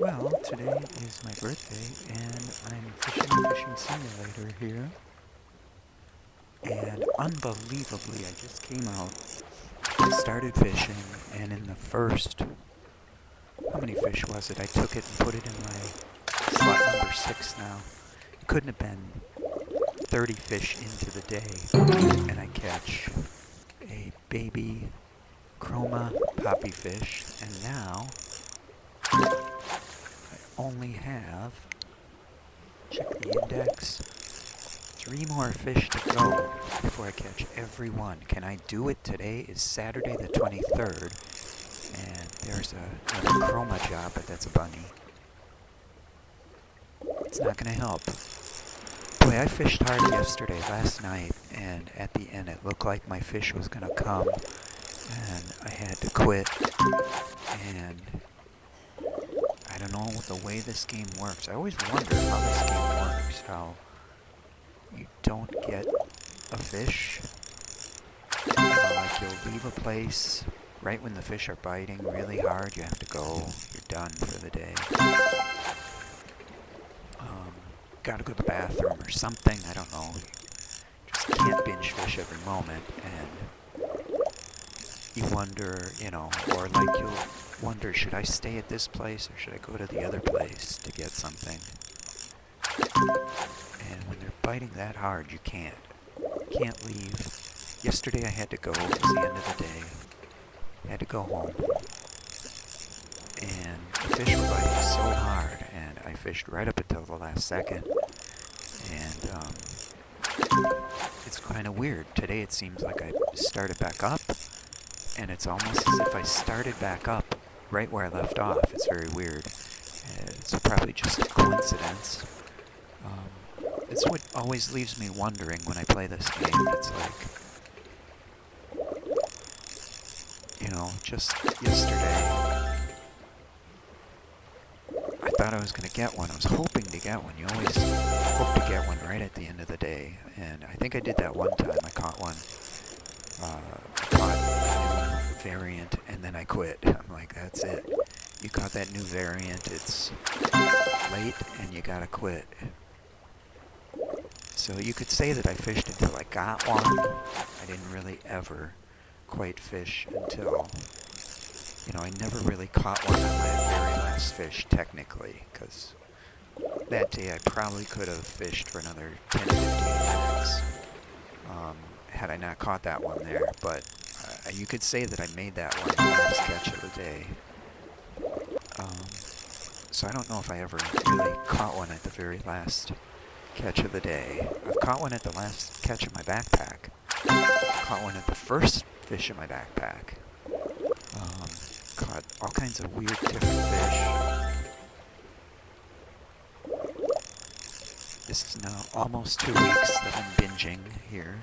Well, today is my birthday, and I'm fishing Fishing Simulator here. And unbelievably, I just came out, I started fishing, and in the first, how many fish was it? I took it and put it in my slot number 6 now. It couldn't have been 30 fish into the day, and I catch a baby chroma poppy fish, and now only have, check the index, 3 more fish to go before I catch every one. Can I do it? Today is Saturday the 23rd, and there's another chroma job, but that's a bunny. It's not going to help. Boy, I fished hard yesterday, last night, and at the end it looked like my fish was going to come, and I had to quit, and I don't know the way this game works. I always wonder how this game works, how you don't get a fish. Like you'll leave a place right when the fish are biting really hard, you have to go, you're done for the day. Gotta go to the bathroom or something, I don't know. Just can't binge fish every moment, and you wonder, or like you'll wonder, should I stay at this place or should I go to the other place to get something? And when they're biting that hard, you can't leave. Yesterday I had to go, it was the end of the day. I had to go home. And the fish were biting so hard, and I fished right up until the last second. And it's kind of weird. Today it seems like I started back up, and it's almost as if I started back up right where I left off. It's very weird. It's probably just a coincidence. It's what always leaves me wondering when I play this game. It's like, just yesterday, I thought I was going to get one. I was hoping to get one. You always hope to get one right at the end of the day. And I think I did that one time. I caught one. I caught a new variant, and then I quit. I'm like, that's it. You caught that new variant. It's late, and you got to quit. So you could say that I fished until I got one. I didn't really ever quite fish until, I never really caught one on my very last fish, technically, because that day I probably could have fished for another 10 to 15 minutes had I not caught that one there. But you could say that I made that one the last catch of the day. So I don't know if I ever really caught one at the very last catch of the day. I've caught one at the last catch of my backpack. Caught one at the first fish in my backpack. Caught all kinds of weird different fish. This is now almost 2 weeks that I'm binging here.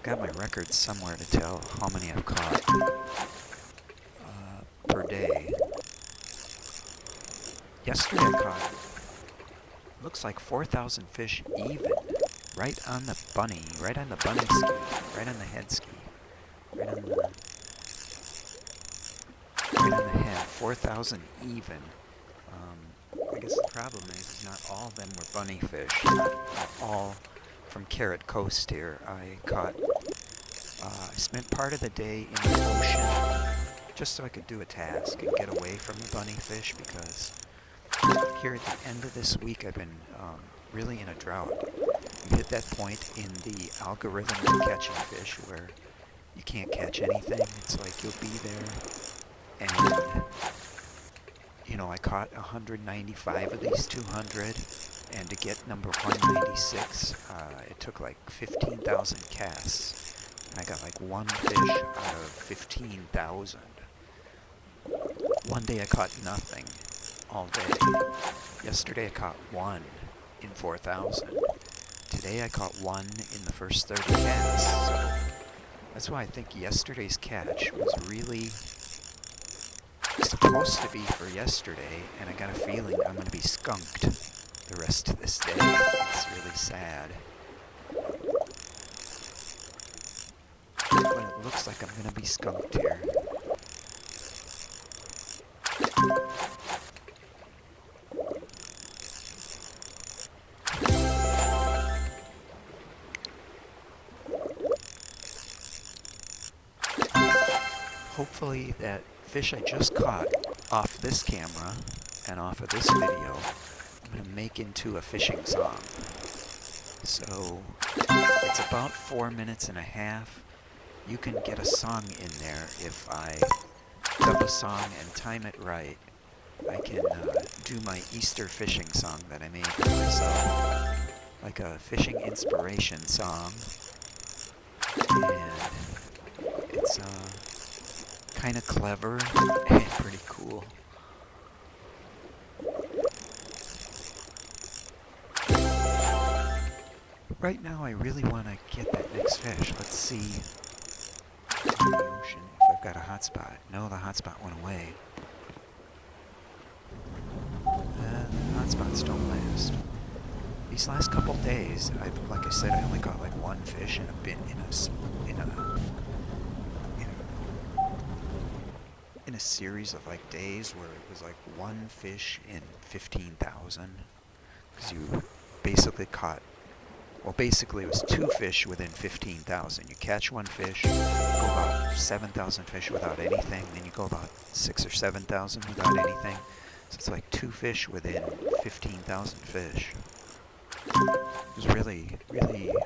Got my records somewhere to tell how many I've caught per day. Yesterday I caught, looks like 4,000 fish even, right on the bunny ski, right on the head ski, right on the head, 4,000 even. I guess the problem is not all of them were bunny fish, not all from Carrot Coast here. I spent part of the day in the ocean just so I could do a task and get away from the bunny fish, because here at the end of this week I've been really in a drought. You hit that point in the algorithm of catching fish where you can't catch anything. It's like you'll be there and I caught 195 of these 200, and to get number 196 it took like 15,000 casts, and I got like one fish out of 15,000. One day I caught nothing all day. Yesterday I caught one in 4,000. Today I caught one in the first 30 casts. So that's why I think yesterday's catch was really supposed to be for yesterday, and I got a feeling I'm going to be skunked the rest of this day. It's really sad. But it looks like I'm going to be skunked here. hopefully that fish I just caught off this camera and off of this video, I'm going to make into a fishing song. So it's about 4 minutes and a half. You can get a song in there if I dub a song and time it right. I can do my Easter fishing song that I made for myself, like a fishing inspiration song, and it's kind of clever and pretty cool. Right now I really want to get that next fish. Let's see in the ocean if I've got a hotspot. No, the hotspot went away. Hotspots don't last. These last couple days, like I said, I only caught like one fish in a series of like days where it was like one fish in 15,000, because you basically caught, well, basically it was two fish within 15,000. You catch one fish, you go about 7,000 fish without anything, then you go about 6,000 or 7,000 without anything. So it's like two fish within 15,000 fish. It was really,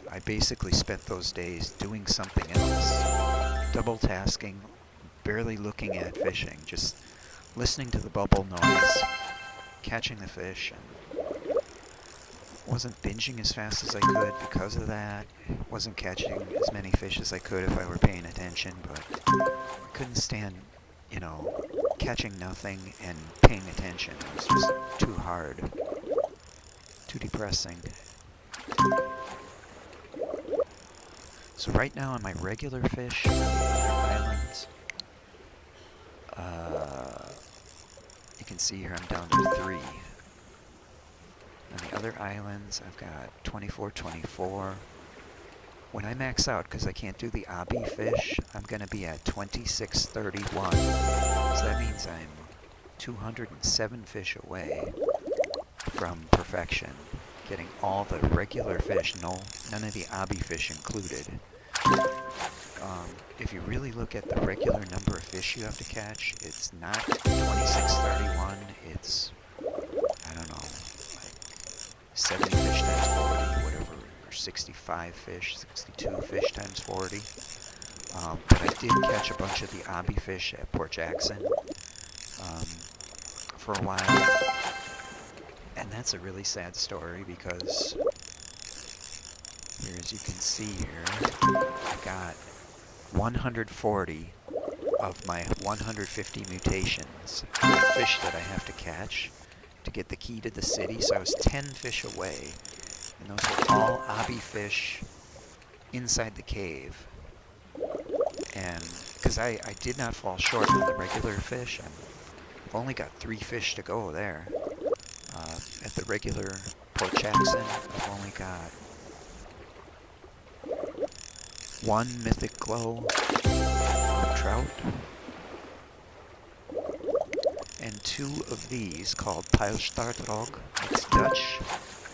I basically spent those days doing something else. Double tasking, barely looking at fishing, just listening to the bubble noise, catching the fish, and wasn't binging as fast as I could because of that. Wasn't catching as many fish as I could if I were paying attention, but I couldn't stand, catching nothing and paying attention. It was just too hard, too depressing. So right now on my regular fish on the other islands, you can see here I'm down to 3. On the other islands I've got 24, 24. When I max out, because I can't do the obby fish, I'm going to be at 2631. So that means I'm 207 fish away from perfection, getting all the regular fish, none of the obby fish included. If you really look at the regular number of fish you have to catch, it's not 2631, it's, I don't know, like 70 fish times 40, whatever, or 65 fish, 62 fish times 40. But I did catch a bunch of the obby fish at Port Jackson for a while. And that's a really sad story because here, as you can see here, I got 140 of my 150 mutations of fish that I have to catch to get the key to the city. So I was 10 fish away, and those were all obby fish inside the cave. And because I did not fall short on the regular fish, I've only got 3 fish to go there. At the regular Port Jackson, I've only got 1 mythic glow trout and 2 of these called Pijlstaartrog. It's Dutch,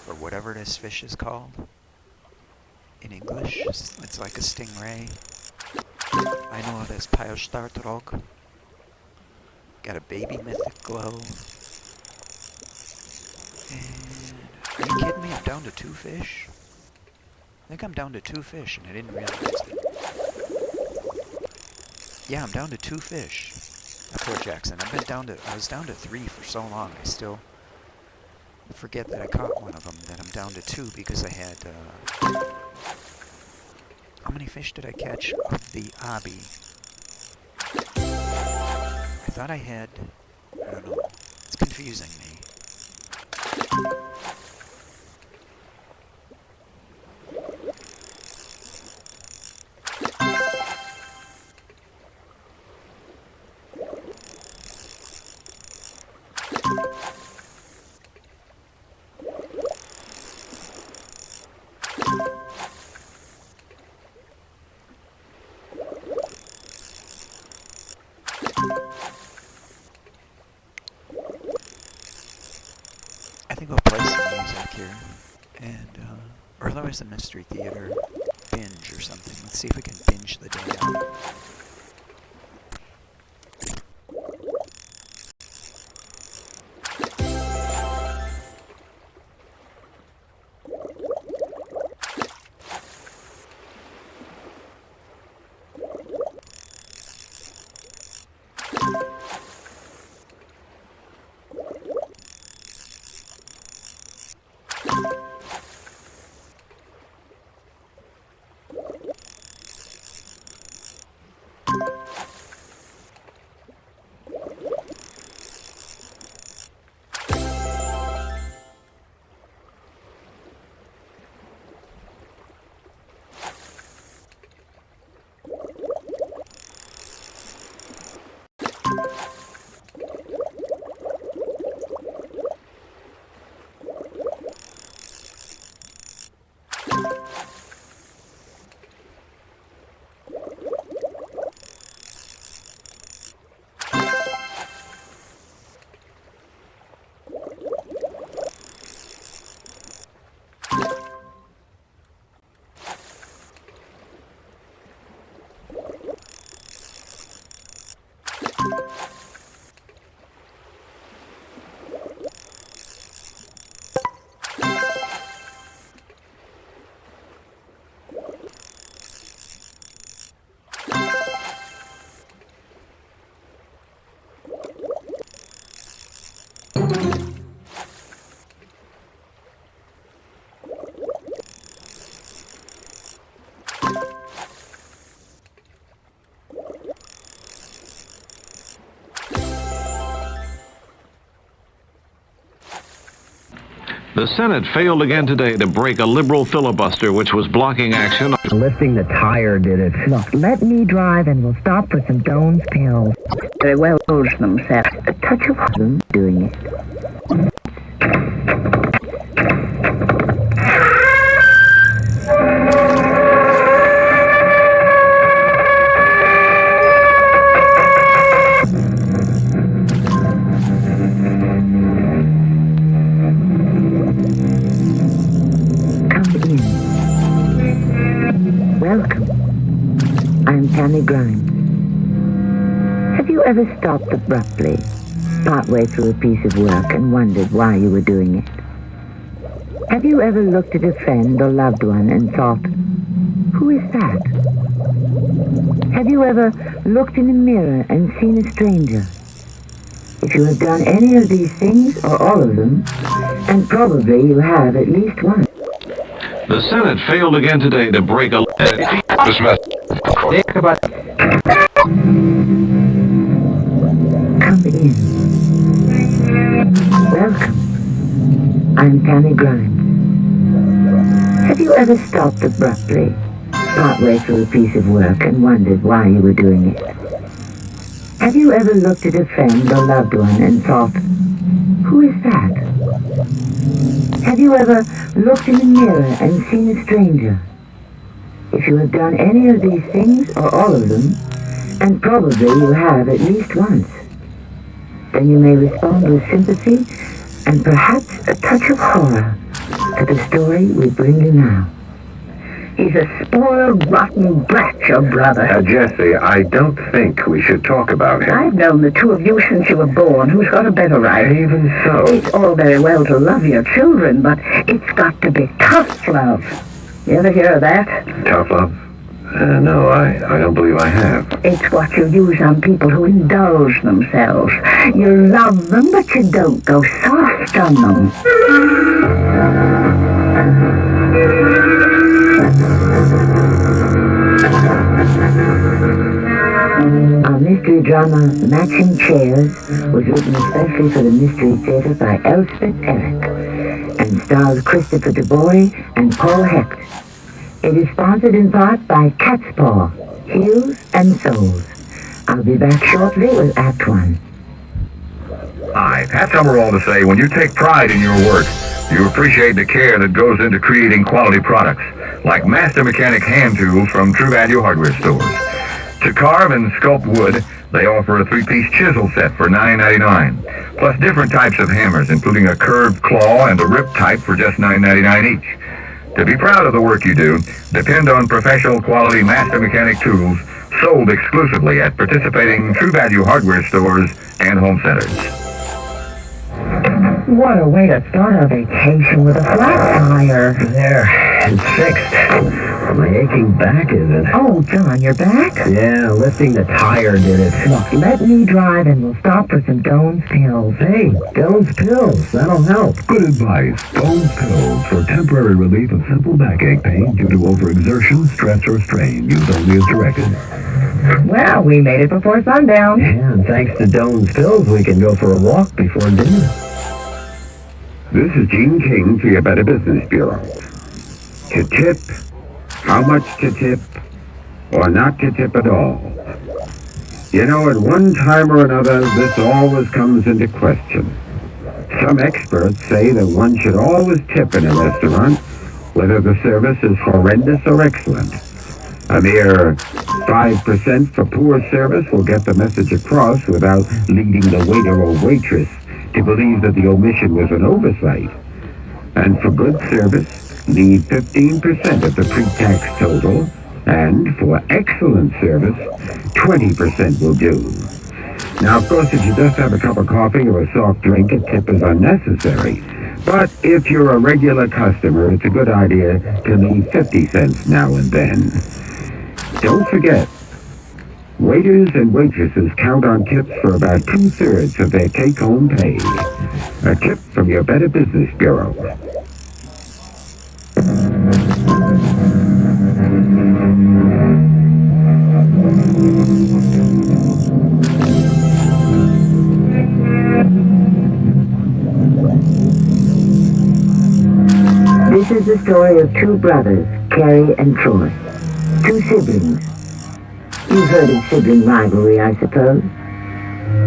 or whatever this fish is called in English. It's like a stingray. I know it as Pijlstaartrog. Got a baby mythic glow. And are you kidding me? I'm down to 2 fish? I think I'm down to 2 fish and I didn't realize it. Yeah, I'm down to 2 fish at Port Jackson. I was down to 3 for so long. I still forget that I caught one of them, that I'm down to 2 because I had, how many fish did I catch of the obby? I thought I had, I don't know, it's confusing me. I think we'll play some music here, and, or otherwise a Mystery Theater binge or something. Let's see if we can binge the day out. The Senate failed again today to break a liberal filibuster which was blocking action. Lifting the tire did it. Look, let me drive and we'll stop for some Doan's pills. Very well knows themselves. A touch of them doing it. Welcome. I'm Tammy Grimes. Have you ever stopped abruptly, partway through a piece of work, and wondered why you were doing it? Have you ever looked at a friend or loved one and thought, who is that? Have you ever looked in a mirror and seen a stranger? If you have done any of these things, or all of them, and probably you have at least once. The Senate failed again today to break a... Come in. Welcome. I'm Tammy Grimes. Have you ever stopped abruptly, partway through a piece of work, and wondered why you were doing it? Have you ever looked at a friend or loved one and thought, who is that? Have you ever looked in a mirror and seen a stranger? If you have done any of these things, or all of them, and probably you have at least once, then you may respond with sympathy and perhaps a touch of horror to the story we bring you now. He's a spoiled, rotten brat, your brother. Jessie, I don't think we should talk about him. I've known the two of you since you were born. Who's got a better right? Even so. It's all very well to love your children, but it's got to be tough love. You ever hear of that? Tough love? No, I don't believe I have. It's what you use on people who indulge themselves. You love them, but you don't go soft on them. Our mystery drama, Matching Chairs, was written especially for the Mystery Theater by Elspeth Eric and stars Christopher DeBoy and Paul Hecht. It is sponsored in part by Cat's Paw, Heels and Souls. I'll be back shortly with Act 1. Hi, Pat Summerall to say, when you take pride in your work, you appreciate the care that goes into creating quality products, like Master Mechanic hand tools from True Value hardware stores. To carve and sculpt wood, they offer a 3-piece chisel set for $9.99, plus different types of hammers, including a curved claw and a rip type for just $9.99 each. To be proud of the work you do, depend on professional quality Master Mechanic tools sold exclusively at participating True Value hardware stores and home centers. What a way to start a vacation with a flat tire. There, it's fixed. My aching back isn't. Oh, John, you're back? Yeah, lifting the tire did it. Look, let me drive and we'll stop for some Doan's pills. Hey, Doan's pills. That'll help. Good advice. Doan's pills for temporary relief of simple backache pain due to overexertion, stress, or strain. Use only as directed. Well, we made it before sundown. Yeah, and thanks to Doan's pills, we can go for a walk before dinner. This is Gene King for your Better Business Bureau. To tip, how much to tip, or not to tip at all. You know, at one time or another, this always comes into question. Some experts say that one should always tip in a restaurant, whether the service is horrendous or excellent. A mere 5% for poor service will get the message across without leading the waiter or waitress to believe that the omission was an oversight. And for good service, leave 15% of the pre-tax total, and for excellent service, 20% will do. Now, of course, if you just have a cup of coffee or a soft drink, a tip is unnecessary. But if you're a regular customer, it's a good idea to leave 50 cents now and then. Don't forget, waiters and waitresses count on tips for about 2/3 of their take-home pay. A tip from your Better Business Bureau. This is the story of two brothers, Carrie and Troy. Two siblings. You've heard of sibling rivalry, I suppose.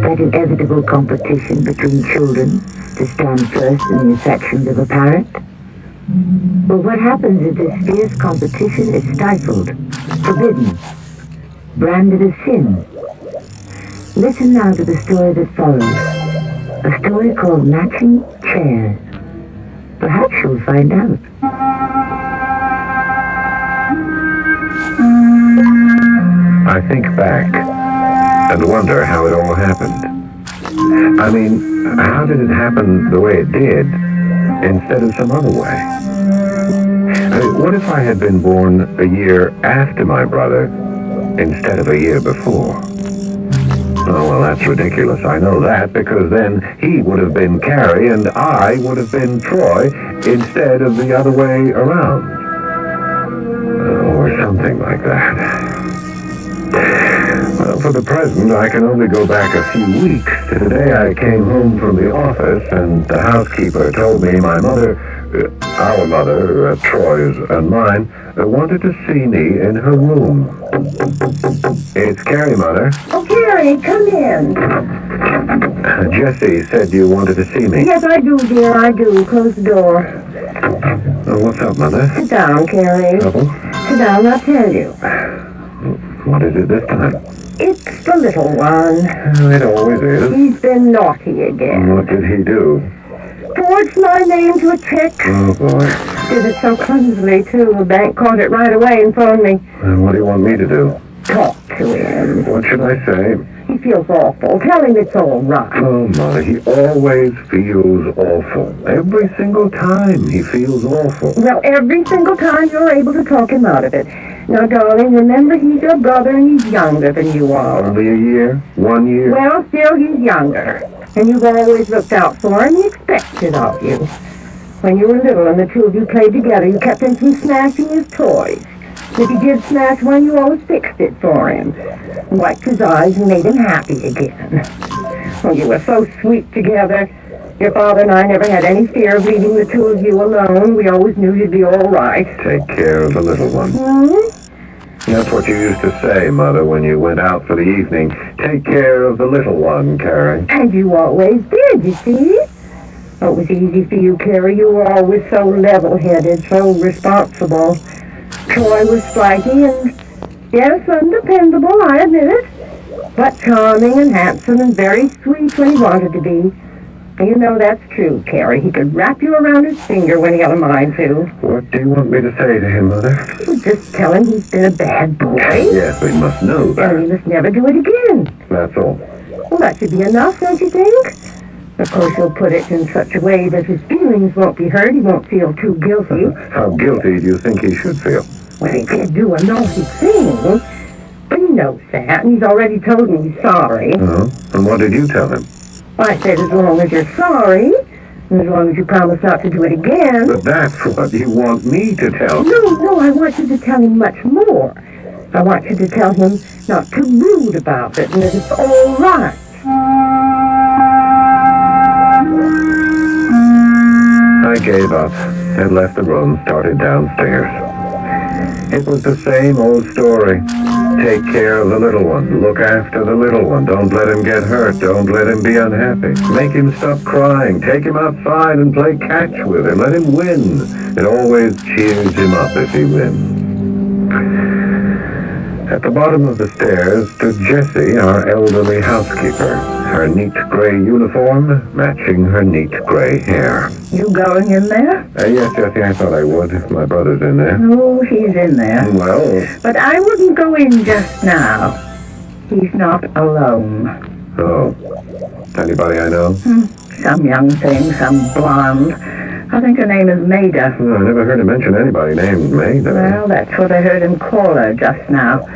That inevitable competition between children to stand first in the affections of a parent. Well, what happens if this fierce competition is stifled, forbidden, branded as sin? Listen now to the story that follows. A story called Matching Chairs. Perhaps you'll find out. I think back and wonder how it all happened. I mean, how did it happen the way it did instead of some other way? I mean, what if I had been born a year after my brother instead of a year before? Oh, well, that's ridiculous. I know that, because then he would have been Carrie and I would have been Troy instead of the other way around. Or something like that. Well, for the present, I can only go back a few weeks. Today I came home from the office and the housekeeper told me my mother, our mother, Troy's and mine, wanted to see me in her room. It's Carrie, Mother. Oh, Carrie, come in. Jessie said you wanted to see me. Yes, I do, dear, I do. Close the door. What's up, Mother? Sit down, Carrie. Trouble? Sit down, I'll tell you. What is it this time? It's the little one. It always is. He's been naughty again. What did he do? Forged my name to a check. Oh, boy. Did it so clumsily, too. The bank caught it right away and phoned me. What do you want me to do? Talk to him. What should I say? He feels awful. Tell him it's all right. Oh, Mother, he always feels awful. Every single time he feels awful. Well, every single time you're able to talk him out of it. Now, darling, remember he's your brother and he's younger than you are. Only a year? 1 year? Well, still, he's younger. And you've always looked out for him. He expects it of you. When you were little and the two of you played together, you kept him from smashing his toys. If he did smash one, you always fixed it for him. And wiped his eyes and made him happy again. Oh, you were so sweet together. Your father and I never had any fear of leaving the two of you alone. We always knew you'd be all right. Take care of the little one. Hmm? That's what you used to say, Mother, when you went out for the evening. Take care of the little one, Carrie. And you always did, you see? Oh, it was easy for you, Carrie. You were always so level-headed, so responsible. Troy was flighty and, yes, undependable, I admit it. But charming and handsome and very sweet when he wanted to be. And you know that's true, Carrie. He could wrap you around his finger when he had a mind to. What do you want me to say to him, Mother? Well, just tell him he's been a bad boy. Yes, we must know And that. he must never do it again. That's all. Well, that should be enough, don't you think? Of course, you'll put it in such a way that his feelings won't be hurt. He won't feel too guilty. How guilty do you think he should feel? Well, he did do a naughty thing. But he knows that, and he's already told me he's sorry. Uh-huh. And what did you tell him? I said as long as you're sorry, and as long as you promise not to do it again. But that's what you want me to tell him. No, I want you to tell him much more. I want you to tell him not to rude about it, and that it's all right. I gave up and left the room, started downstairs. It was the same old story. Take care of the little one. Look after the little one. Don't let him get hurt. Don't let him be unhappy. Make him stop crying. Take him outside and play catch with him. Let him win. It always cheers him up if he wins. At the bottom of the stairs stood Jessie, our elderly housekeeper. Her neat gray uniform matching her neat gray hair. You going in there? Yes, Jessie, I thought I would. My brother's in there. Oh, he's in there. Well, But I wouldn't go in just now. He's not alone. oh. Anybody I know? Some young thing, some blonde. I think her name is Maida. Oh, I never heard him mention anybody named Maida. Well, that's what I heard him call her just now.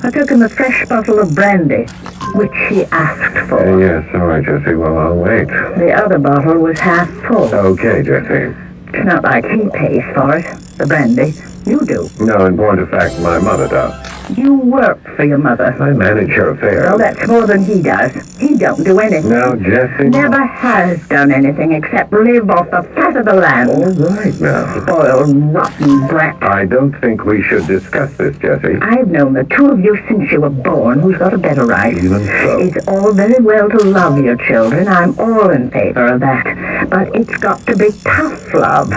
I took him a fresh bottle of brandy, which he asked for. Yes, all right, Jessie. Well, I'll wait. The other bottle was half full. Okay, Jessie. It's not like he pays for it, the brandy. You do. No, in point of fact, my mother does. You work for your mother. I manage her affairs. Well, that's more than he does. He don't do anything. Now, Jessie. Never has done anything except live off the fat of the land. All right now. Spoiled, rotten brat. I don't think we should discuss this, Jessie. I've known the two of you since you were born. Who's got a better right? Even so. It's all very well to love your children. I'm all in favor of that. But it's got to be tough love.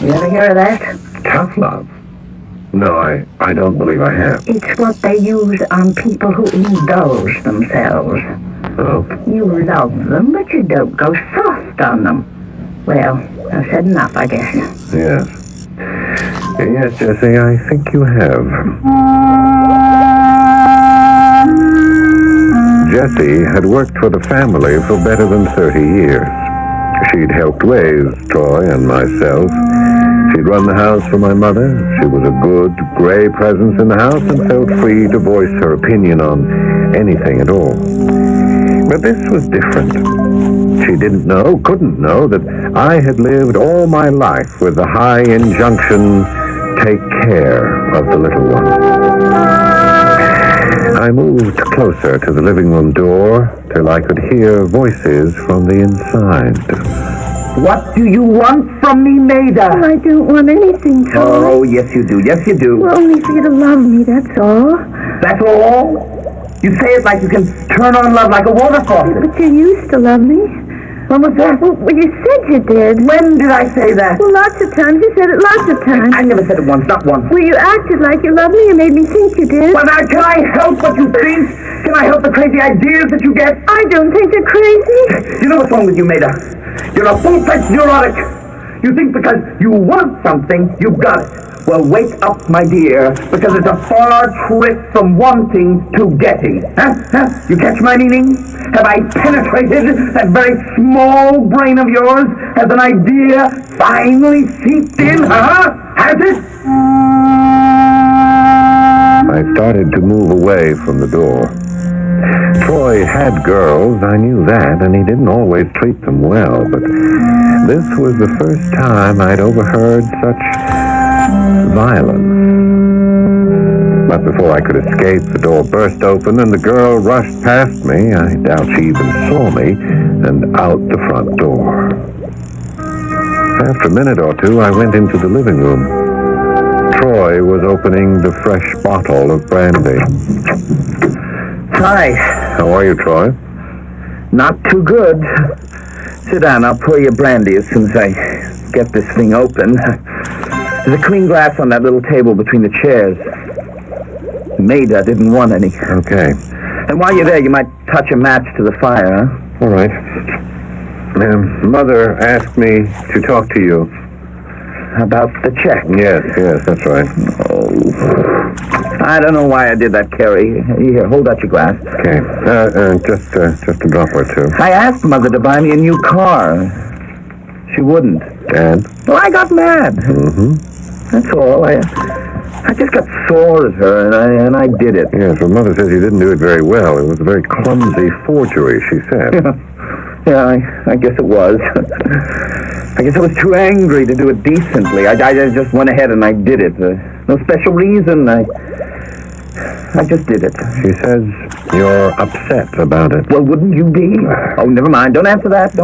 You ever hear of that? Tough love? No, I don't believe I have. It's what they use on people who indulge themselves. Oh. You love them, but you don't go soft on them. Well, I've said enough, I guess. Yes. Yes, Jessie, I think you have. Jessie had worked for the family for better than 30 years. She'd helped raise Troy and myself. She'd run the house for my mother. She was a good, gray presence in the house and felt free to voice her opinion on anything at all. But this was different. She couldn't know that I had lived all my life with the high injunction, take care of the little one. I moved closer to the living room door till I could hear voices from the inside. What do you want from me, Maida? Well, I don't want anything, Troy. Oh, yes you do. Yes you do. Well, only for you to love me, that's all. That's all? You say it like you can turn on love like a waterfall. But you used to love me. When was that? Well, you said you did. When did I say that? Well, lots of times. You said it lots of times. I never said it once, not once. Well, you acted like you loved me and made me think you did. Well, now, can I help what you think? Can I help the crazy ideas that you get? I don't think you're crazy. You know what's wrong with you, Maida? You're a full-fledged neurotic. You think because you want something, you've got it. Well, wake up, my dear, because it's a far trip from wanting to getting. Huh? You catch my meaning? Have I penetrated that very small brain of yours? Has an idea finally seeped in, huh? Has it? I started to move away from the door. Troy had girls, I knew that, and he didn't always treat them well, but this was the first time I'd overheard such violence. But before I could escape, the door burst open and the girl rushed past me. I doubt she even saw me, and out the front door. After a minute or two, I went into the living room. Troy was opening the fresh bottle of brandy. Hi. How are you, Troy? Not too good. Sit down. I'll pour you brandy as soon as I get this thing open. There's a clean glass on that little table between the chairs. Maida didn't want any. Okay. And while you're there, you might touch a match to the fire, huh? All right. Mother asked me to talk to you. About the check. Yes, that's right. Oh. I don't know why I did that, Carrie. Here, hold out your glass. Okay. Just a drop or two. I asked Mother to buy me a new car. She wouldn't. Dad? Well, I got mad. Mm-hmm. That's all. I just got sore at her, and I did it. Yes, well, Mother says you didn't do it very well. It was a very clumsy forgery, she said. Yeah, I guess it was. I guess I was too angry to do it decently. I just went ahead and I did it. No special reason. I just did it. She says you're upset about it. Well, wouldn't you be? Oh, never mind. Don't answer that.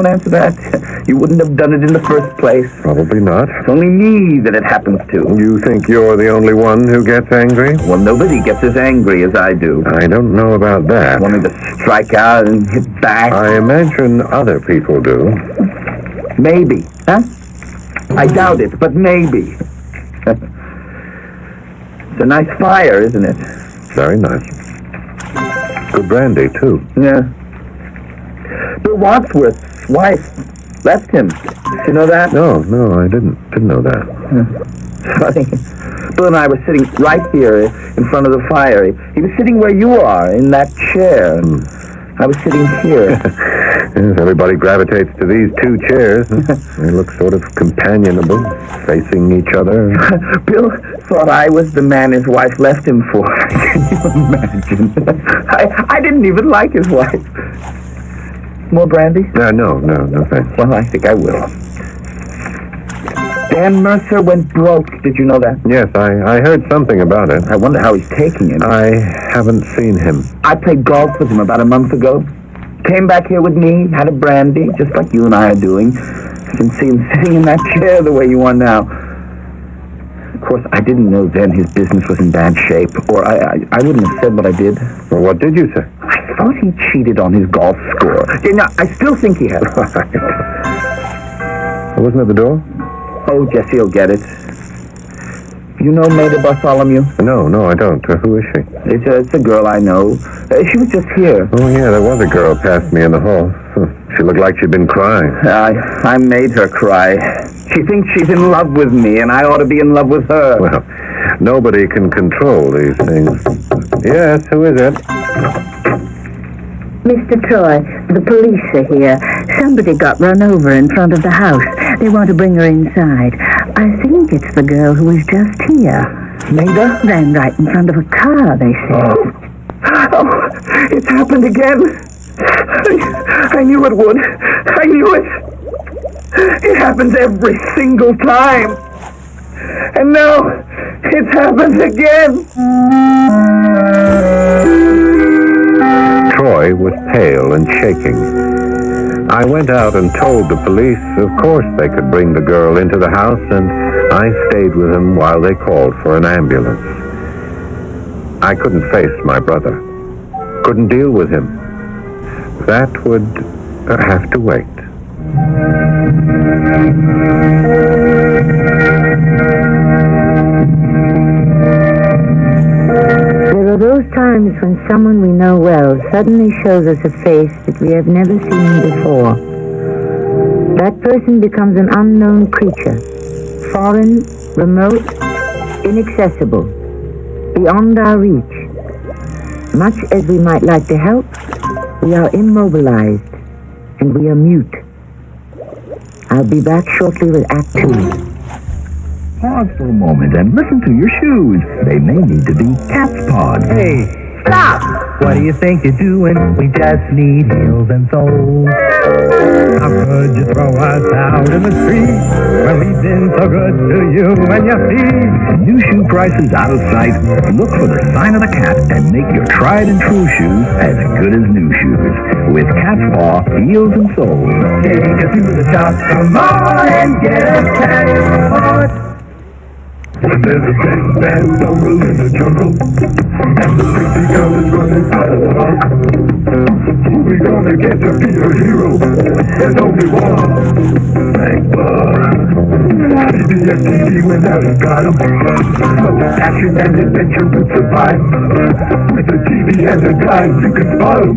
You wouldn't have done it in the first place. Probably not. It's only me that it happens to. You think you're the only one who gets angry? Well, nobody gets as angry as I do. I don't know about that. Want me to strike out and hit back? I imagine other people do. Maybe. Huh? I doubt it, but maybe. It's a nice fire, isn't it? Very nice. Good brandy, too. Yeah. Bill Wadsworth's wife left him. Did you know that? No, I didn't know that. Funny. Bill and I were sitting right here in front of the fire. He was sitting where you are, in that chair. I was sitting here. Yes, everybody gravitates to these two chairs. They look sort of companionable, facing each other. Bill thought I was the man his wife left him for. Can you imagine? I didn't even like his wife. More brandy? No, thanks. Well, I think I will. Dan Mercer went broke. Did you know that? Yes, I heard something about it. I wonder how he's taking it. I haven't seen him. I played golf with him about a month ago. Came back here with me, had a brandy, just like you and I are doing. I can see him sitting in that chair the way you are now. Of course, I didn't know then his business was in bad shape, or I wouldn't have said what I did. Well, what did you say? I thought he cheated on his golf score. Yeah, no, I still think he has. Wasn't at the door? Oh, Jesse will get it. You know Maida Bartholomew? No, I don't. Who is she? It's a girl I know. She was just here. Oh, yeah, there was a girl past me in the hall. She looked like she'd been crying. I made her cry. She thinks she's in love with me, and I ought to be in love with her. Well, nobody can control these things. Yes, who is it? Mr. Troy, the police are here. Somebody got run over in front of the house. They want to bring her inside. I think it's the girl who was just here. Maida? Ran right in front of a car, they say. Oh, it's happened again. I knew it would. I knew it. It happens every single time. And now, it's happened again. Troy was pale and shaking. I went out and told the police, of course, they could bring the girl into the house, and I stayed with him while they called for an ambulance. I couldn't face my brother. Couldn't deal with him. That would have to wait. There are those times when someone we know well suddenly shows us a face that we have never seen before. That person becomes an unknown creature, foreign, remote, inaccessible, beyond our reach. Much as we might like to help, we are immobilized, and we are mute. I'll be back shortly with Act 2. Pause for a moment and listen to your shoes. They may need to be cat's paws. Hey, stop! What do you think you're doing? We just need heels and soles. How could you throw us out in the street when we've been so good to you and your feet? New shoe prices out of sight. Look for the sign of the cat and make your tried and true shoes as good as new shoes. With Cat's Paw, heels and soles. Take us to the top, come on and get a cat's paw. When there's a big bad rumble in the jungle, and the crazy girl is running out of the park, who we gonna get to be a hero? There's only one, Frank Buck. CBS TV went out and got him. Action and adventure will survive. With the TV and the guys, you can spot him.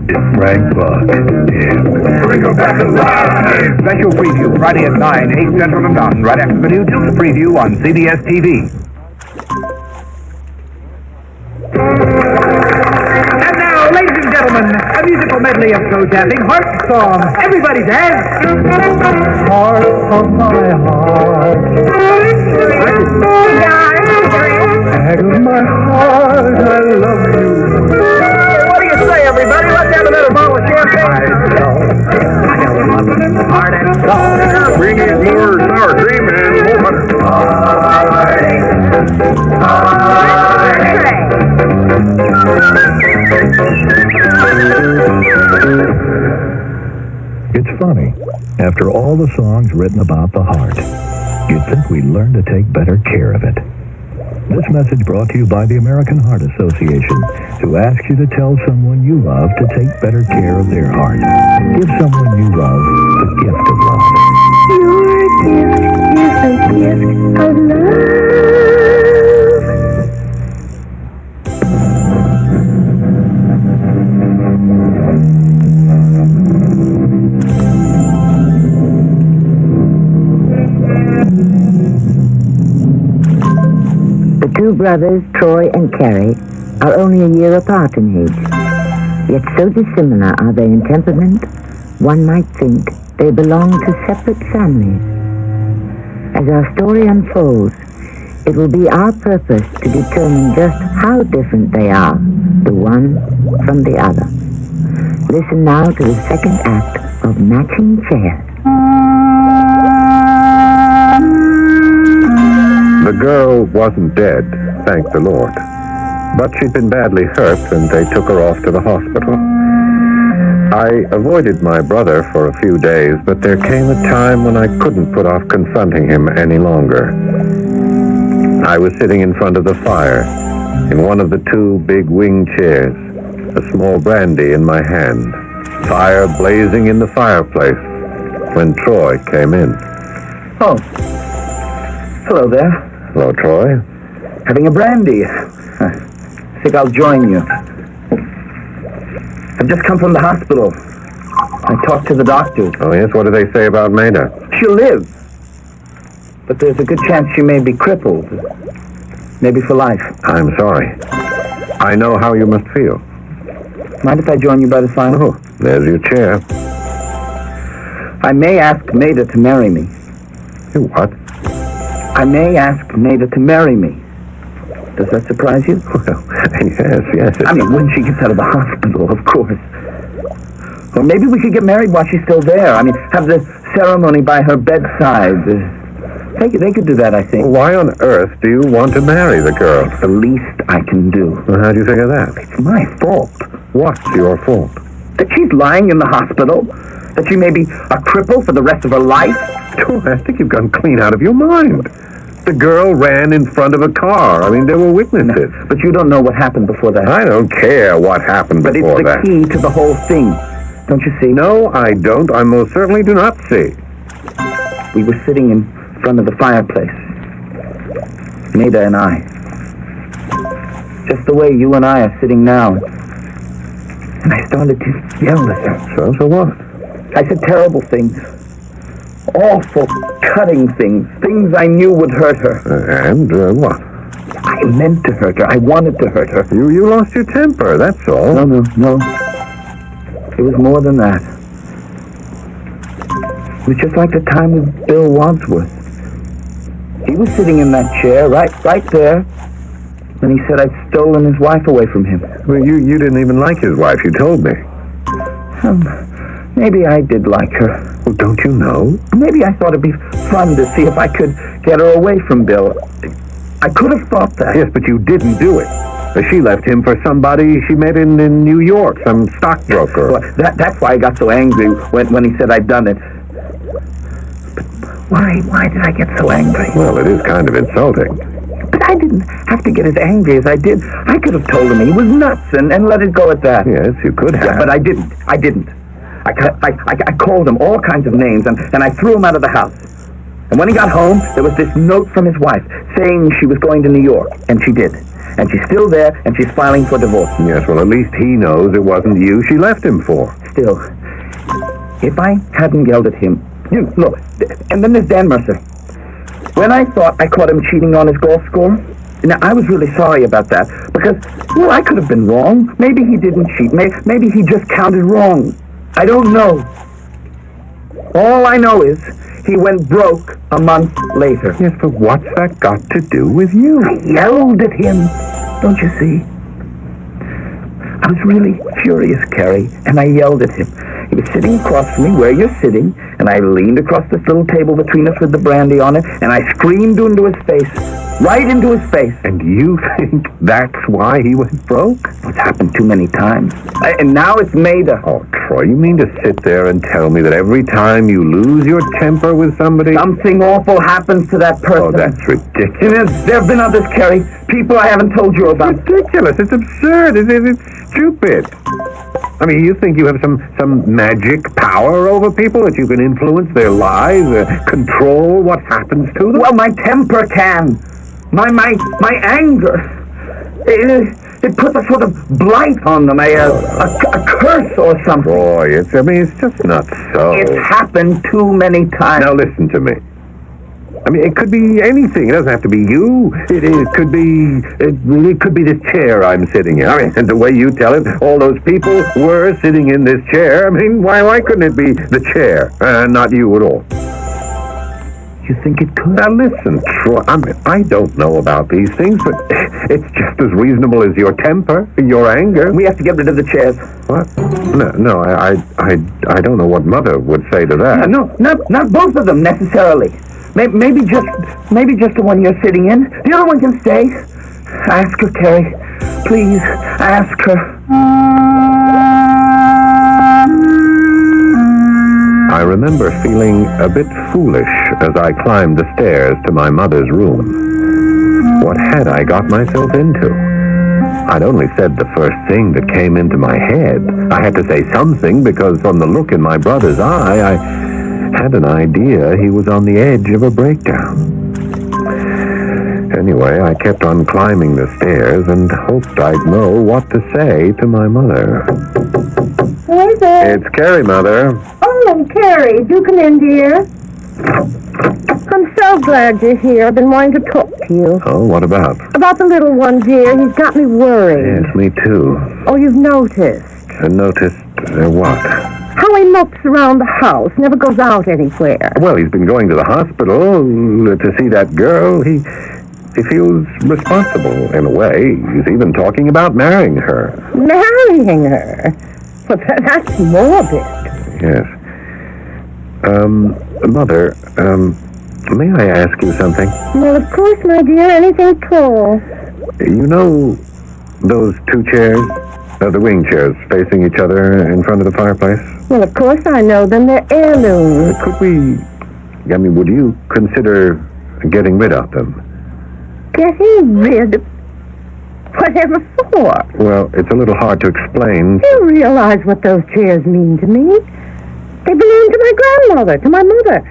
It's Frank Buck. Yeah, bring him back alive. Special preview Friday at 9, 8 Central and Mountain, right after the new Dukes preview on CBS TV. And now, ladies and gentlemen, a musical medley of slow jazzing heart song. Everybody dance! Heart of my heart. Egg of my heart, I love you. What do you say, everybody? Let's have another bottle of champagne. I know love in the heart and soul. Bring in more sour cream and more butter. It's funny. After all the songs written about the heart, you'd think we'd learn to take better care of it. This message brought to you by the American Heart Association, who asks you to tell someone you love to take better care of their heart. Give someone you love the gift of love. Your gift is a gift of love. The two brothers, Troy and Carrie, are only a year apart in age. Yet so dissimilar are they in temperament, one might think they belong to separate families. As our story unfolds, it will be our purpose to determine just how different they are, the one from the other. Listen now to the second act of Matching Chairs. The girl wasn't dead, thank the Lord. But she'd been badly hurt, and they took her off to the hospital. I avoided my brother for a few days, but there came a time when I couldn't put off confronting him any longer. I was sitting in front of the fire, in one of the two big wing chairs, a small brandy in my hand, fire blazing in the fireplace, when Troy came in. Oh. Hello there. Hello, Troy. Having a brandy. I think I'll join you. I've just come from the hospital. I talked to the doctors. Oh, yes? What do they say about Maida? She'll live. But there's a good chance she may be crippled. Maybe for life. I'm sorry. I know how you must feel. Mind if I join you by the fire? Oh, there's your chair. I may ask Maida to marry me. You what? I may ask Maida to marry me. Does that surprise you? Well, yes. I mean, when she gets out of the hospital, of course. Or maybe we could get married while she's still there. I mean, have the ceremony by her bedside. They could do that, I think. Why on earth do you want to marry the girl? It's the least I can do. Well, how do you figure that? It's my fault. What's your fault? That she's lying in the hospital? That she may be a cripple for the rest of her life? Oh, I think you've gone clean out of your mind. The girl ran in front of a car. I mean, there were witnesses. No, but you don't know what happened before that. I don't care what happened before that. But it's the key to the whole thing. Don't you see? No, I don't. I most certainly do not see. We were sitting in front of the fireplace. Maida and I. Just the way you and I are sitting now. And I started to yell at her. So what? I said terrible things. Awful, cutting things. Things I knew would hurt her. And what? I meant to hurt her. I wanted to hurt her. You lost your temper, that's all. No. It was more than that. It was just like the time with Bill Wadsworth. He was sitting in that chair, right there, when he said I'd stolen his wife away from him. Well, you didn't even like his wife, you told me. Maybe I did like her. Well, don't you know? Maybe I thought it'd be fun to see if I could get her away from Bill. I could have thought that. Yes, but you didn't do it. She left him for somebody she met in New York, some stockbroker. Well, that's why I got so angry when he said I'd done it. But why did I get so angry? Well, it is kind of insulting. But I didn't have to get as angry as I did. I could have told him he was nuts and let it go at that. Yes, you could have. Yeah, but I didn't. I called him all kinds of names, and I threw him out of the house. And when he got home, there was this note from his wife saying she was going to New York, and she did. And she's still there, and she's filing for divorce. Yes, well, at least he knows it wasn't you she left him for. Still, if I hadn't yelled at him... Look, and then there's Dan Mercer. When I thought I caught him cheating on his golf score, now, I was really sorry about that, because, well, I could have been wrong. Maybe he didn't cheat. Maybe he just counted wrong. I don't know. All I know is he went broke a month later. Yes, but what's that got to do with you? I yelled at him, don't you see? I was really furious, Carrie, and I yelled at him. He was sitting across from me where you're sitting, and I leaned across this little table between us with the brandy on it, and I screamed into his face, right into his face. And you think that's why he went broke? It's happened too many times. And now it's Maida. Oh, Troy, you mean to sit there and tell me that every time you lose your temper with somebody... something awful happens to that person. Oh, that's ridiculous. There have been others, Carrie. People I haven't told you about. It's ridiculous. It's absurd. It's stupid. I mean, you think you have some magic power over people, that you can influence their lives, control what happens to them? Well, my temper can. My anger. It puts a sort of blight on them, a curse or something. Boy, it's just not so. It's happened too many times. Now listen to me. I mean, it could be anything. It doesn't have to be you. It could be this chair I'm sitting in. I mean, and the way you tell it, all those people were sitting in this chair. I mean, why couldn't it be the chair, not you at all? You think it could? Now listen, Troy, I don't know about these things, but it's just as reasonable as your temper, your anger. We have to get rid of the chairs. What? No, I don't know what Mother would say to that. No, not both of them necessarily. Maybe just the one you're sitting in. The other one can stay. Ask her, Carrie. Please, ask her. I remember feeling a bit foolish as I climbed the stairs to my mother's room. What had I got myself into? I'd only said the first thing that came into my head. I had to say something because from the look in my brother's eye, I had an idea he was on the edge of a breakdown. Anyway, I kept on climbing the stairs and hoped I'd know what to say to my mother. Hey there. It's Carrie, Mother. Oh, Carrie, do come in, dear. I'm so glad you're here. I've been wanting to talk to you. Oh, what about? About the little one, dear. He's got me worried. Yes, me too. Oh, you've noticed. Noticed what? How he mopes around the house, never goes out anywhere. Well, he's been going to the hospital to see that girl. He feels responsible in a way. He's even talking about marrying her. Marrying her? Well, that's morbid. Yes. Mother, may I ask you something? Well, of course, my dear, anything at all. You know those two chairs? The wing chairs facing each other in front of the fireplace? Well, of course I know them. They're heirlooms. Would you consider getting rid of them? Getting rid? Whatever for? Well, it's a little hard to explain. Do you realize what those chairs mean to me? They belong to my grandmother, to my mother.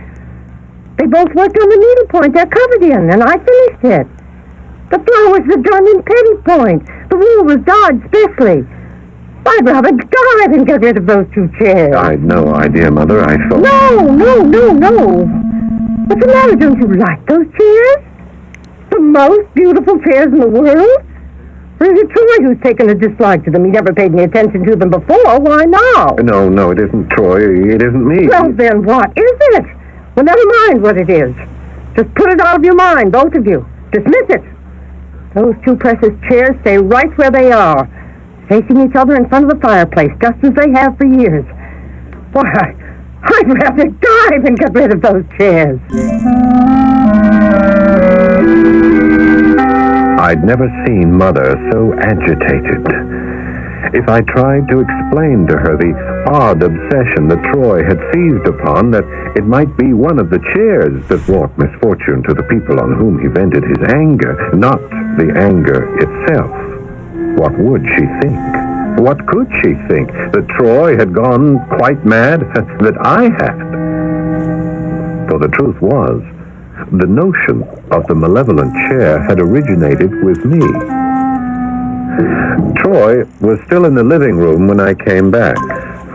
They both worked on the needlepoint they're covered in, and I finished it. The flowers were done in penny point. The wool was dyed specially. I'd rather die than get rid of those two chairs. I'd no idea, Mother. I thought... No. What's the matter? Don't you like those chairs? The most beautiful chairs in the world? Or is it Troy who's taken a dislike to them? He never paid any attention to them before. Why now? No, it isn't Troy. It isn't me. Well, then what is it? Well, never mind what it is. Just put it out of your mind, both of you. Dismiss it. Those two precious chairs stay right where they are, facing each other in front of the fireplace, just as they have for years. Why, I'd rather die than get rid of those chairs. I'd never seen Mother so agitated. If I tried to explain to her the odd obsession that Troy had seized upon, that it might be one of the chairs that brought misfortune to the people on whom he vented his anger, not the anger itself, what would she think? What could she think? That Troy had gone quite mad? That I had? For the truth was, the notion of the malevolent chair had originated with me. Troy was still in the living room when I came back.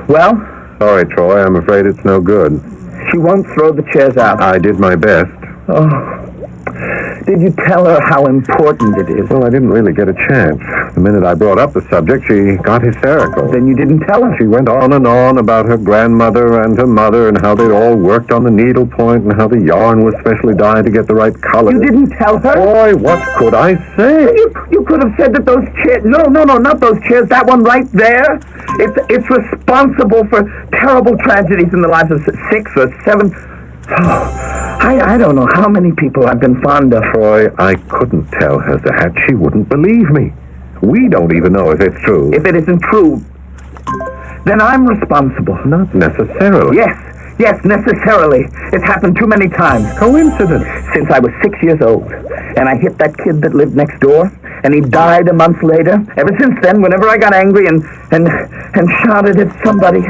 Well? Sorry, Troy, I'm afraid it's no good. She won't throw the chairs out. I did my best. Oh. Did you tell her how important it is? Well, I didn't really get a chance. The minute I brought up the subject, she got hysterical. Then you didn't tell her? She went on and on about her grandmother and her mother and how they'd all worked on the needlepoint and how the yarn was specially dyed to get the right color. You didn't tell her? Boy, what could I say? You could have said that those chairs... No, not those chairs. That one right there. It's responsible for terrible tragedies in the lives of 6 or 7... I don't know how many people I've been fond of. Troy, I couldn't tell her that. She wouldn't believe me. We don't even know if it's true. If it isn't true, then I'm responsible. Not necessarily. Yes, necessarily. It's happened too many times. Coincidence. Since I was 6 years old, and I hit that kid that lived next door, and he died a month later. Ever since then, whenever I got angry and shouted at somebody...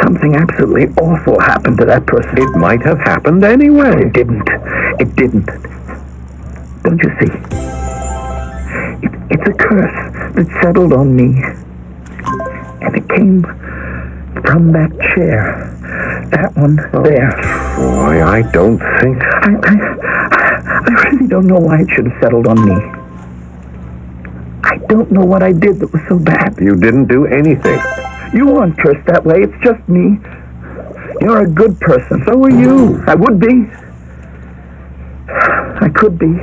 something absolutely awful happened to that person. It might have happened anyway. It didn't. Don't you see? It's a curse that settled on me. And it came from that chair. That one there. Troy, I don't think... I really don't know why it should have settled on me. I don't know what I did that was so bad. You didn't do anything. You weren't cursed that way. It's just me. You're a good person. So are you. I would be. I could be.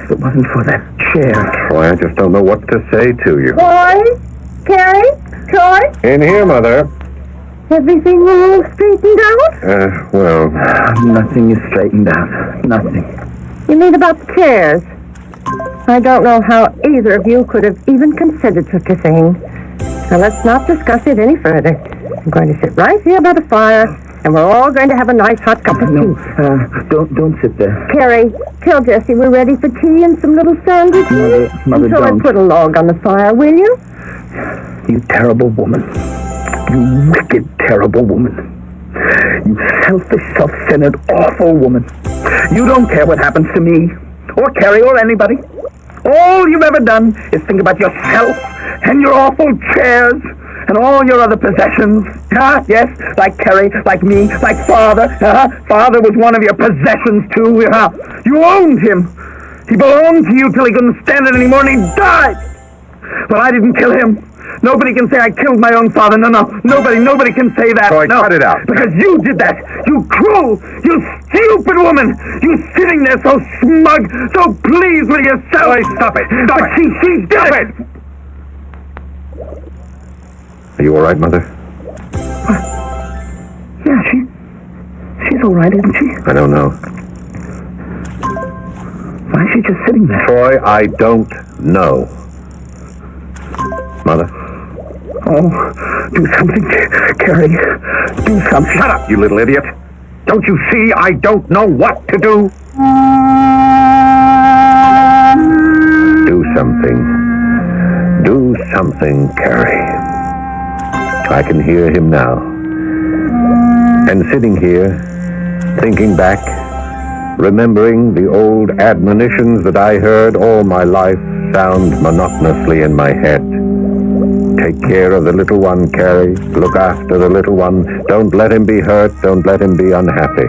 If it wasn't for that chair. Troy, I just don't know what to say to you. Troy? Carrie? Troy? In here, Mother. Everything all straightened out? Well, Nothing is straightened out. Nothing. You mean about the chairs? I don't know how either of you could have even considered such a thing. Now let's not discuss it any further. I'm going to sit right here by the fire, and we're all going to have a nice hot cup of tea. Don't sit there. Carrie, tell Jessie we're ready for tea and some little sandwiches. Mother, Until don't. I put a log on the fire, will you? You terrible woman. You wicked, terrible woman. You selfish, self-centered, awful woman. You don't care what happens to me, or Carrie, or anybody. All you've ever done is think about yourself and your awful chairs and all your other possessions. Yes, like Carrie, like me, like Father. Father was one of your possessions, too. You owned him. He belonged to you till he couldn't stand it anymore, and he died. But I didn't kill him. Nobody can say I killed my own father. No. Nobody can say that. Troy, no. cut it out. Because you did that. You cruel, you stupid woman. You sitting there so smug, so pleased with yourself. Troy, stop it. Stop But it. she did it. Are you all right, Mother? Yeah, she's all right, isn't she? I don't know. Why is she just sitting there? Troy, I don't know. Mother? Oh, do something, Carrie. Do something. Shut up, you little idiot. Don't you see I don't know what to do? Do something. Do something, Carrie. I can hear him now. And sitting here, thinking back, remembering the old admonitions that I heard all my life sound monotonously in my head. Take care of the little one, Carrie. Look after the little one. Don't let him be hurt. Don't let him be unhappy.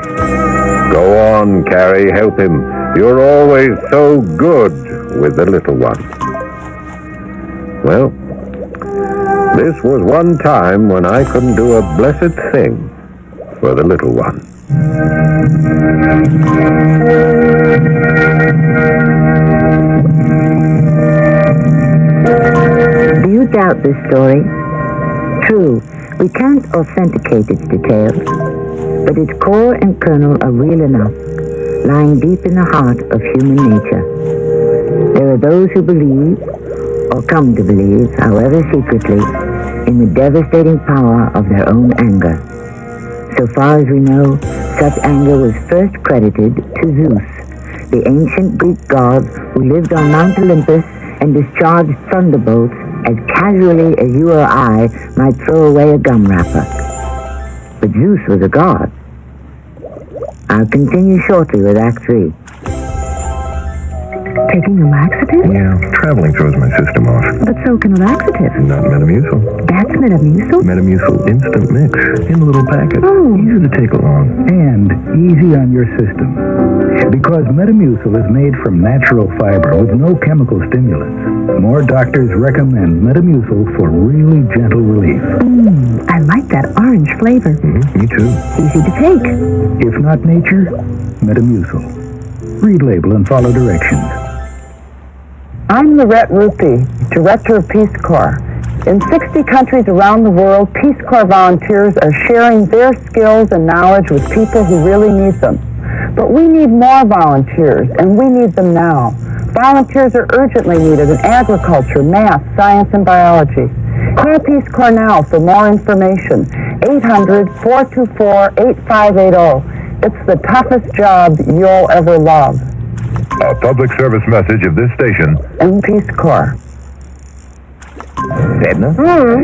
Go on, Carrie. Help him. You're always so good with the little one. Well, this was one time when I couldn't do a blessed thing for the little one. Do you doubt this story? True, we can't authenticate its details, but its core and kernel are real enough, lying deep in the heart of human nature. There are those who believe, or come to believe, however secretly, in the devastating power of their own anger. So far as we know, such anger was first credited to Zeus, the ancient Greek god who lived on Mount Olympus and discharged thunderbolts as casually as you or I might throw away a gum wrapper. But Zeus was a god. I'll continue shortly with Act 3. Taking a laxative? Yeah, traveling throws my system off. But so can a laxative. Not Metamucil. That's Metamucil? Metamucil instant mix in a little packet. Oh. Easy to take along. And easy on your system. Because Metamucil is made from natural fiber with no chemical stimulants. More doctors recommend Metamucil for really gentle relief. I like that orange flavor. Me too. Easy to take. If not nature, Metamucil. Read label and follow directions. I'm Lorette Rupi, Director of Peace Corps. In 60 countries around the world, Peace Corps volunteers are sharing their skills and knowledge with people who really need them. But we need more volunteers, and we need them now. Volunteers are urgently needed in agriculture, math, science, and biology. Call Peace Corps now for more information. 800-424-8580. It's the toughest job you'll ever love. A public service message of this station. And Peace Corps. Edna?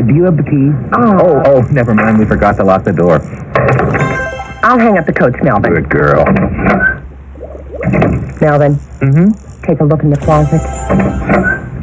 Do you have the key? Oh, never mind. We forgot to lock the door. I'll hang up the coats, Melvin. Good girl. Melvin. Take a look in the closet.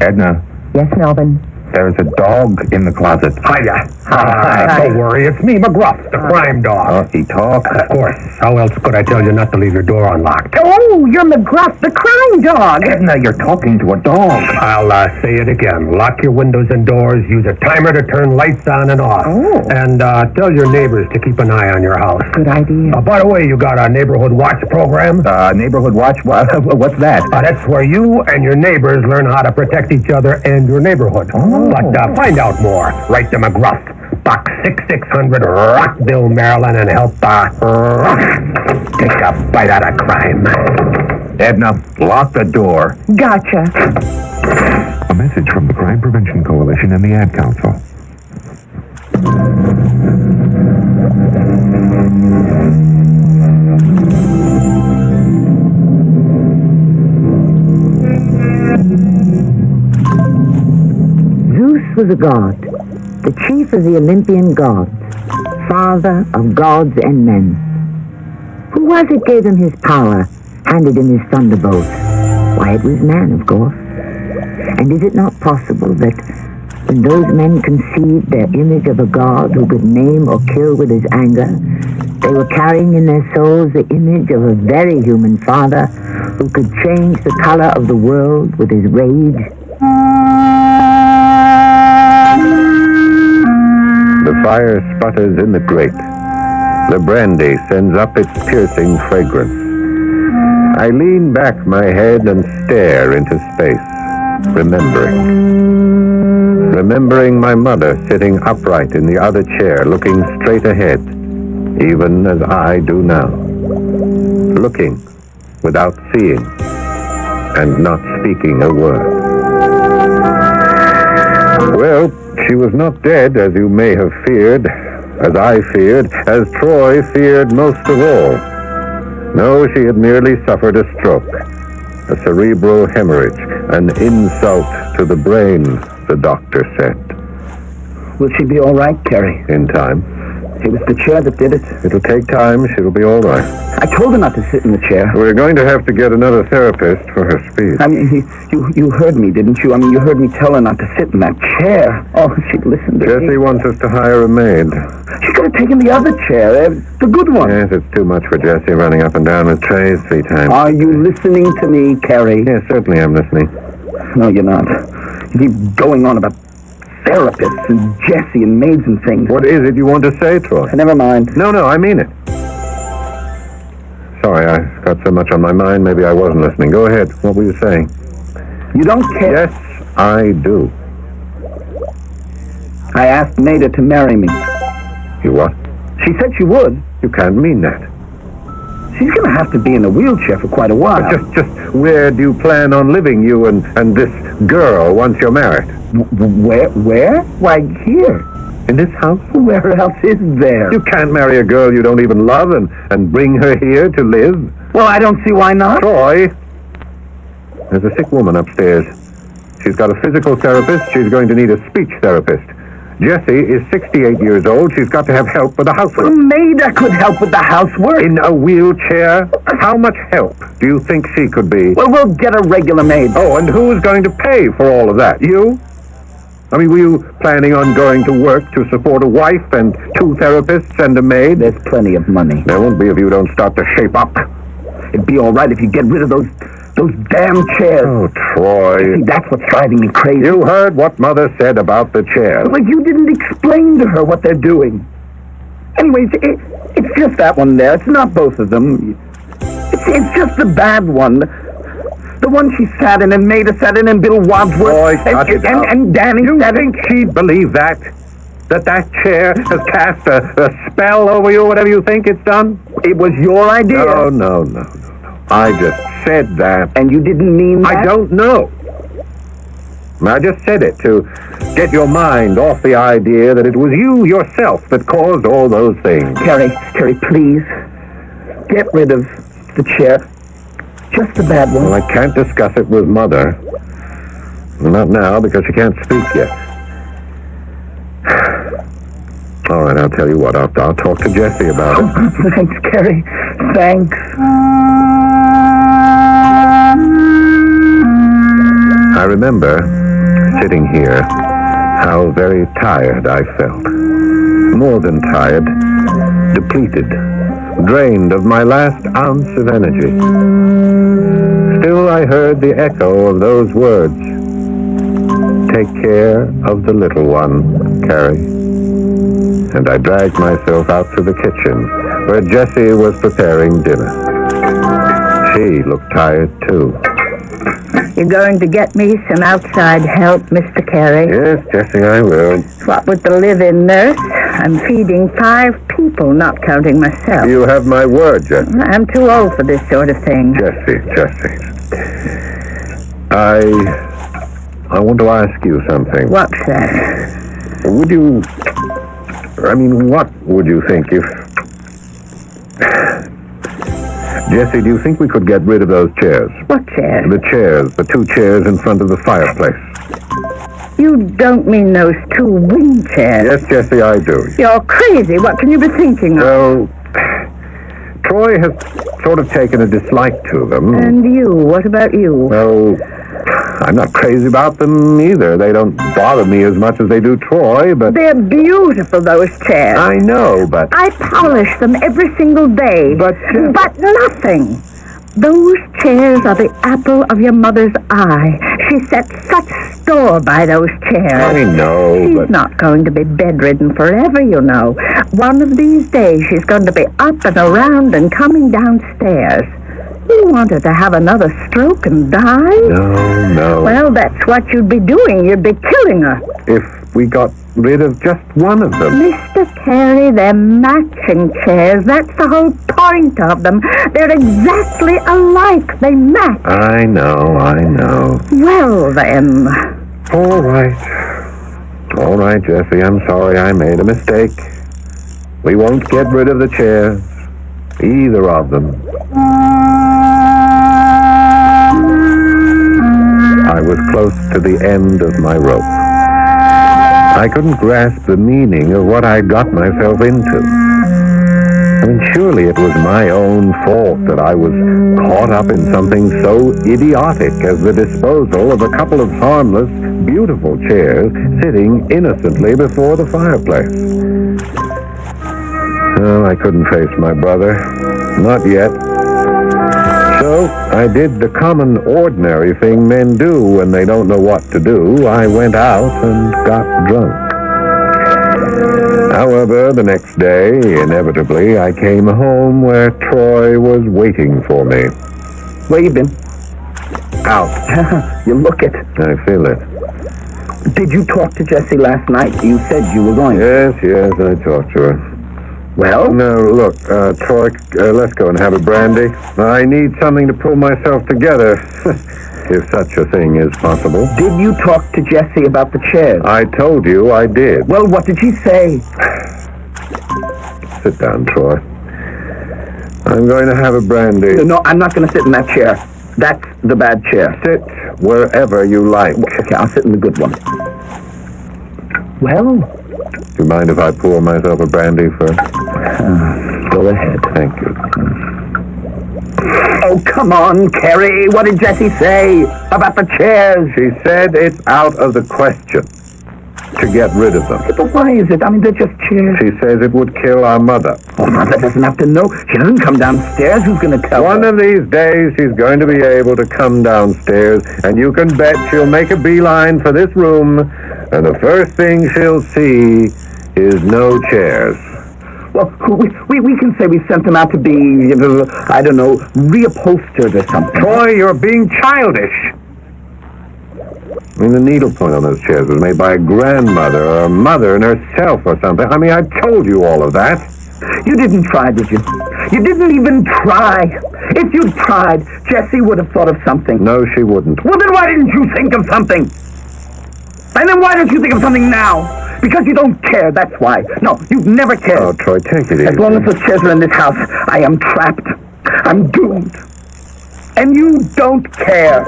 Edna, Yes, Melvin. there's a dog in the closet. Hiya. Hi. Don't worry. It's me, McGruff, the crime dog. He talks. Of course. How else could I tell you not to leave your door unlocked? Oh, you're McGruff, the crime dog. Edna, you're talking to a dog. I'll say it again. Lock your windows and doors. Use a timer to turn lights on and off. Oh. And tell your neighbors to keep an eye on your house. Good idea. By the way, you got a neighborhood watch program? Neighborhood watch? What's that? That's where you and your neighbors learn how to protect each other and your neighborhood. But find out more. Write to McGruff. stock 6600 Rockville, Maryland, and help take a bite out of crime. Edna, lock the door. Gotcha. A message from the Crime Prevention Coalition and the Ad Council. Zeus was a god, the chief of the Olympian gods, father of gods and men. Who was it gave him his power, handed him his thunderbolt? Why, it was man, of course. And is it not possible that when those men conceived their image of a god who could maim or kill with his anger, they were carrying in their souls the image of a very human father who could change the color of the world with his rage? The fire sputters in the grate. The brandy sends up its piercing fragrance. I lean back my head and stare into space, remembering my mother sitting upright in the other chair, looking straight ahead, even as I do now. Looking without seeing, and not speaking a word. Well, she was not dead, as you may have feared, as I feared, as Troy feared most of all. No, she had merely suffered a stroke, a cerebral hemorrhage, an insult to the brain, the doctor said. Will she be all right, Carrie? In time. It was the chair that did it. It'll take time. She'll be all right. I told her not to sit in the chair. We're going to have to get another therapist for her speech. I mean, you heard me, didn't you? I mean, you heard me tell her not to sit in that chair. Oh, she'd listen to me. Jessie wants us to hire a maid. She could have taken the other chair, the good one. Yes, it's too much for Jessie running up and down with trays 3 times. Are you listening to me, Carrie? Yes, certainly I'm listening. No, you're not. You keep going on about therapists and Jessie and maids and things. What is it you want to say, Troy? Never mind. No, I mean it. Sorry, I've got so much on my mind, maybe I wasn't listening. Go ahead. What were you saying? You don't care? Yes, I do. I asked Maida to marry me. You what? She said she would. You can't mean that. She's going to have to be in a wheelchair for quite a while. But just where do you plan on living, you and this girl, once you're married? Where? Why, here. In this house? Where else is there? You can't marry a girl you don't even love and bring her here to live. Well, I don't see why not. Troy, there's a sick woman upstairs. She's got a physical therapist. She's going to need a speech therapist. Jessie is 68 years old. She's got to have help with the housework. Maida could help with the housework. In a wheelchair? How much help do you think she could be? Well, we'll get a regular maid. Oh, and who's going to pay for all of that? You? I mean, were you planning on going to work to support a wife and 2 therapists and a maid? There's plenty of money. There won't be if you don't start to shape up. It'd be all right if you get rid of those damn chairs. Oh, Troy. See, that's what's driving me crazy. You heard what Mother said about the chairs. But you didn't explain to her what they're doing. Anyways, it's just that one there. It's not both of them. It's just the bad one. The one she sat in and Maida sat in and Bill Wadsworth and Danny sat in. You think she'd believe that? That chair has cast a spell over you, whatever you think it's done? It was your idea. No. I just said that. And you didn't mean that? I don't know. I just said it to get your mind off the idea that it was you yourself that caused all those things. Carrie, please. Get rid of the chair. Just the bad one. Well, I can't discuss it with Mother. Not now, because she can't speak yet. All right, I'll tell you what. I'll talk to Jessie about it. Thanks, Carrie. Thanks. I remember sitting here, how very tired I felt. More than tired, depleted, drained of my last ounce of energy. Still, I heard the echo of those words. Take care of the little one, Carrie. And I dragged myself out to the kitchen, where Jessie was preparing dinner. She looked tired, too. You're going to get me some outside help, Mr. Carey? Yes, Jessie, I will. What with the live-in nurse, I'm feeding 5 people, not counting myself. You have my word, Jessie. I'm too old for this sort of thing. Jessie. I want to ask you something. What's that? What would you think if... Jessie, do you think we could get rid of those chairs? What chairs? The chairs, the 2 chairs in front of the fireplace. You don't mean those 2 wing chairs? Yes, Jessie, I do. You're crazy. What can you be thinking of? Well, Troy has sort of taken a dislike to them. And you? What about you? Well, I'm not crazy about them either. They don't bother me as much as they do Troy, but... They're beautiful, those chairs. I know, but... I polish them every single day. But nothing. Those chairs are the apple of your mother's eye. She set such store by those chairs. I know, She's not going to be bedridden forever, you know. One of these days, she's going to be up and around and coming downstairs. You want her to have another stroke and die? No. Well, that's what you'd be doing. You'd be killing her. If we got rid of just one of them. Mr. Carey, they're matching chairs. That's the whole point of them. They're exactly alike. They match. I know. Well, then. All right, Jessie, I'm sorry I made a mistake. We won't get rid of the chairs. Either of them. I was close to the end of my rope. I couldn't grasp the meaning of what I'd got myself into. I mean, surely it was my own fault that I was caught up in something so idiotic as the disposal of a couple of harmless, beautiful chairs sitting innocently before the fireplace. Well, I couldn't face my brother. Not yet. So I did the common, ordinary thing men do when they don't know what to do. I went out and got drunk. However, the next day, inevitably, I came home where Troy was waiting for me. Where you been? Out. You look it. I feel it. Did you talk to Jessie last night? You said you were going. Yes, I talked to her. Well? No, look, Troy, let's go and have a brandy. I need something to pull myself together, if such a thing is possible. Did you talk to Jessie about the chairs? I told you I did. Well, what did she say? Sit down, Troy. I'm going to have a brandy. No, I'm not going to sit in that chair. That's the bad chair. Sit wherever you like. Okay, I'll sit in the good one. Well? Do you mind if I pour myself a brandy first? Go ahead. Thank you. Oh, come on, Carey. What did Jessie say about the chairs? She said it's out of the question to get rid of them. But why is it? I mean, they're just chairs. She says it would kill our mother. Oh, Mother doesn't have to know. She doesn't come downstairs. Who's going to tell her? One of these days, she's going to be able to come downstairs, and you can bet she'll make a beeline for this room, and the first thing she'll see is no chairs. Well, we can say we sent them out to be, I don't know, reupholstered or something. Troy, you're being childish. I mean, the needlepoint on those chairs was made by a grandmother or a mother and herself or something. I mean, I told you all of that. You didn't try, did you? You didn't even try. If you'd tried, Jessie would have thought of something. No, she wouldn't. Well, then why didn't you think of something? And then why don't you think of something now? Because you don't care, that's why. No, you've never cared. Oh, Troy, take it easy. As long as those chairs are in this house, I am trapped. I'm doomed. And you don't care.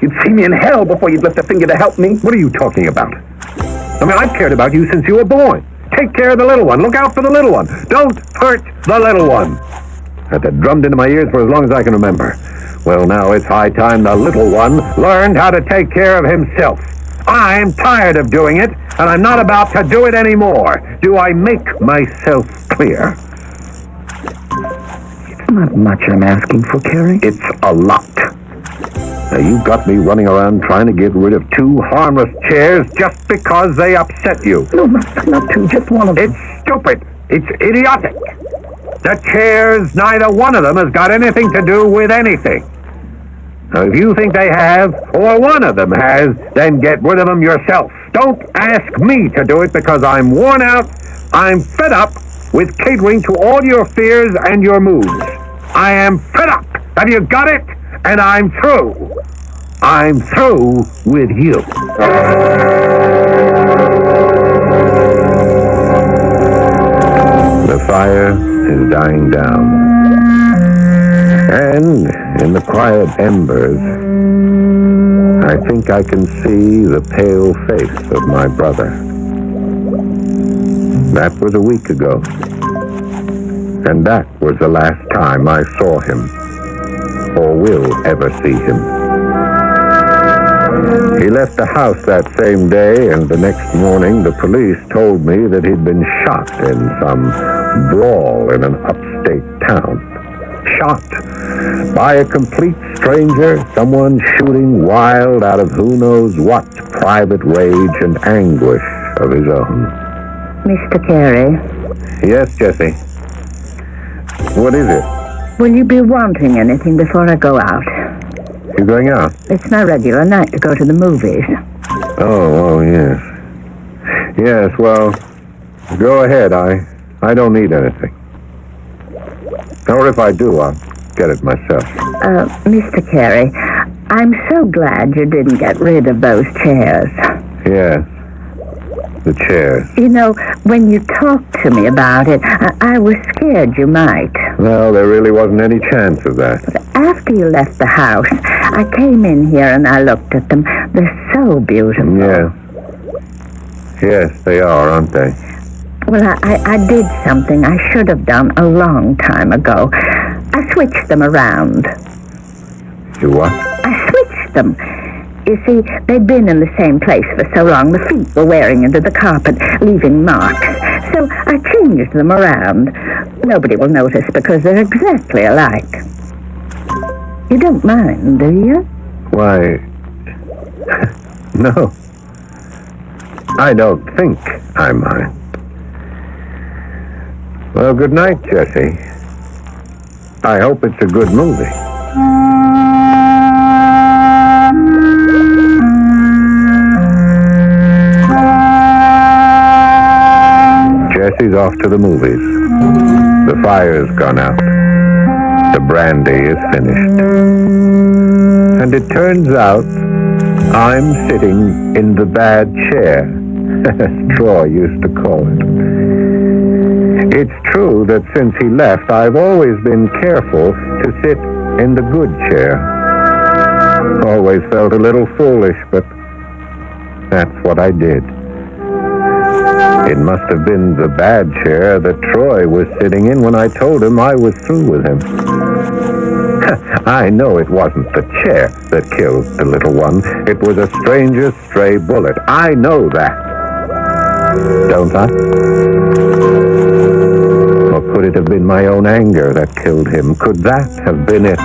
You'd see me in hell before you'd lift a finger to help me. What are you talking about? I mean, I've cared about you since you were born. Take care of the little one. Look out for the little one. Don't hurt the little one. Had that drummed into my ears for as long as I can remember. Well, now it's high time the little one learned how to take care of himself. I'm tired of doing it, and I'm not about to do it anymore. Do I make myself clear? It's not much I'm asking for, Carey. It's a lot. Now, you got me running around trying to get rid of 2 harmless chairs just because they upset you. No, not 2, just one of them. It's stupid. It's idiotic. The chairs, neither one of them has got anything to do with anything. If you think they have, or one of them has, then get rid of them yourself. Don't ask me to do it because I'm worn out. I'm fed up with catering to all your fears and your moods. I am fed up. Have you got it? And I'm through. I'm through with you. The fire is dying down. And in the quiet embers, I think I can see the pale face of my brother. That was a week ago. And that was the last time I saw him, or will ever see him. He left the house that same day, and the next morning the police told me that he'd been shot in some brawl in an upstate town. Shot by a complete stranger, someone shooting wild out of who knows what private rage and anguish of his own. Mr. Carey? Yes, Jessie. What is it? Will you be wanting anything before I go out? You going out? It's my regular night to go to the movies. Oh, yes. Yes, well, go ahead. I don't need anything. Or if I do, I'll get it myself. Mr. Carey, I'm so glad you didn't get rid of those chairs. Yes, the chairs. You know, when you talked to me about it, I was scared you might. Well, there really wasn't any chance of that. After you left the house, I came in here and I looked at them. They're so beautiful. Yeah. Yes, they are, aren't they? Well, I did something I should have done a long time ago. I switched them around. You what? I switched them. You see, they'd been in the same place for so long, the feet were wearing into the carpet, leaving marks. So I changed them around. Nobody will notice because they're exactly alike. You don't mind, do you? Why, no. I don't think I mind. Well, good night, Jessie. I hope it's a good movie. Jessie's off to the movies. The fire's gone out. The brandy is finished. And it turns out I'm sitting in the bad chair, as Troy used to call it. It's true that since he left, I've always been careful to sit in the good chair. Always felt a little foolish, but that's what I did. It must have been the bad chair that Troy was sitting in when I told him I was through with him. I know it wasn't the chair that killed the little one. It was a stranger's stray bullet. I know that. Don't I? Or could it have been my own anger that killed him? Could that have been it?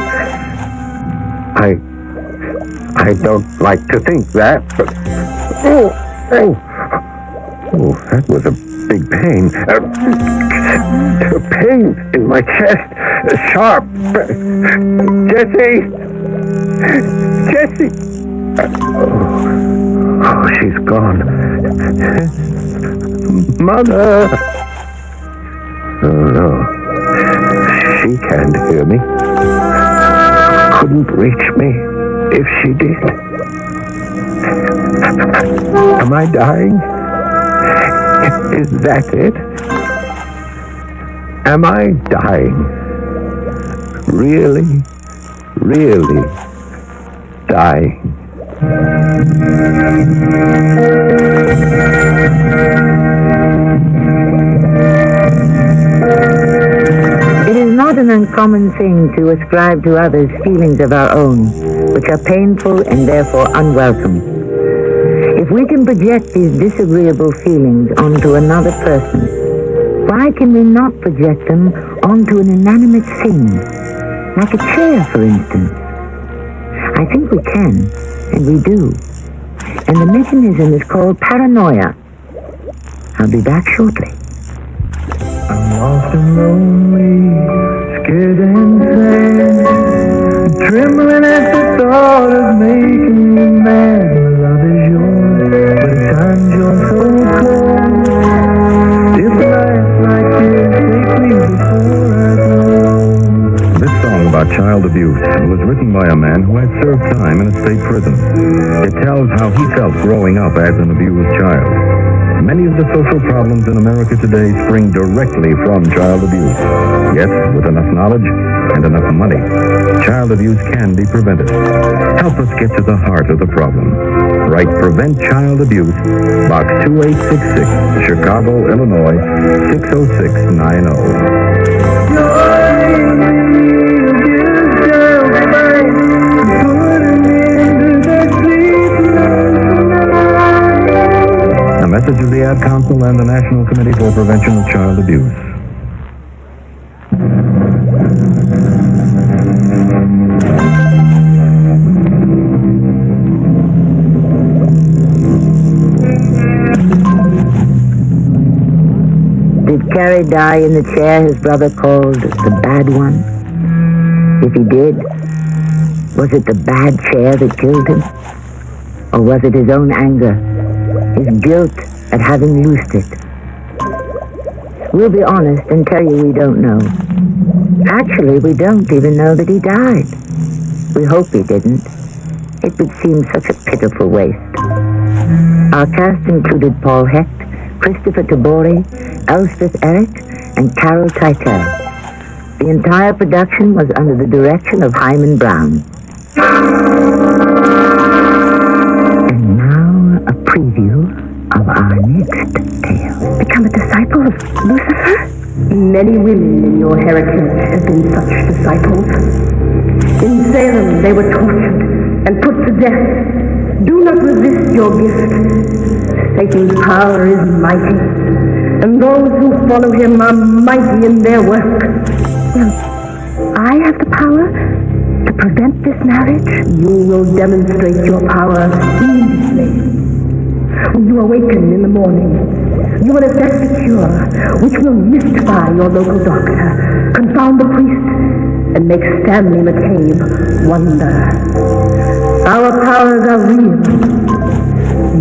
I don't like to think that, but... Oh, that was a big pain. A pain in my chest. Sharp. Jessie! Jessie! Oh, she's gone. Mother! Oh, no. She can't hear me. Couldn't reach me if she did. Am I dying? Is that it? Am I dying? Really, really dying? It is not an uncommon thing to ascribe to others feelings of our own, which are painful and therefore unwelcome. If we can project these disagreeable feelings onto another person, why can we not project them onto an inanimate thing, like a chair, for instance? I think we can, and we do. And the mechanism is called paranoia. I'll be back shortly. I'm lost and lonely, scared and sad, trembling at the thought thought of making you mad. My love is yours, but at times you're so cold. If life like this takes me before I go. This song about child abuse was written by a man who had served time in a state prison. It tells how he felt growing up as an abused child. Many of the social problems in America today spring directly from child abuse. Yet, with enough knowledge and enough money, child abuse can be prevented. Help us get to the heart of the problem. Write Prevent Child Abuse, Box 2866, Chicago, Illinois, 60690. A message of the Ad Council and the National Committee for Prevention of Child Abuse. Did Carrie die in the chair his brother called the bad one? If he did, was it the bad chair that killed him? Or was it his own anger, his guilt at having loosed it? We'll be honest and tell you we don't know. Actually, we don't even know that he died. We hope he didn't. It would seem such a pitiful waste. Our cast included Paul Hecht, Christopher Tabori, Elspeth Eric, and Carol Teitel. The entire production was under the direction of Hyman Brown. And now, a preview of our next tale. Become a disciple of Lucifer? Many women in your heritage have been such disciples. In Salem, they were tortured and put to death. Do not resist your gift. Satan's power is mighty, and those who follow him are mighty in their work. Well, I have the power to prevent this marriage? You will demonstrate your power immediately. When you awaken in the morning, you will effect a cure which will mystify your local doctor, confound the priest, and make Stanley McCabe wonder. Our powers are real.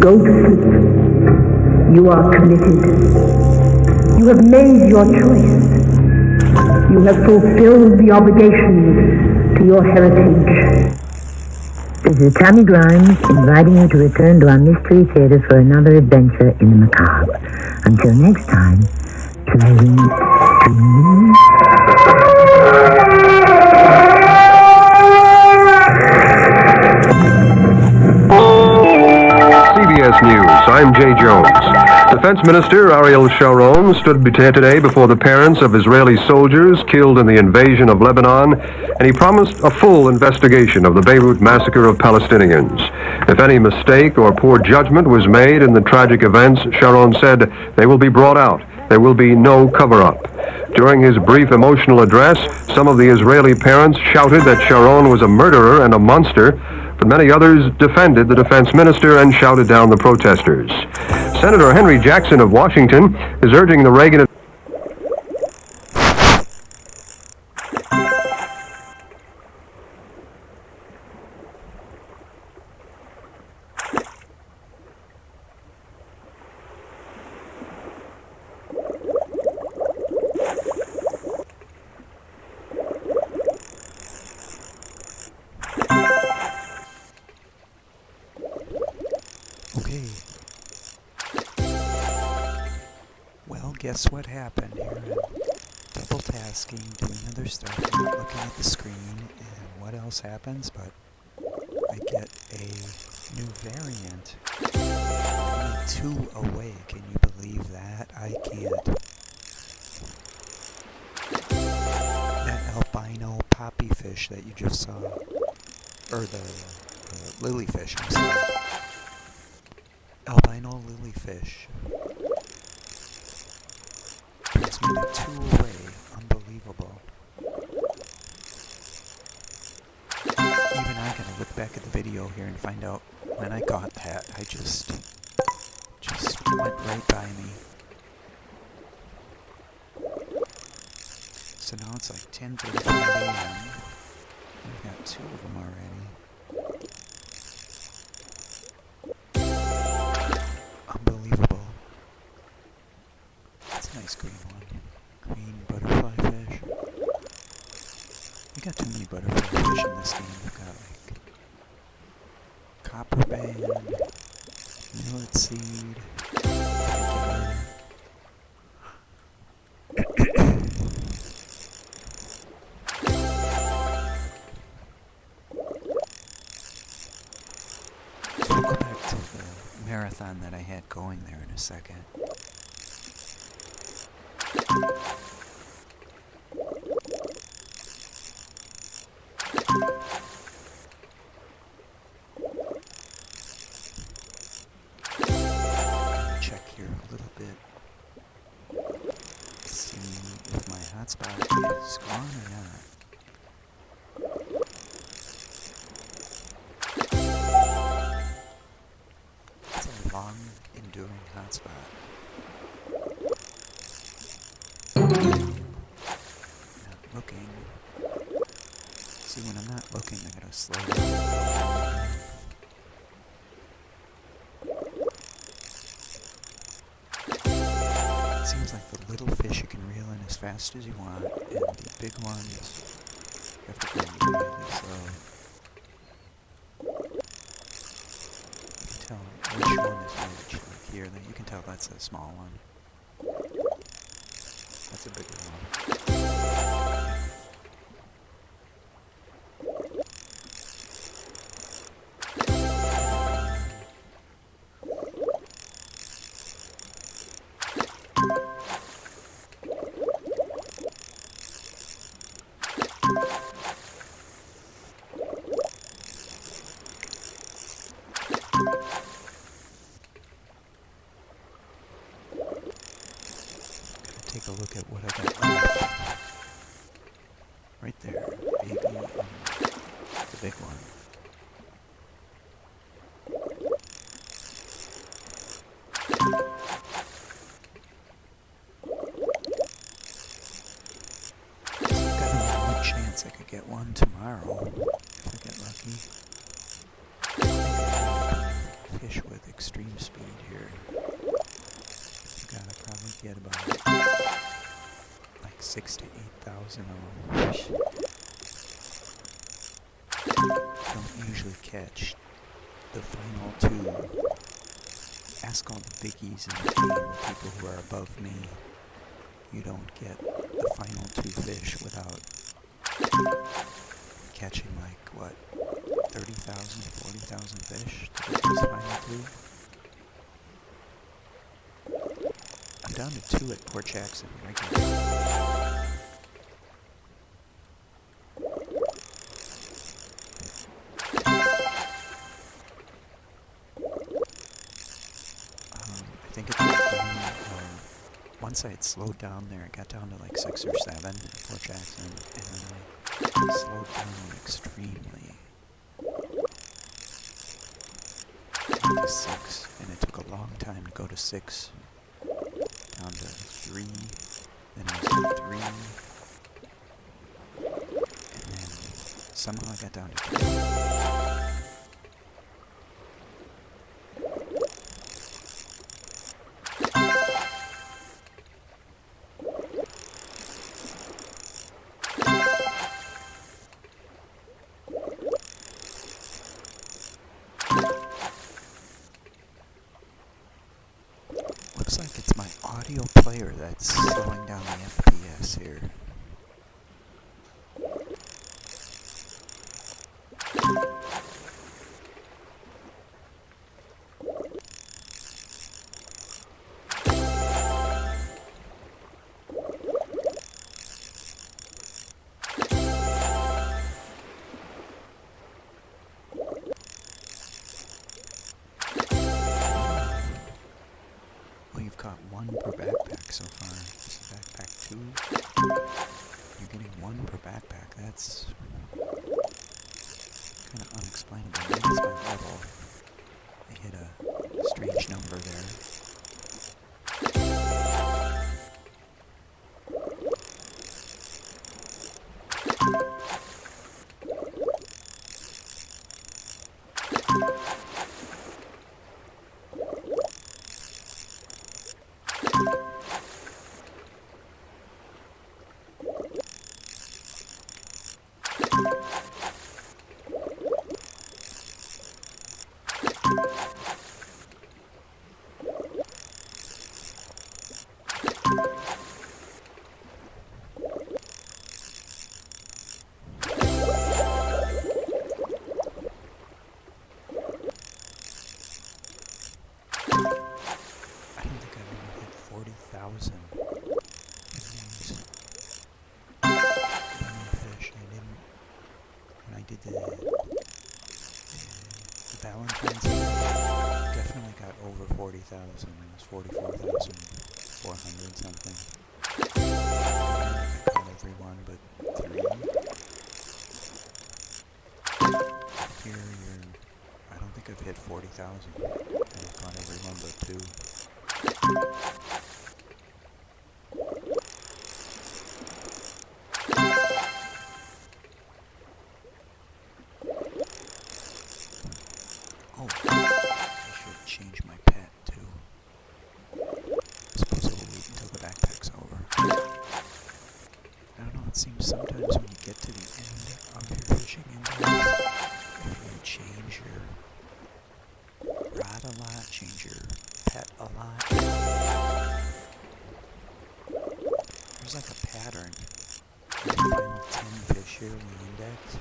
Go to sleep. You are committed. You have made your choice. You have fulfilled the obligations to your heritage. This is Tammy Grimes inviting you to return to our Mystery Theater for another adventure in the macabre. Until next time, playing to me. CBS News, I'm Jay Jones. Defense Minister Ariel Sharon stood today before the parents of Israeli soldiers killed in the invasion of Lebanon, and he promised a full investigation of the Beirut massacre of Palestinians. If any mistake or poor judgment was made in the tragic events, Sharon said they will be brought out. There will be no cover-up. During his brief emotional address, some of the Israeli parents shouted that Sharon was a murderer and a monster, but many others defended the defense minister and shouted down the protesters. Senator Henry Jackson of Washington is urging the Reagan Okay. Well, guess what happened here? I'm double tasking, doing other stuff, not looking at the screen, and what else happens but I get a new variant. Only 2 away, can you believe that? I can't. That albino poppy fish that you just saw, or the lilyfish, I'm sorry. Albino lilyfish brings me to 2 away. Unbelievable. Even I gotta look back at the video here and find out when I got that. I just went right by me. So now it's like 10:35 a.m. I've got 2 of them already. nice green one. Green butterfly fish. We got too many butterfly fish in this game. We've got like copper band, millet seed, so we'll go back to the marathon that I had going there in a second. Check here a little bit. See if my hotspot is gone or not. It's a long, enduring hotspot. Not looking. See, when I'm not looking, I gotta slow down. Seems like the little fish you can reel in as fast as you want, and the big ones you have to go really slow. You can tell which one is which. Like here, you can tell that's a small one. That's a bigger one. Take a look at what I got left. Right there, baby, and the big one. So I've got a good chance I could get one tomorrow if I get lucky. Fish with extreme speed here. Gotta probably get about like 6,000 to 8,000 of them. Don't usually catch the final two. Ask all the biggies in the game, the people who are above me. You don't get the final two fish without catching like, what, 30,000, 40,000 fish to get those final two? I'm down to 2 at Port Jackson regularly. I think it was once I had slowed down there, it got down to like 6 or 7 at Port Jackson, and then I slowed down extremely. To 6, and it took a long time to go to 6. Down to 3, then I was at 3, and then somehow I got down to 2. Looks like it's my audio player that's slowing down the FPS here. Well, you've caught 1 per backpack so far. This is backpack 2. You're getting 1 per backpack. That's kind of unexplainable. Maybe it's my level. I hit a strange number there. The Valentine's Day definitely got over 40,000. It was 44,400 something. Not everyone but 3. Here I don't think I've hit 40,000. I've caught everyone but 2. Oh, I should change my pet too. I suppose we'll wait until the backpack's over. I don't know, it seems sometimes when you get to the end of your fishing indoors, if you change your rod a lot, change your pet a lot, there's like a pattern in the final 10 fish here in the index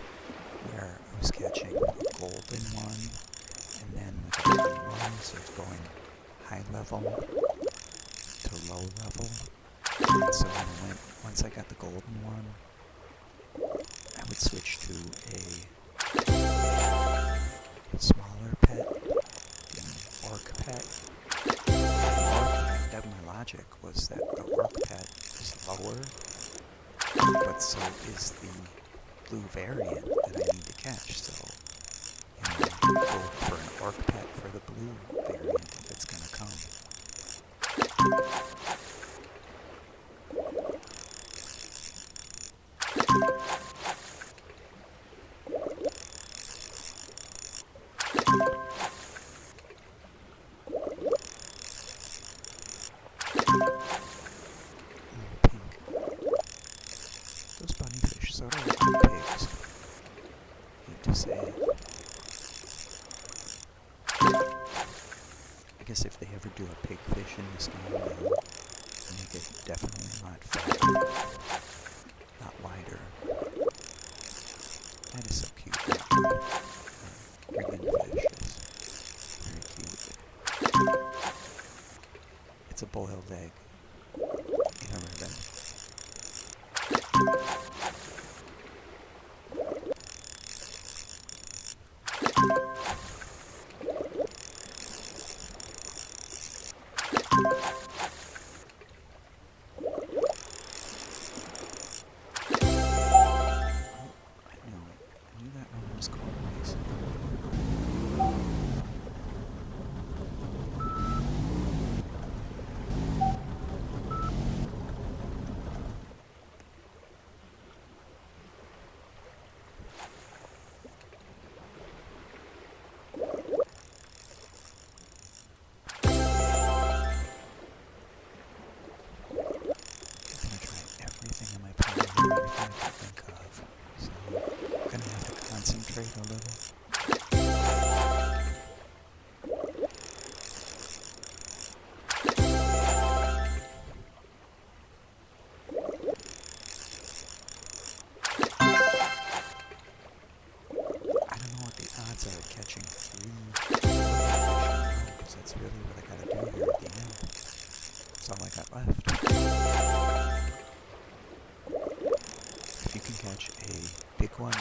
where I was catching a golden one and then a golden one, so it's going high level to low level. And so when once I got the golden one, I would switch to a smaller pet, the orc pet. My logic was that the orc pet is lower, but so is the blue variant that I need to catch. So, go for an orc pet for the blue variant if it's gonna come. Those bunnyfish sort of look like pigs. Hate to say it. I guess if they ever do a pig fish in this game, they'll make it definitely a lot fatter, not wider. That is so cute. Ribbon fish is very cute. It's a boiled egg in a ribbon. Concentrate a little. I don't know what the odds are of catching 3 because that's really what I gotta do here at the end. That's all I got left. If you can catch a big one,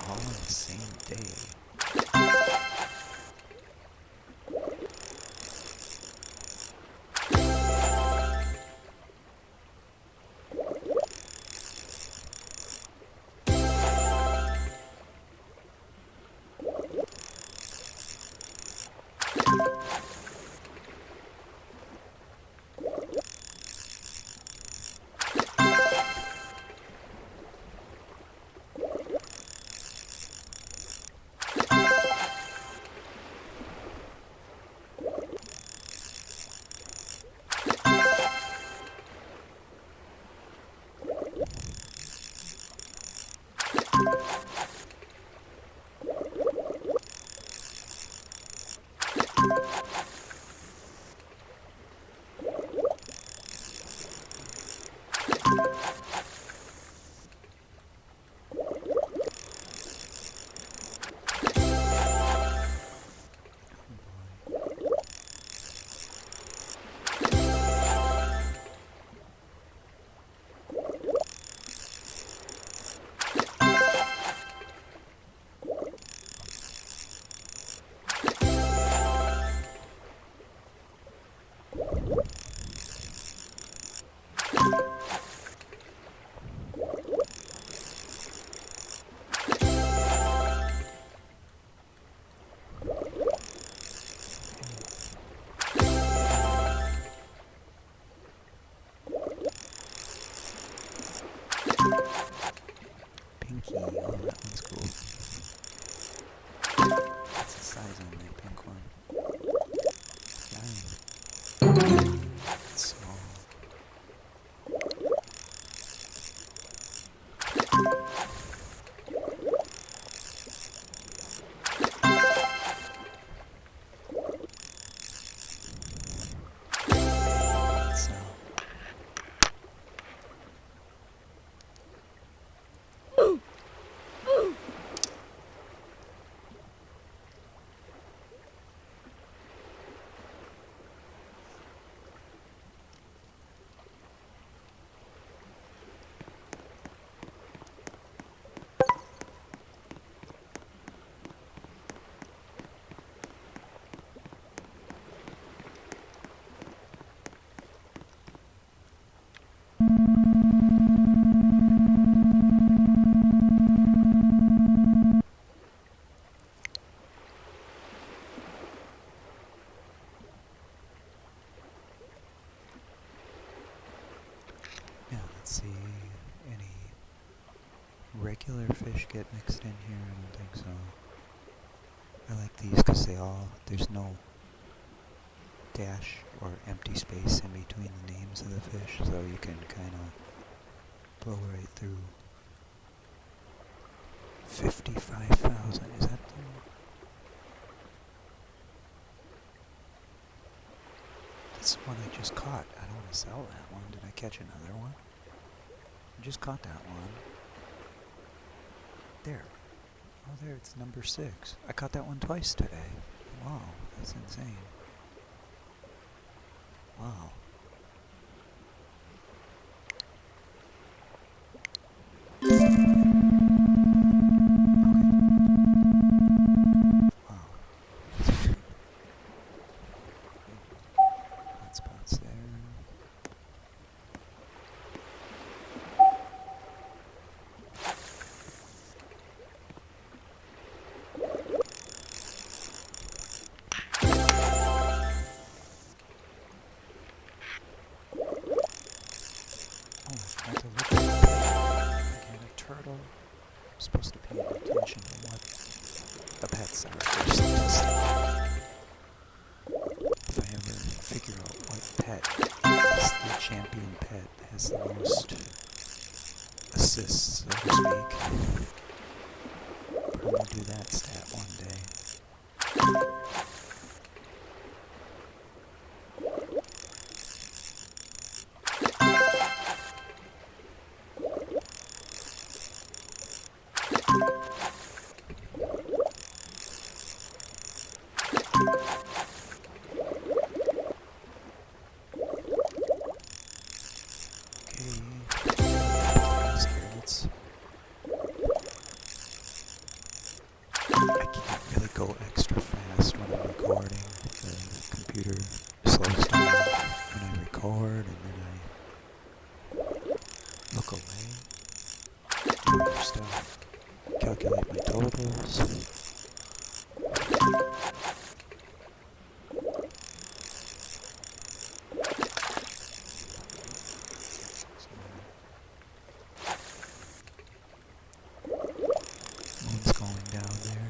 all on the same day. pinky. Oh, that one's cool. What's the size on that pink one? Nice. It's small. See any regular fish get mixed in here? I don't think so. I like these because there's no dash or empty space in between the names of the fish, so you can kind of blow right through. 55,000, is that the... That's the one I just caught. I don't want to sell that one. Did I catch another one? I just caught that one. There. Oh, there, it's number 6. I caught that one twice today. Wow, that's insane. Wow. Wow. Hot spots there. I'm supposed to pay attention to what the pets are first. If I ever figure out what pet is the champion pet, has the most assists, so to speak, probably do that stat one day. Go extra fast when I'm recording. The computer slows down when I record, and then I look away, do other stuff, calculate my totals. Moon's going down there.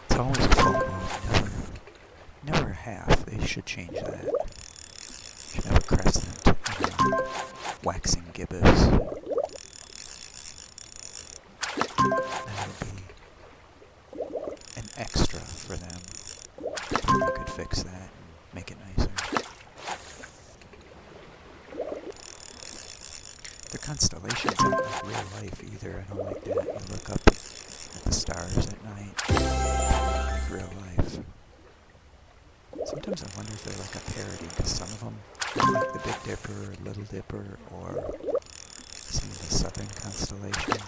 It's always a full moon, never a half. They should change that. Should have a crescent and waxing gibbous. That would be an extra for them. They could fix that and make it nicer. Their constellations aren't like real life either. I don't like that. You look up at the stars at night. Like real life. Sometimes I wonder if they're like a parody, because some of them look like the Big Dipper or Little Dipper or some of the southern constellations.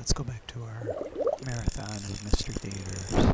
let's go back to our marathon of Mystery Theaters.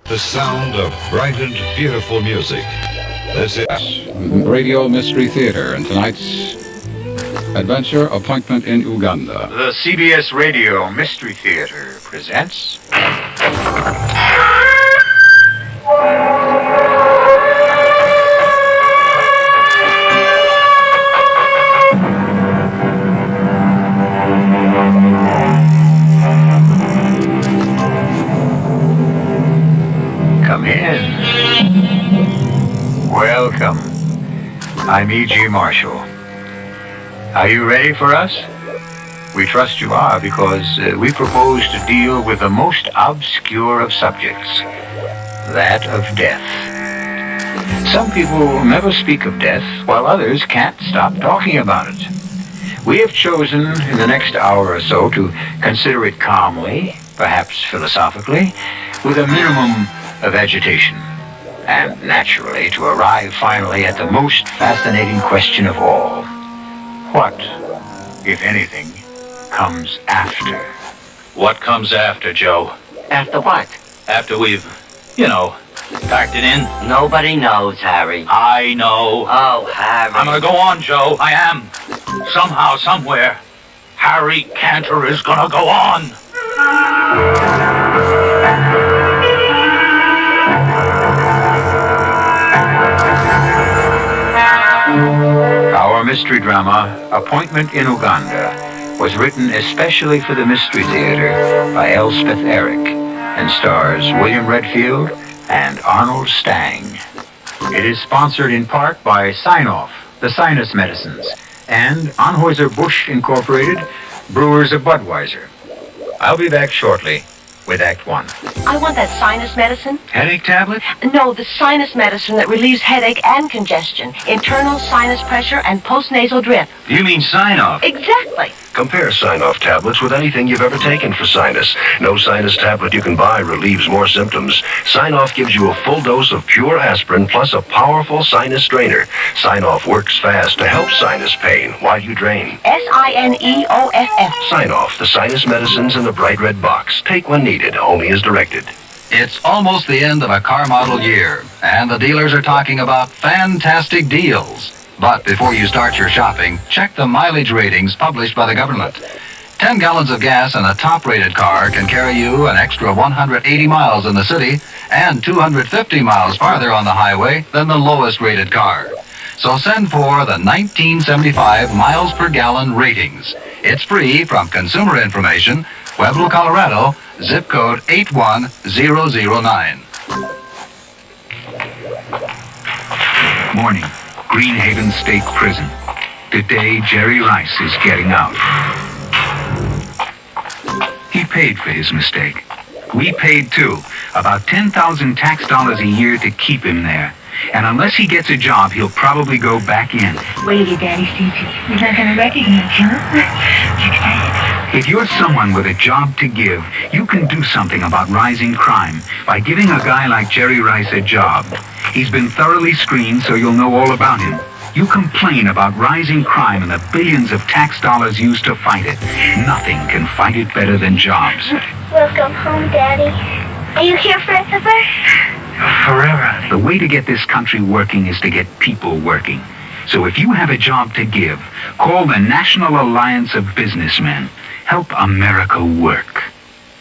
The sound of bright and beautiful music. This is Radio Mystery Theater, and tonight's adventure, Appointment in Uganda. The CBS Radio Mystery Theater presents... Come in. Welcome. I'm E.G. Marshall. Are you ready for us? We trust you are, because we propose to deal with the most obscure of subjects, that of death. Some people never speak of death, while others can't stop talking about it. We have chosen in the next hour or so to consider it calmly, perhaps philosophically, with a minimum of agitation, and naturally to arrive finally at the most fascinating question of all. What, if anything, comes after? What comes after, Joe? After what? After we've, packed it in? Nobody knows, Harry. I know. Oh, Harry. I'm gonna go on, Joe. I am. Somehow, somewhere, Harry Cantor is gonna go on. Our mystery drama, Appointment in Uganda, was written especially for the Mystery Theater by Elspeth Eric and stars William Redfield and Arnold Stang. It is sponsored in part by Sign-Off, the sinus medicines, and Anheuser-Busch Incorporated, brewers of Budweiser. I'll be back shortly with Act 1. I want that sinus medicine. Headache tablet? No, the sinus medicine that relieves headache and congestion, internal sinus pressure, and postnasal drip. You mean Sign-Off? Exactly. Compare Sign-Off tablets with anything you've ever taken for sinus. No sinus tablet you can buy relieves more symptoms. Sign-Off gives you a full dose of pure aspirin plus a powerful sinus strainer. Sign-Off works fast to help sinus pain while you drain. Signeoff. Sign-Off, the sinus medicines in the bright red box. Take when needed, only as directed. It's almost the end of a car model year, and the dealers are talking about fantastic deals. But before you start your shopping, check the mileage ratings published by the government. 10 gallons of gas in a top-rated car can carry you an extra 180 miles in the city and 250 miles farther on the highway than the lowest-rated car. So send for the 1975 miles per gallon ratings. It's free from Consumer Information, Pueblo, Colorado, zip code 81009. Morning. Greenhaven State Prison. Today, Jerry Rice is getting out. He paid for his mistake. We paid too. About 10,000 tax dollars a year to keep him there. And unless he gets a job, he'll probably go back in. Wait till your daddy sees you. He's not gonna recognize you, huh? If you're someone with a job to give, you can do something about rising crime by giving a guy like Jerry Rice a job. He's been thoroughly screened, so you'll know all about him. You complain about rising crime and the billions of tax dollars used to fight it. Nothing can fight it better than jobs. Welcome home, Daddy. Are you here for supper? Forever. The way to get this country working is to get people working. So if you have a job to give, call the National Alliance of Businessmen. Help America work.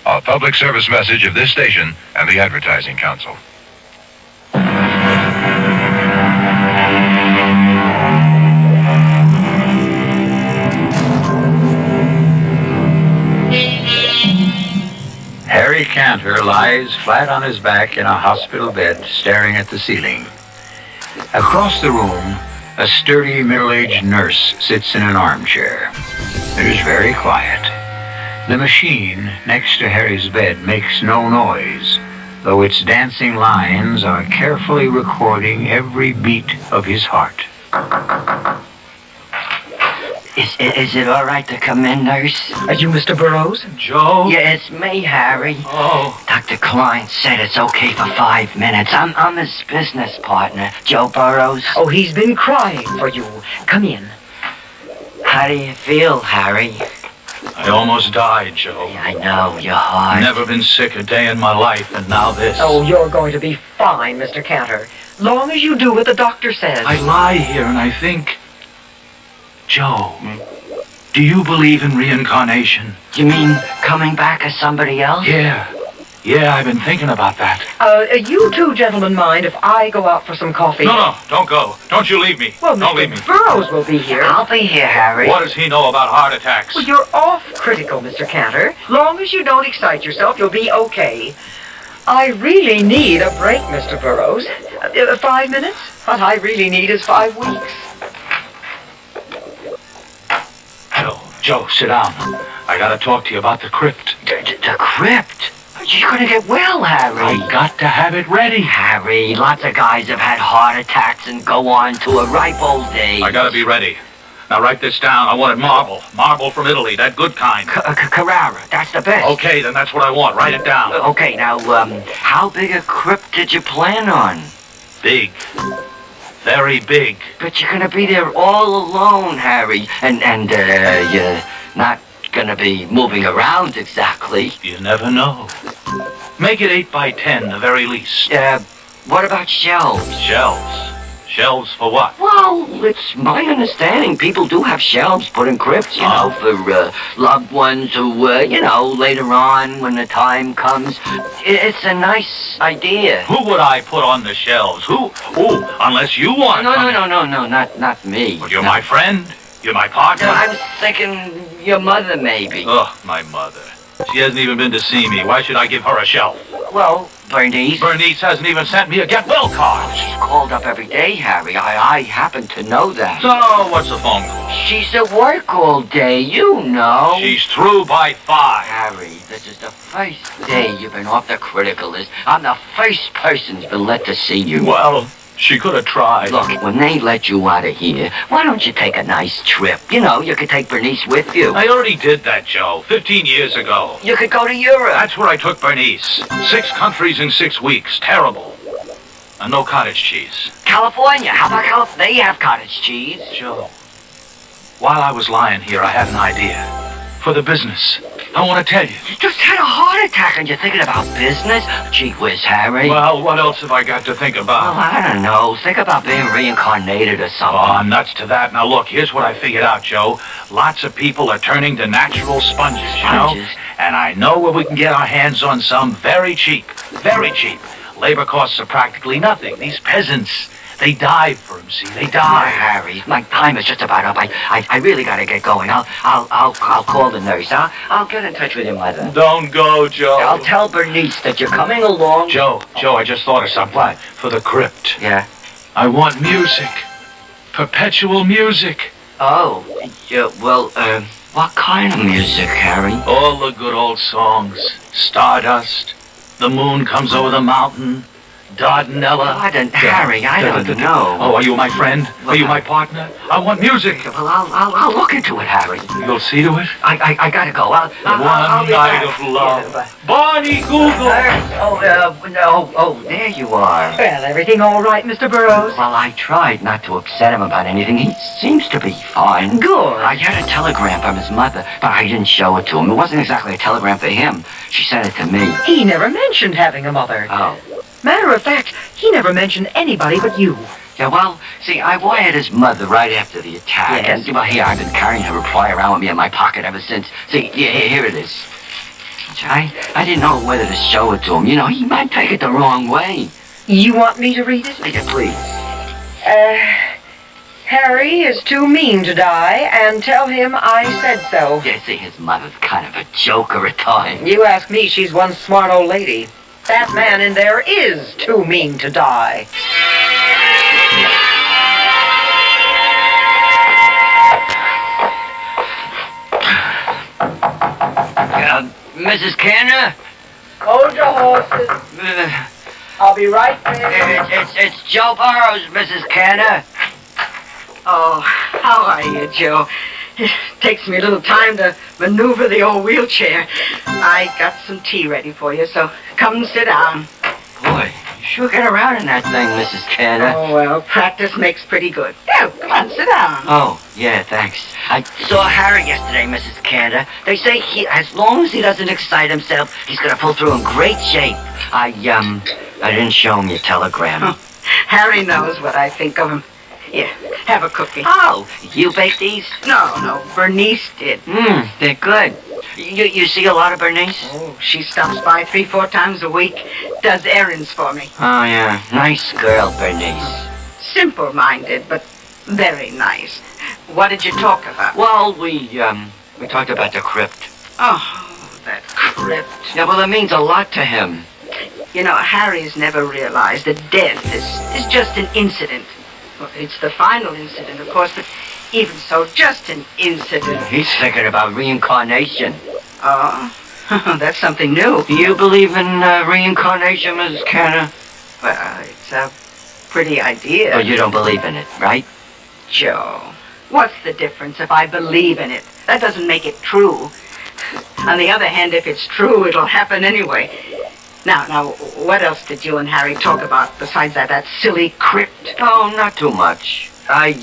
A public service message of this station and the Advertising Council. Harry Cantor lies flat on his back in a hospital bed, staring at the ceiling. Across the room, a sturdy middle-aged nurse sits in an armchair. It is very quiet. The machine next to Harry's bed makes no noise, though its dancing lines are carefully recording every beat of his heart. Is it all right to come in, nurse? Are you Mr. Burroughs? Joe? Yeah, it's me, Harry. Oh. Dr. Klein said it's okay for 5 minutes. I'm his business partner, Joe Burroughs. Oh, he's been crying for you. Come in. How do you feel, Harry? I almost died, Joe. I know, you're hard. Never been sick a day in my life, and now this. Oh, you're going to be fine, Mr. Cantor. Long as you do what the doctor says. I lie here and I think... Joe, do you believe in reincarnation? You mean coming back as somebody else? Yeah, I've been thinking about that. You two gentlemen mind if I go out for some coffee? No, don't go. Don't you leave me. Well, don't leave me. Burroughs will be here. I'll be here, Harry. What does he know about heart attacks? Well, you're off critical, Mr. Cantor. Long as you don't excite yourself, you'll be okay. I really need a break, Mr. Burroughs. 5 minutes? What I really need is 5 weeks. Joe, sit down. I gotta talk to you about the crypt. The crypt? You're gonna get well, Harry. I got to have it ready. Harry, lots of guys have had heart attacks and go on to a ripe old age. I gotta be ready. Now write this down. I wanted marble. Marble from Italy, that good kind. Carrara, that's the best. Okay, then that's what I want. Write it down. Okay, now, how big a crypt did you plan on? Big. Very big. But you're gonna be there all alone, Harry. And you're not gonna be moving around exactly. You never know. Make it 8 by 10, the very least. What about shelves? Shelves? Shelves for what? Well, it's my understanding people do have shelves put in crypts, you know, for loved ones who, later on when the time comes. It's a nice idea. Who would I put on the shelves? Who? Unless you want No, not me. Well, you're my friend. You're my partner. No, I was thinking your mother, maybe. Oh, my mother. She hasn't even been to see me. Why should I give her a shelf? Well, Bernice. Bernice hasn't even sent me a get well card. She's called up every day, Harry. I happen to know that. So, what's the phone call? She's at work all day, you know. She's through by 5. Harry, this is the first day you've been off the critical list. I'm the first person who's been let to see you. Well, she could have tried. Look, when they let you out of here, why don't you take a nice trip? You could take Bernice with you. I already did that, Joe, 15 years ago. You could go to Europe. That's where I took Bernice. 6 countries in 6 weeks. Terrible. And no cottage cheese. California. How about California? They have cottage cheese. Joe, while I was lying here, I had an idea. For the business. I want to tell you. You just had a heart attack and you're thinking about business? Gee whiz, Harry. Well, what else have I got to think about? Well, I don't know. Think about being reincarnated or something. Oh, I'm nuts to that. Now, look, here's what I figured out, Joe. Lots of people are turning to natural sponges, you know? And I know where we can get our hands on some very cheap. Very cheap. Labor costs are practically nothing. These peasants... They dive for him, see? They die. Harry, my time is just about up. I really gotta get going. I'll call the nurse. I'll get in touch with your mother. Don't go, Joe. I'll tell Bernice that you're coming along. Joe, I just thought of something. What? For the crypt. Yeah? I want music. Perpetual music. Oh, yeah, well, what kind of music, Harry? All the good old songs. Stardust. The moon comes over the mountain. Dardanella. Harry, I don't know. Oh, are you my friend? Are you my partner? I want music. Well, I'll look into it, Harry. You'll see to it? I gotta go. I'll One night of love. Barney Google. There you are. Well, everything all right, Mr. Burroughs? Well, I tried not to upset him about anything. He seems to be fine. Good. I had a telegram from his mother, but I didn't show it to him. It wasn't exactly a telegram for him. She sent it to me. He never mentioned having a mother. Oh. Matter of fact, he never mentioned anybody but you. Yeah, well, see, I wired his mother right after the attack. Yes? And, well, here, I've been carrying her reply around with me in my pocket ever since. See, here it is. I didn't know whether to show it to him. You know, he might take it the wrong way. You want me to read it? Yeah, please. Harry is too mean to die, and tell him I said so. Yeah, see, his mother's kind of a joker at times. You ask me, she's one smart old lady. That man in there is too mean to die. Mrs. Canner? Hold your horses. I'll be right there. It's Joe Burrows, Mrs. Canner. Oh, how are you, Joe? It takes me a little time to maneuver the old wheelchair. I got some tea ready for you, so come and sit down. Boy, you sure get around in that thing, Mrs. Canner. Oh, well, practice makes pretty good. Yeah, come on, sit down. Oh, yeah, thanks. I saw Harry yesterday, Mrs. Canner. They say as long as he doesn't excite himself, he's gonna pull through in great shape. I didn't show him your telegram. Oh, Harry knows what I think of him. Here, have a cookie. Oh, you baked these? No, Bernice did. They're good. You see a lot of Bernice? Oh, she stops by 3-4 times a week, does errands for me. Oh, yeah. Nice girl, Bernice. Simple-minded, but very nice. What did you talk about? Well, we talked about the crypt. Oh, that crypt. Yeah, well, it means a lot to him. You know, Harry's never realized that death is just an incident. Well, it's the final incident, of course, but even so, just an incident. He's thinking about reincarnation. Oh, that's something new. Do you believe in reincarnation, Mrs. Canner? Well, it's a pretty idea. But you don't believe in it, right? Joe, what's the difference if I believe in it? That doesn't make it true. On the other hand, if it's true, it'll happen anyway. Now, what else did you and Harry talk about besides that silly crypt? Oh, not too much. I,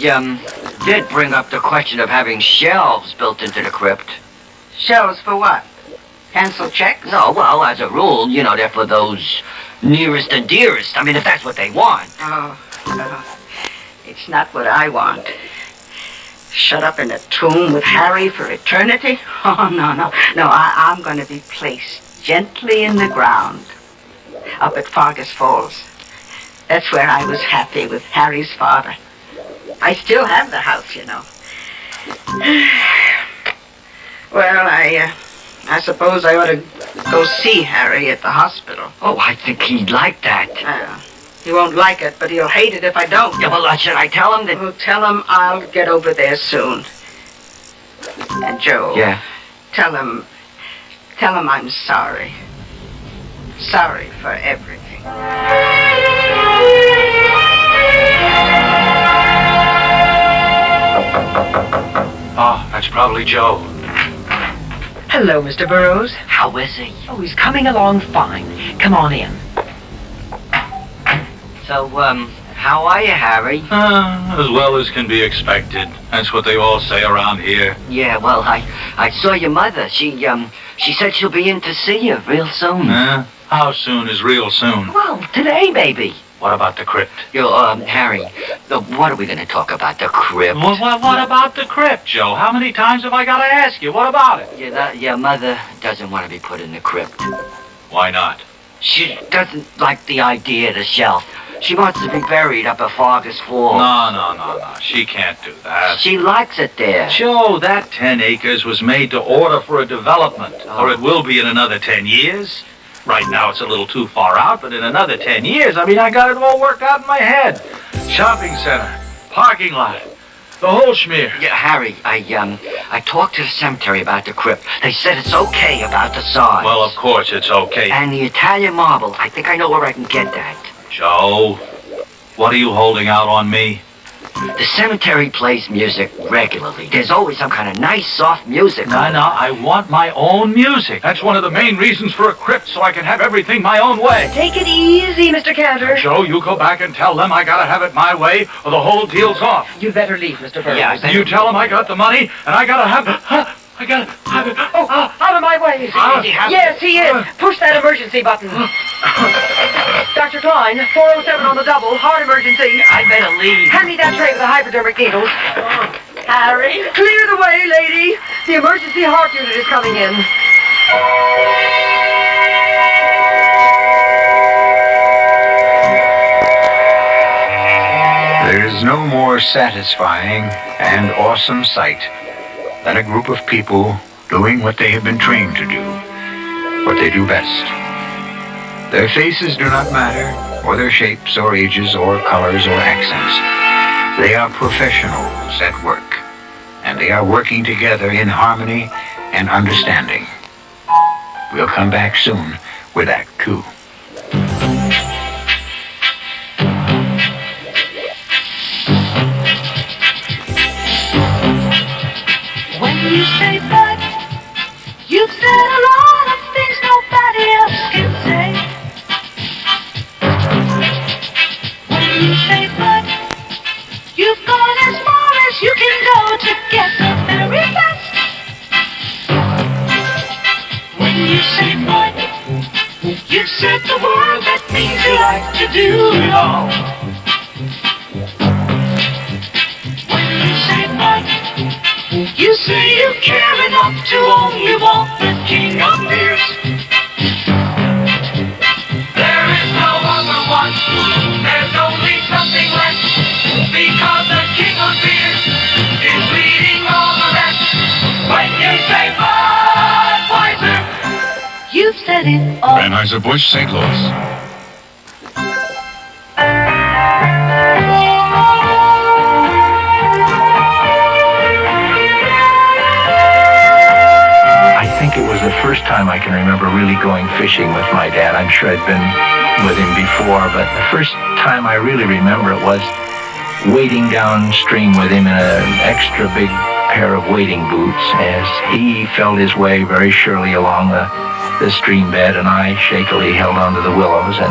did bring up the question of having shelves built into the crypt. Shelves for what? Cancel checks? No, well, as a rule, you know, they're for those nearest and dearest. I mean, if that's what they want. Oh, it's not what I want. Shut up in a tomb with Harry for eternity? Oh, no, I'm going to be placed gently in the ground, up at Fargus Falls. That's where I was happy with Harry's father. I still have the house, you know. Well, I suppose I ought to go see Harry at the hospital. Oh, I think he'd like that. He won't like it, but he'll hate it if I don't. Yeah, well, should I tell him that... Well, tell him I'll get over there soon. And Joe... Yeah? Tell him I'm sorry. Sorry for everything. Oh, that's probably Joe. Hello, Mr. Burrows. How is he? Oh, he's coming along fine. Come on in. So, how are you, Harry? As well as can be expected. That's what they all say around here. Yeah, well, I saw your mother. She said she'll be in to see you real soon. How soon is real soon? Well, today, baby. What about the crypt? Harry, what are we going to talk about, the crypt? Well, what about the crypt, Joe? How many times have I got to ask you? What about it? Your mother doesn't want to be put in the crypt. Why not? She doesn't like the idea of the shelf. She wants to be buried up at Fargus Falls. No. She can't do that. She likes it there. Joe, that 10 acres was made to order for a development, or it will be in another 10 years. Right now it's a little too far out, but in another 10 years, I got it all worked out in my head. Shopping center, parking lot, the whole schmear. Yeah, Harry, I talked to the cemetery about the crypt. They said it's okay about the size. Well, of course it's okay. And the Italian marble, I think I know where I can get that. Joe, what are you holding out on me? The cemetery plays music regularly. There's always some kind of nice, soft music. No, I want my own music. That's one of the main reasons for a crypt, so I can have everything my own way. Take it easy, Mr. Cantor. Joe, you go back and tell them I gotta have it my way, or the whole deal's off. You'd better leave, Mr. Burrows. Yeah, you tell them I got the money, and I gotta have it. Out of my way. Easy, Yes, he is. Push that emergency button. Dr. Klein, 407 on the double, heart emergency. I better leave. Hand me that tray with the hypodermic needles. Harry? Clear the way, lady. The emergency heart unit is coming in. There is no more satisfying and awesome sight than a group of people doing what they have been trained to do, what they do best. Their faces do not matter, or their shapes, or ages, or colors, or accents. They are professionals at work, and they are working together in harmony and understanding. We'll come back soon with Act 2. When you say but, you've said a lot of things nobody else can say. When you say but, you've gone as far as you can go to get the very best. When you say but, you've said the word that means you like to do it all. When you say but, you say you care enough to only want the king of beers. There is no other one. There's only something left. Because the king of beers is leading all the rest. When you say Budweiser, you've said it all. Anheuser-Busch, St. Louis. I think it was the first time I can remember really going fishing with my dad. I'm sure I'd been with him before, but the first time I really remember it was wading downstream with him in an extra big pair of wading boots as he felt his way very surely along the stream bed, and I shakily held onto the willows, and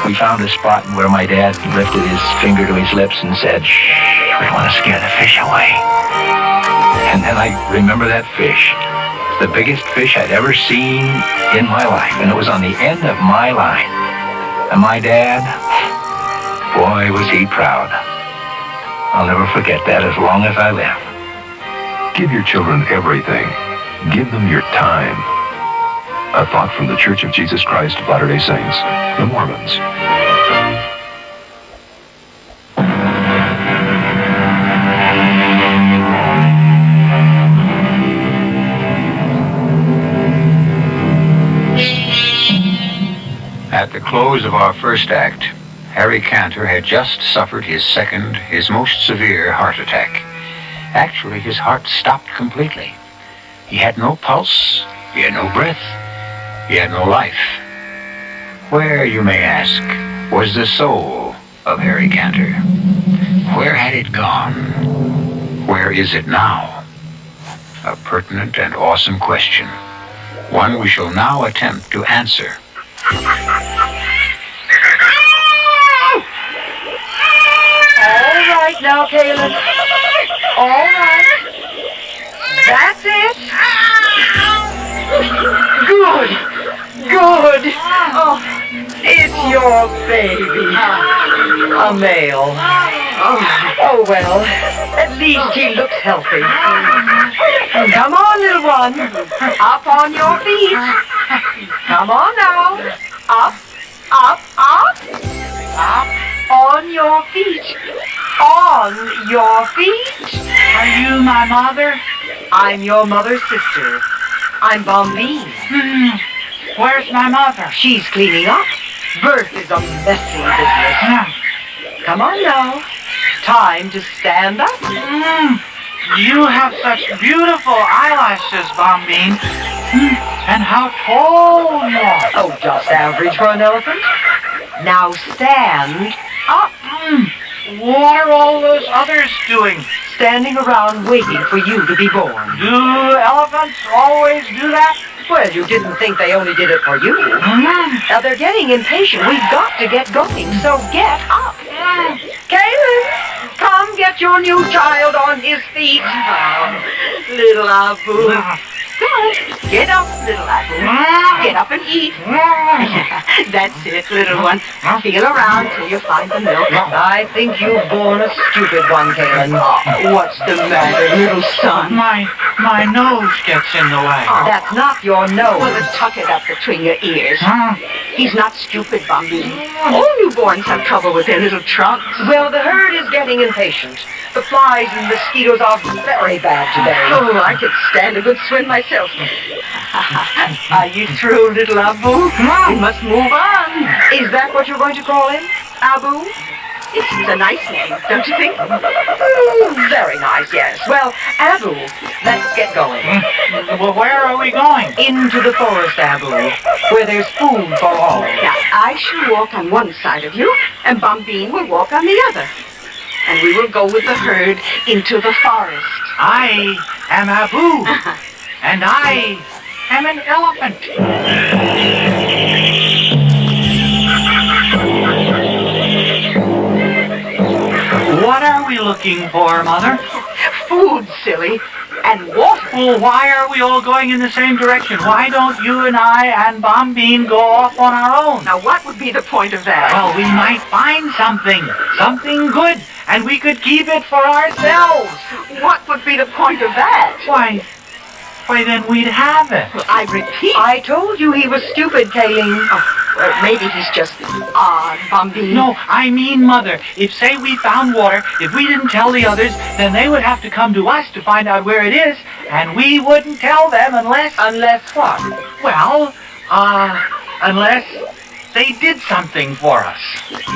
we found a spot where my dad lifted his finger to his lips and said, "Shh, we want to scare the fish away." And then I remember that fish. The biggest fish I'd ever seen in my life, and it was on the end of my line. And my dad, boy, was he proud. I'll never forget that as long as I live. Give your children everything. Give them your time. A thought from the Church of Jesus Christ of Latter-day Saints, the Mormons. At the close of our first act, Harry Cantor had just suffered his second, his most severe heart attack. Actually, his heart stopped completely. He had no pulse, he had no breath, he had no life. Where, you may ask, was the soul of Harry Cantor? Where had it gone? Where is it now? A pertinent and awesome question. One we shall now attempt to answer. All right now, Caleb. All right. That's it. Good. Good. Oh, it's your baby. A male. Oh, well, at least he looks healthy. Come on, little one. Up on your feet. Come on now. Up, up, up. Up on your feet. On your feet. Are you my mother? I'm your mother's sister. I'm Bombine. Where's my mother? She's cleaning up. Birth is a messy business. Come on now. Time to stand up. You have such beautiful eyelashes, Bombine. And how tall you are. Oh, just average for an elephant. Now stand up. What are all those others doing? Standing around waiting for you to be born. Do elephants always do that? Well, you didn't think they only did it for you. Now they're getting impatient. We've got to get going, so get up. Caleb, come get your new child on his feet. Little Abu. Come on. Get up, little Abu. Get up and eat. That's it, little one. Feel around till you find the milk. I think you've born a stupid one, Kalen. What's the matter, little son? My nose gets in the way. That's not your nose. Well, then tuck it up between your ears. He's not stupid, Bambini. All newborns have trouble with their little trunks. Well, the herd is getting impatient. The flies and mosquitoes are very bad today. Oh, I could stand a good swim myself. Are you through, little Abu? We must move on. Is that what you're going to call him? Abu? It's a nice name, don't you think? Very nice, yes. Well, Abu, let's get going. Well, where are we going? Into the forest, Abu, where there's food for all. Now, I shall walk on one side of you, and Bambine will walk on the other. And we will go with the herd into the forest. I am Abu, and I am an elephant. What are we looking for, Mother? Food, silly, and water. Well, why are we all going in the same direction? Why don't you and I and Bambine go off on our own? Now, what would be the point of that? Well, we might find something good, and we could keep it for ourselves. What would be the point of that? Why then we'd have it. Well, I repeat. I told you he was stupid, Kayleen. Maybe he's just odd, Bambine. No, I mean, Mother, if, say, we found water, if we didn't tell the others, then they would have to come to us to find out where it is, and we wouldn't tell them unless... Unless what? Well, unless they did something for us.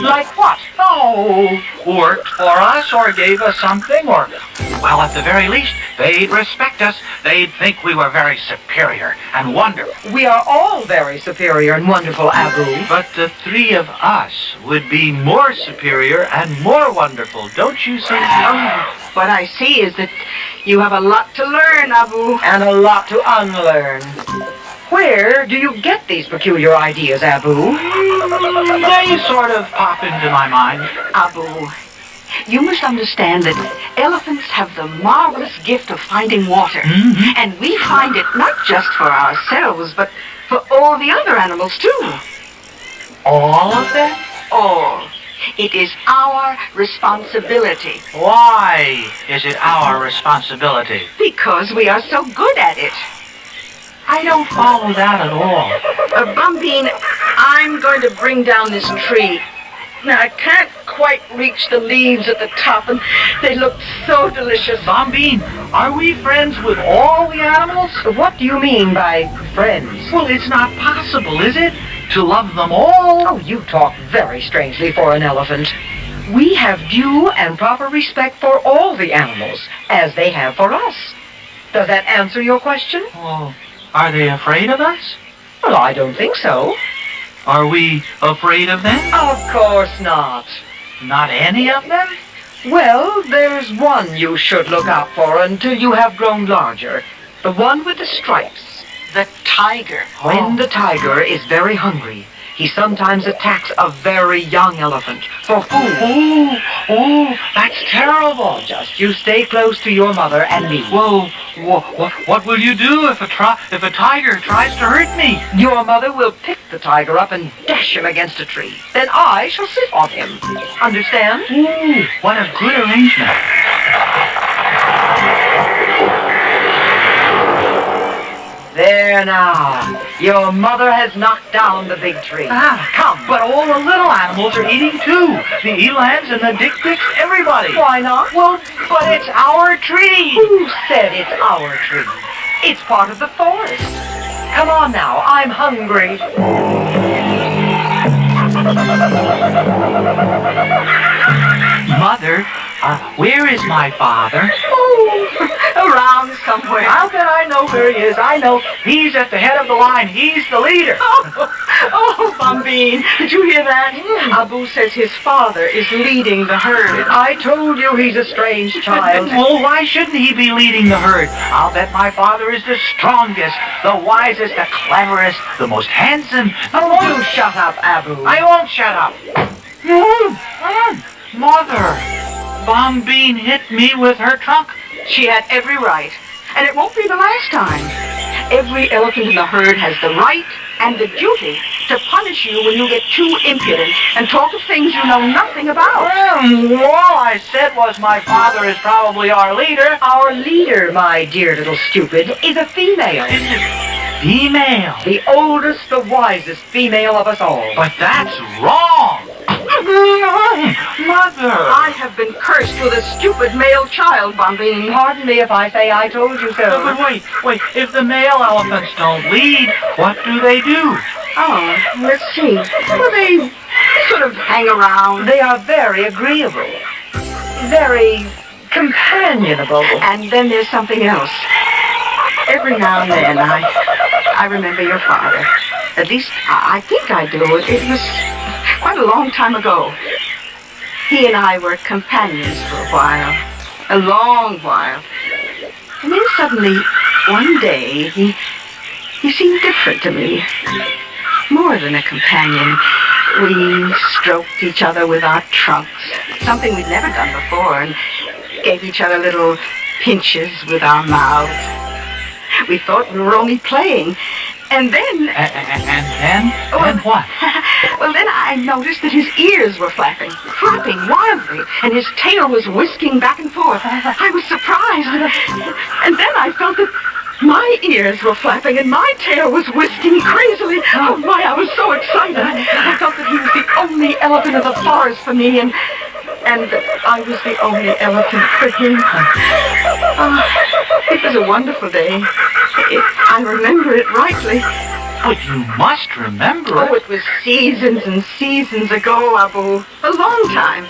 Like what? Oh, worked for us or gave us something or, well, at the very least, they'd respect us. They'd think we were very superior and wonderful. We are all very superior and wonderful, Abu. But the three of us would be more superior and more wonderful, don't you see? What I see is that you have a lot to learn, Abu. And a lot to unlearn. Where do you get these peculiar ideas, Abu? They sort of pop into my mind. Abu, you must understand that elephants have the marvelous gift of finding water. And we find it not just for ourselves, but for all the other animals, too. All of them? All. It is our responsibility. Why is it our responsibility? Because we are so good at it. I don't follow that at all. Bambine, I'm going to bring down this tree. Now, I can't quite reach the leaves at the top, and they look so delicious. Bambine, are we friends with all the animals? What do you mean by friends? Well, it's not possible, is it? To love them all? Oh, you talk very strangely for an elephant. We have due and proper respect for all the animals, as they have for us. Does that answer your question? Oh, are they afraid of us? Well, I don't think so. Are we afraid of them? Of course not. Not any of them? Well, there's one you should look out for until you have grown larger. The one with the stripes. The tiger. When the tiger is very hungry, he sometimes attacks a very young elephant for food. Oh, that's terrible. Just you stay close to your mother and me. Well, what will you do if a tiger tries to hurt me? Your mother will pick the tiger up and dash him against a tree. Then I shall sit on him. Understand? Ooh, what a good arrangement. There now. Your mother has knocked down the big tree. Come. But all the little animals are eating too. The elands and the dik-diks, everybody. Why not? Well, but it's our tree. Who said it's our tree? It's part of the forest. Come on now, I'm hungry. Mother, where is my father? Around somewhere. How can I know where he is? I know he's at the head of the line. He's the leader. Oh, Bambine, did you hear that? Abu says his father is leading the herd. I told you he's a strange child. Well, why shouldn't he be leading the herd? I'll bet my father is the strongest, the wisest, the cleverest, the most handsome. Oh, you shut up, Abu. I won't shut up. Mother, Bambine hit me with her trunk. She had every right. And it won't be the last time. Every elephant in the herd has the right and the duty to punish you when you get too impudent and talk of things you know nothing about. All I said was my father is probably our leader. Our leader, my dear little stupid, is a female. Is it female? The oldest, the wisest female of us all. But that's wrong. Mother! I have been cursed with a stupid male child, Bombine. Pardon me if I say I told you so. But wait. If the male elephants don't lead, what do they do? Oh, let's see. Well, they sort of hang around. They are very agreeable. Very companionable. And then there's something else. Every now and then, I remember your father. At least, I think I do. It was quite a long time ago. He and I were companions for a while. A long while. And then suddenly, one day, he seemed different to me. More than a companion. We stroked each other with our trunks. Something we'd never done before. And gave each other little pinches with our mouths. We thought we were only playing. And then... And then? Then what? Well, then I noticed that his ears were flapping wildly, and his tail was whisking back and forth. I was surprised. And then I felt that my ears were flapping and my tail was whisking crazily. Oh my, I was so excited. I felt that he was the only elephant in the forest for me, and that I was the only elephant for him. It was a wonderful day. I remember it rightly. But you must remember it. Oh, it was seasons and seasons ago, Abu. A long time.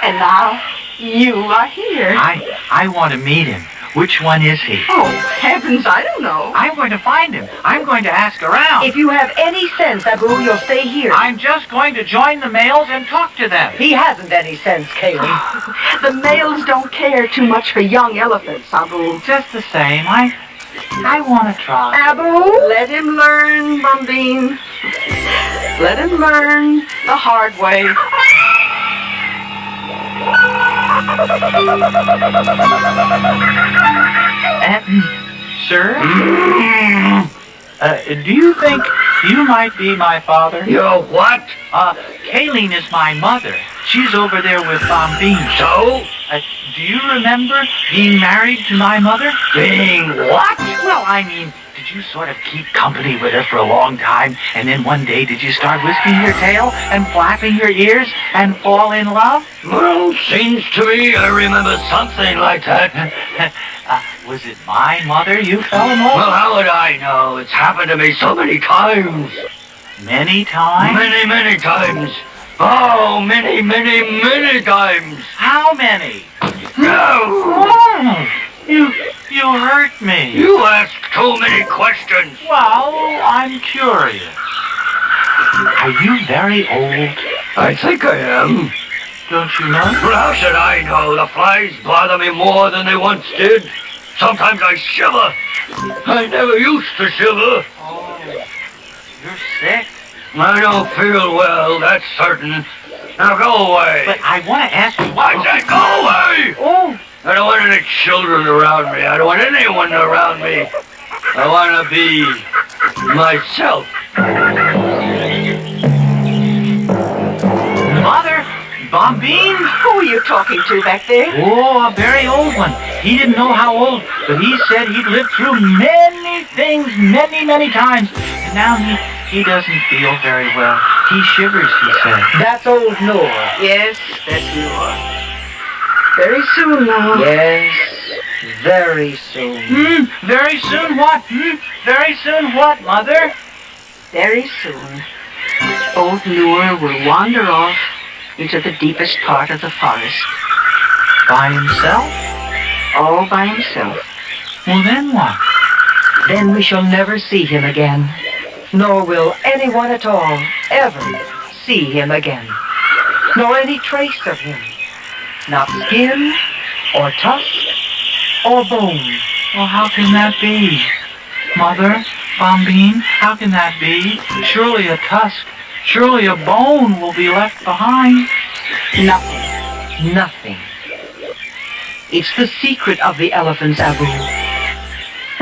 And now, you are here. I want to meet him. Which one is he? Oh, heavens, I don't know. I'm going to find him. I'm going to ask around. If you have any sense, Abu, you'll stay here. I'm just going to join the males and talk to them. He hasn't any sense, Kaylee. The males don't care too much for young elephants, Abu. Just the same, I want to try. Abu, let him learn, Bombine. Let him learn the hard way. Sir? Do you think you might be my father? You're what? Kayleen is my mother. She's over there with Bombine. So? Do you remember being married to my mother? Being what? Well, I mean, did you sort of keep company with her for a long time, and then one day did you start whisking your tail and flapping your ears and fall in love? Well, seems to me I remember something like that. Was it my mother you fell in love with? Well, how would I know? It's happened to me so many times. Many times? Many times. Oh, many times. How many? No! Oh, you hurt me. You ask too many questions. Well, I'm curious. Are you very old? I think I am. Don't you know? Well, how should I know? The flies bother me more than they once did. Sometimes I shiver. I never used to shiver. Oh, you're sick? I don't feel well, that's certain. Now go away. But I want to ask you... I said go away! Oh! I don't want any children around me. I don't want anyone around me. I want to be myself. Mother? Bombine? Who are you talking to back there? Oh, a very old one. He didn't know how old, but he said he'd lived through many things, many times. And now he doesn't feel very well. He shivers, he said. That's old Noor. Yes, that's Noor. Very soon now. Yes, very soon. Very soon what? Very soon what, Mother? Very soon, old Noor will wander off into the deepest part of the forest. By himself? All by himself. Well, then what? Then we shall never see him again. Nor will anyone at all ever see him again. Nor any trace of him. Not skin, or tusk, or bone. Well, how can that be? Mother, Bombine, how can that be? Surely a tusk, surely a bone will be left behind. Nothing. It's the secret of the elephants, Abu.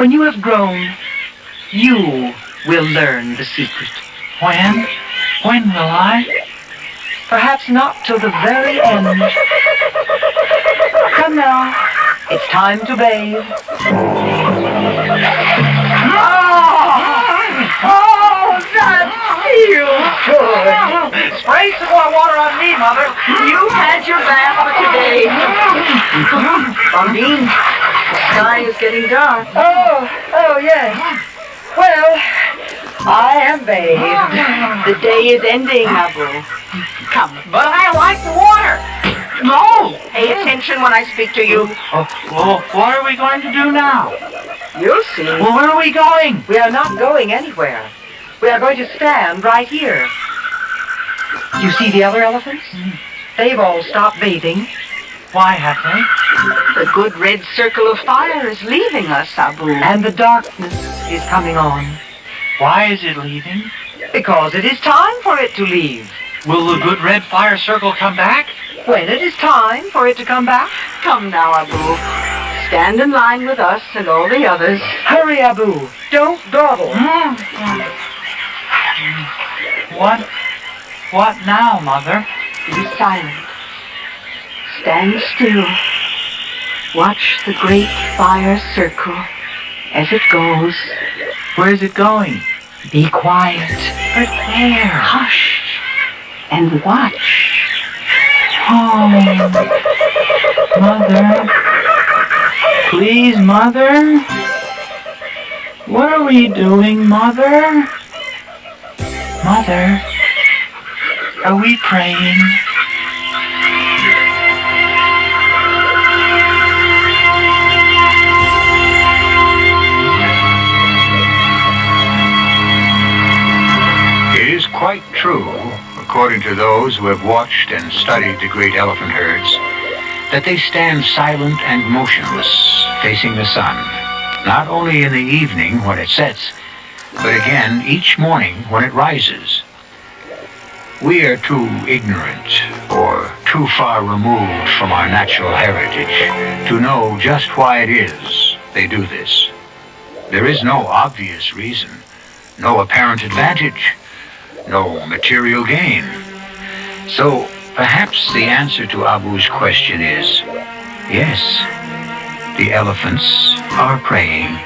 When you have grown, You will learn the secret. When? When will I? Perhaps not till the very end. Come now. It's time to bathe. Oh, that feels good. Spray some more water on me, Mother. You had your bath for today. Bundine, the sky is getting dark. Oh, yes. Well, I am bathed. The day is ending, Abu. Come. But I like the water. No! Pay attention when I speak to you. Well, what are we going to do now? You'll see. Well, where are we going? We are not going anywhere. We are going to stand right here. You see the other elephants? They've all stopped bathing. Why have they? The good red circle of fire is leaving us, Abu. And the darkness is coming on. Why is it leaving? Because it is time for it to leave. Will the good red fire circle come back? When it is time for it to come back. Come now, Abu. Stand in line with us and all the others. Hurry, Abu. Don't dawdle. What now, Mother? Be silent. Stand still. Watch the great fire circle as it goes. Where's it going? Be quiet. But there. Hush. And watch. Oh, Mother. Please, Mother. What are we doing, Mother? Mother, are we praying? It is quite true, according to those who have watched and studied the great elephant herds, that they stand silent and motionless, facing the sun, not only in the evening when it sets, but again each morning when it rises. We are too ignorant or too far removed from our natural heritage to know just why it is they do this. There is no obvious reason, no apparent advantage, no material gain. So perhaps the answer to Abu's question is, yes, the elephants are praying.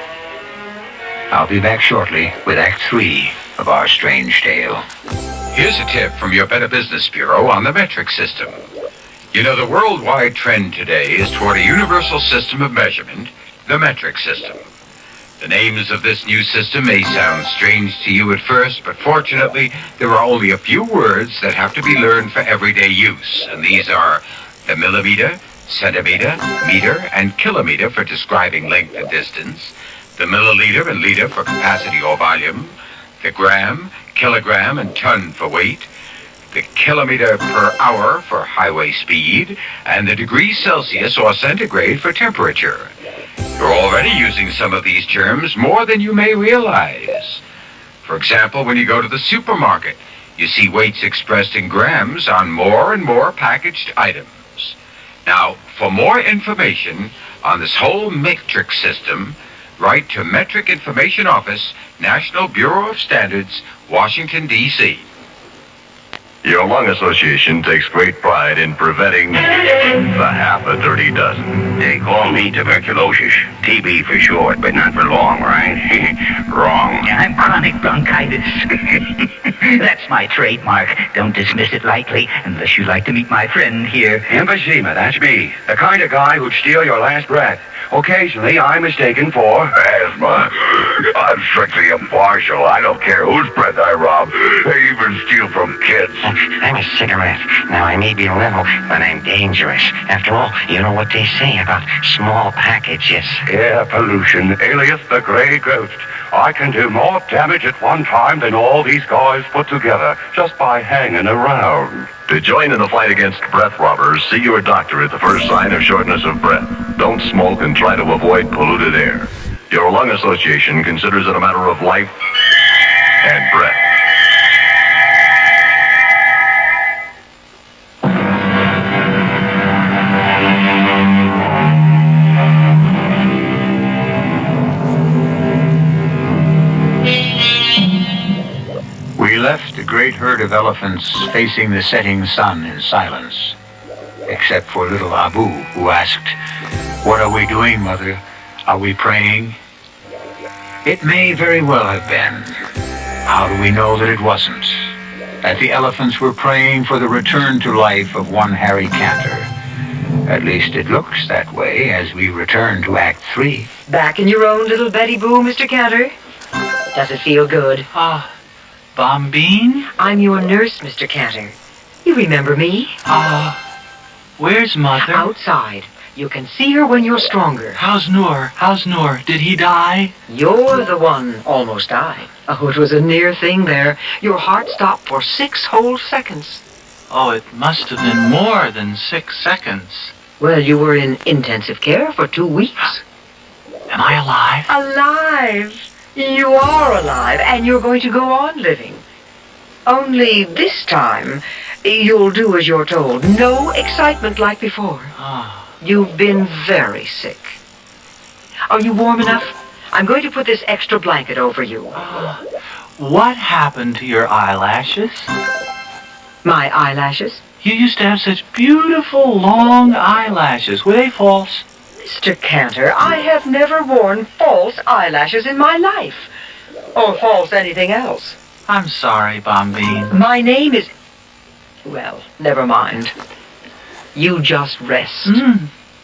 I'll be back shortly with Act 3 of our strange tale. Here's a tip from your Better Business Bureau on the metric system. You know, the worldwide trend today is toward a universal system of measurement, the metric system. The names of this new system may sound strange to you at first, but fortunately, there are only a few words that have to be learned for everyday use, and these are the millimeter, centimeter, meter, and kilometer for describing length and distance, the milliliter and liter for capacity or volume, the gram, kilogram, and ton for weight, the kilometer per hour for highway speed, and the degrees Celsius or centigrade for temperature. You're already using some of these terms more than you may realize. For example, when you go to the supermarket, you see weights expressed in grams on more and more packaged items. Now, for more information on this whole metric system, write to Metric Information Office, National Bureau of Standards, Washington, D.C. Your Lung Association takes great pride in preventing the half a dirty dozen. They call me tuberculosis. TB for short, but not for long, right? Wrong. I'm chronic bronchitis. That's my trademark. Don't dismiss it lightly, unless you like to meet my friend here. Emphysema, that's me. The kind of guy who'd steal your last breath. Occasionally, I'm mistaken for asthma. I'm strictly impartial. I don't care whose breath I rob. I even steal from kids. I'm a cigarette. Now, I may be little, but I'm dangerous. After all, you know what they say about small packages. air pollution, alias the Grey Ghost. I can do more damage at one time than all these guys put together just by hanging around. To join in the fight against breath robbers, see your doctor at the first sign of shortness of breath. Don't smoke and try to avoid polluted air. Your Lung Association considers it a matter of life and breath. We left a great herd of elephants facing the setting sun in silence, except for little Abu, who asked, "What are we doing, Mother? Are we praying?" It may very well have been. How do we know that it wasn't? That the elephants were praying for the return to life of one Harry Cantor. At least it looks that way as we return to Act 3. Back in your own little Betty Boo, Mr. Cantor? Does it feel good? Bombine? I'm your nurse, Mr. Cantor. You remember me? Where's Mother? Outside. You can see her when you're stronger. How's Noor? Did he die? You're the one almost died. Oh, it was a near thing there. Your heart stopped for 6 whole seconds. Oh, it must have been more than 6 seconds. Well, you were in intensive care for 2 weeks. Am I alive? Alive! You are alive, and you're going to go on living. Only this time, you'll do as you're told. No excitement like before. You've been very sick. Are you warm enough? I'm going to put this extra blanket over you. What happened to your eyelashes? My eyelashes? You used to have such beautiful long eyelashes. Were they false? Mr. Cantor, I have never worn false eyelashes in my life. Or false anything else. I'm sorry, Bombine. My name is... Well, never mind. You just rest.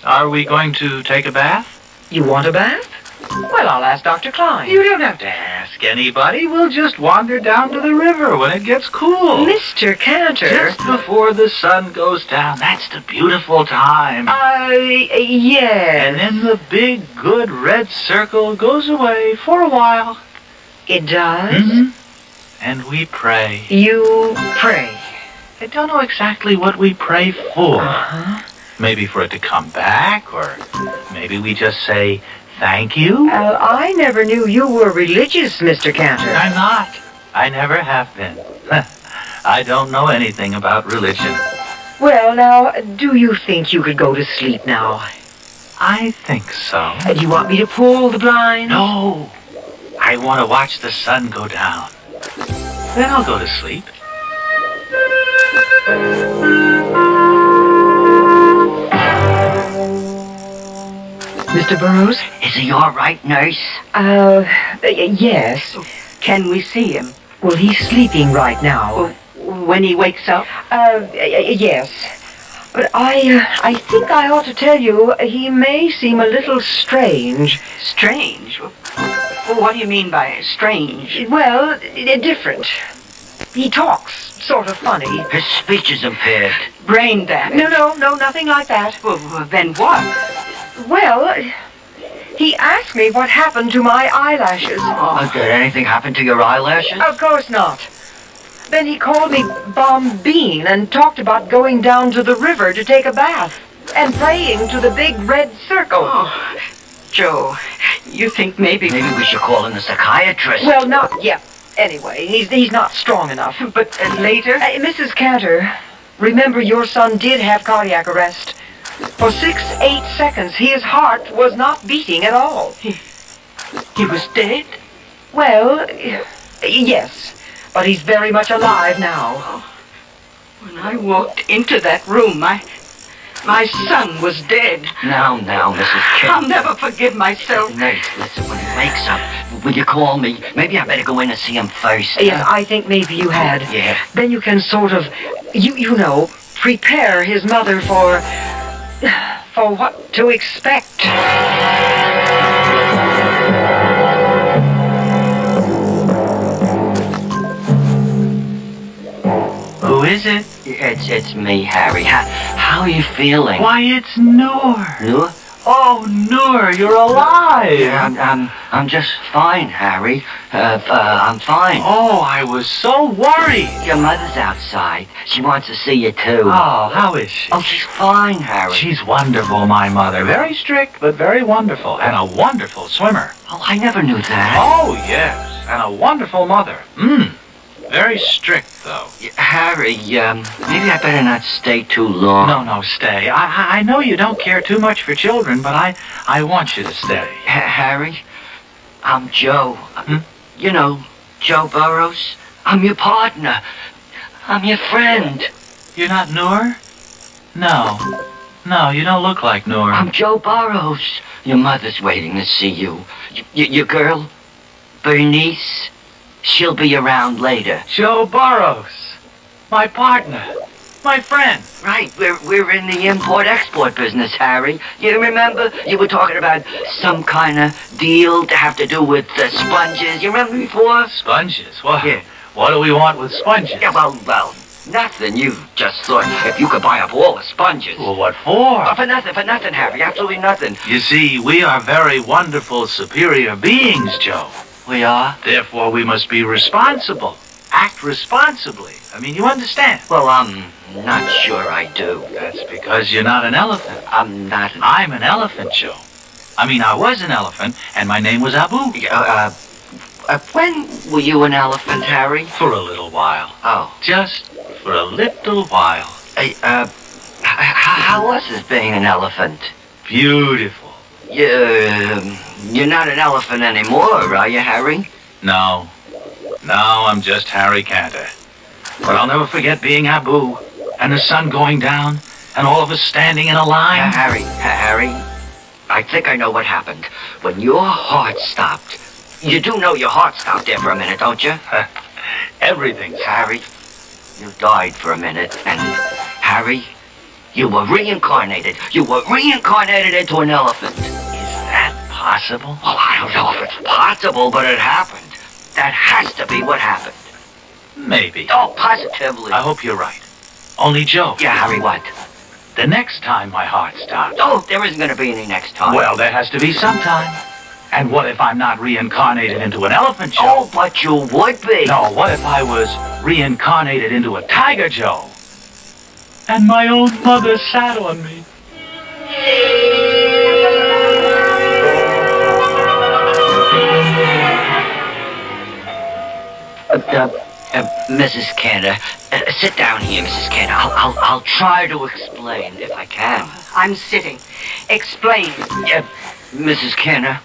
Are we going to take a bath? You want a bath? Well, I'll ask Dr. Klein. You don't have to ask anybody. We'll just wander down to the river when it gets cool. Mr. Cantor. Just before the sun goes down. That's the beautiful time. Yes. And then the big, good red circle goes away for a while. It does? And we pray. You pray? I don't know exactly what we pray for. Maybe for it to come back, or maybe we just say thank you. I never knew you were religious, Mr. Cantor. I'm not. I never have been. I don't know anything about religion. Well, now, do you think you could go to sleep now? I think so. Do you want me to pull the blinds? No. I want to watch the sun go down. Then I'll go to sleep. Mr. Burroughs? Is he all right, nurse? Yes. Can we see him? Well, he's sleeping right now. When he wakes up? Yes. But I think I ought to tell you, he may seem a little strange. Strange? Well, what do you mean by strange? Well, different. He talks sort of funny. His speech is impaired. Brain damage? No, nothing like that. Well, then what? Well, he asked me what happened to my eyelashes. Did anything happen to your eyelashes? Of course not. Then he called me Bombine and talked about going down to the river to take a bath and praying to the big red circle. Oh, Joe, you think maybe we should call in a psychiatrist? Well, not yet. Anyway, he's not strong enough. But later? Mrs. Cantor, remember your son did have cardiac arrest. For 6-8 seconds, his heart was not beating at all. He was dead? Well, yes. But he's very much alive now. When I walked into that room, my son was dead. Now, Mrs. King. I'll never forgive myself. Nurse, listen, when he wakes up, will you call me? Maybe I better go in and see him first. Yes, I think maybe you had. Yeah. Then you can sort of, you know, prepare his mother for what to expect. Who is it? It's me, Harry. How are you feeling? Why, it's Noor. Noor? Oh, Noor, you're alive. Yeah, I'm just fine, Harry. I'm fine. Oh, I was so worried. Your mother's outside. She wants to see you, too. Oh, how is she? Oh, she's fine, Harry. She's wonderful, my mother. Very strict, but very wonderful. And a wonderful swimmer. Oh, I never knew that. Oh, yes. And a wonderful mother. Very strict, though. Harry, maybe I better not stay too long. No, stay. I know you don't care too much for children, but I want you to stay. Harry, I'm Joe. You know, Joe Burroughs. I'm your partner. I'm your friend. You're not Noor? No, you don't look like Noor. I'm Joe Burrows. Your mother's waiting to see you. Your girl, Bernice, she'll be around later. Joe Burrows. My partner. My friend. Right, we're in the import-export business, Harry. You remember? You were talking about some kind of deal to have to do with sponges. You remember before? Sponges? What? Yeah. What do we want with sponges? Yeah, well, nothing. You just thought if you could buy up all the sponges. Well, what for? Oh, for nothing, Harry. Absolutely nothing. You see, we are very wonderful, superior beings, Joe. We are? Therefore, we must be responsible. Act responsibly. I mean, you understand? Well, I'm not sure I do. That's because you're not an elephant. I'm not I'm an elephant, Joe. I mean, I was an elephant, and my name was Abu. When were you an elephant, Harry? For a little while. Oh. Just for a little while. How was it being an elephant? Beautiful. You're not an elephant anymore, are you, Harry? No, I'm just Harry Cantor. But I'll never forget being Abu, and the sun going down, and all of us standing in a line. Harry, I think I know what happened. When your heart stopped, you do know your heart stopped there for a minute, don't you? Everything's Harry, you died for a minute, and Harry, you were reincarnated. You were reincarnated into an elephant. Is that possible? Well, I don't know if it's possible, but it happened. That has to be what happened. Maybe. Oh, positively. I hope you're right. Only Joe. Yeah, Harry, what? The next time my heart stops. Oh, there isn't going to be any next time. Well, there has to be sometime. And what if I'm not reincarnated into an elephant, Joe? Oh, but you would be. No, what if I was reincarnated into a tiger, Joe? And my own mother sat on me. Mrs. Cantor, sit down here, Mrs. Cantor. I'll try to explain if I can. I'm sitting. Explain. Mrs. Cantor,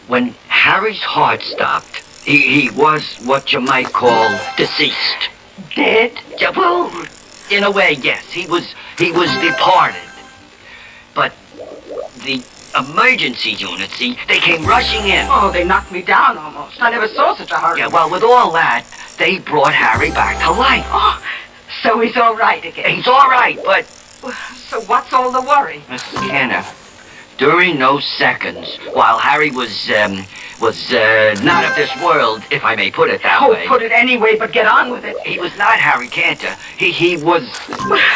when Harry's heart stopped, he was what you might call deceased. Dead? Yeah, well, in a way, yes. He was departed. But the emergency unit, see, they came rushing in. Oh, they knocked me down almost. I never saw such a hurry. Yeah, well, with all that, they brought Harry back to life. Oh, so he's all right again. He's all right, but... So what's all the worry? Mrs. Cantor, during those seconds, while Harry was not of this world, if I may put it that way. Oh, put it any way, but get on with it. He was not Harry Cantor. He was...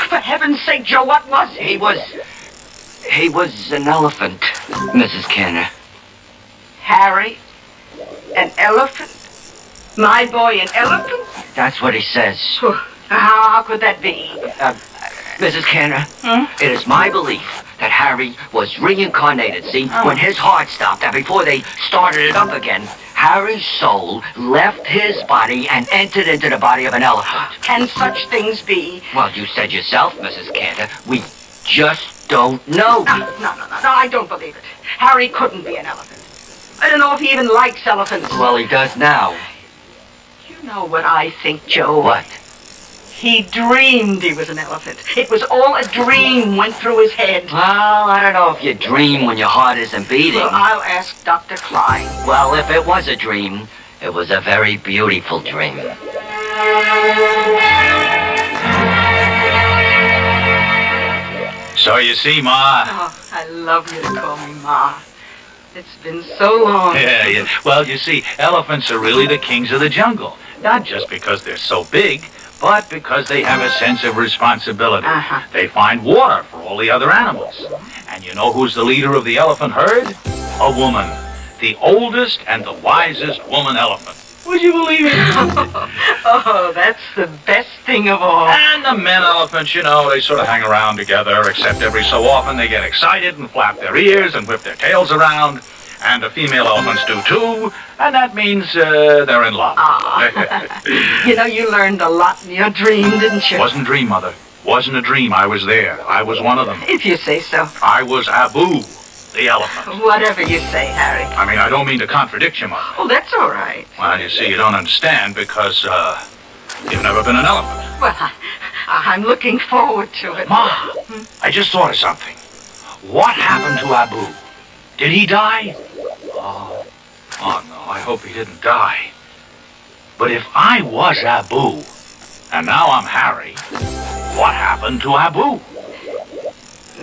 For heaven's sake, Joe, what was he? He was an elephant, Mrs. Cantor. Harry? An elephant? My boy, an elephant? That's what he says. How could that be? Mrs. Cantor, it is my belief that Harry was reincarnated, see? When his heart stopped, and before they started it up again, Harry's soul left his body and entered into the body of an elephant. Can such things be? Well, you said yourself, Mrs. Cantor, we just don't know. No, I don't believe it. Harry couldn't be an elephant. I don't know if he even likes elephants. Well, he does now. You know what I think, Joe? What? He dreamed he was an elephant. It was all a dream went through his head. Well, I don't know if you dream when your heart isn't beating. Well, I'll ask Dr. Klein. Well, if it was a dream, it was a very beautiful dream. So you see, Ma... Oh, I love you to call me Ma. It's been so long. Yeah. Well, you see, elephants are really the kings of the jungle. Not just because they're so big, but because they have a sense of responsibility. They find water for all the other animals. And you know who's the leader of the elephant herd? A woman. The oldest and the wisest woman elephant. Would you believe it? Oh, that's the best thing of all. And the men elephants, you know, they sort of hang around together, except every so often they get excited and flap their ears and whip their tails around. And the female elephants do too, and that means they're in love. You know, you learned a lot in your dream, didn't you? Wasn't a dream, Mother. Wasn't a dream. I was there. I was one of them. If you say so. I was Abu, the elephant. Whatever you say, Harry. I mean, I don't mean to contradict you, Mother. Oh, that's all right. Well, you see, you don't understand because, You've never been an elephant. Well, I'm looking forward to it. Ma, I just thought of something. What happened to Abu? Did he die? Oh no, I hope he didn't die. But if I was Abu, and now I'm Harry, what happened to Abu?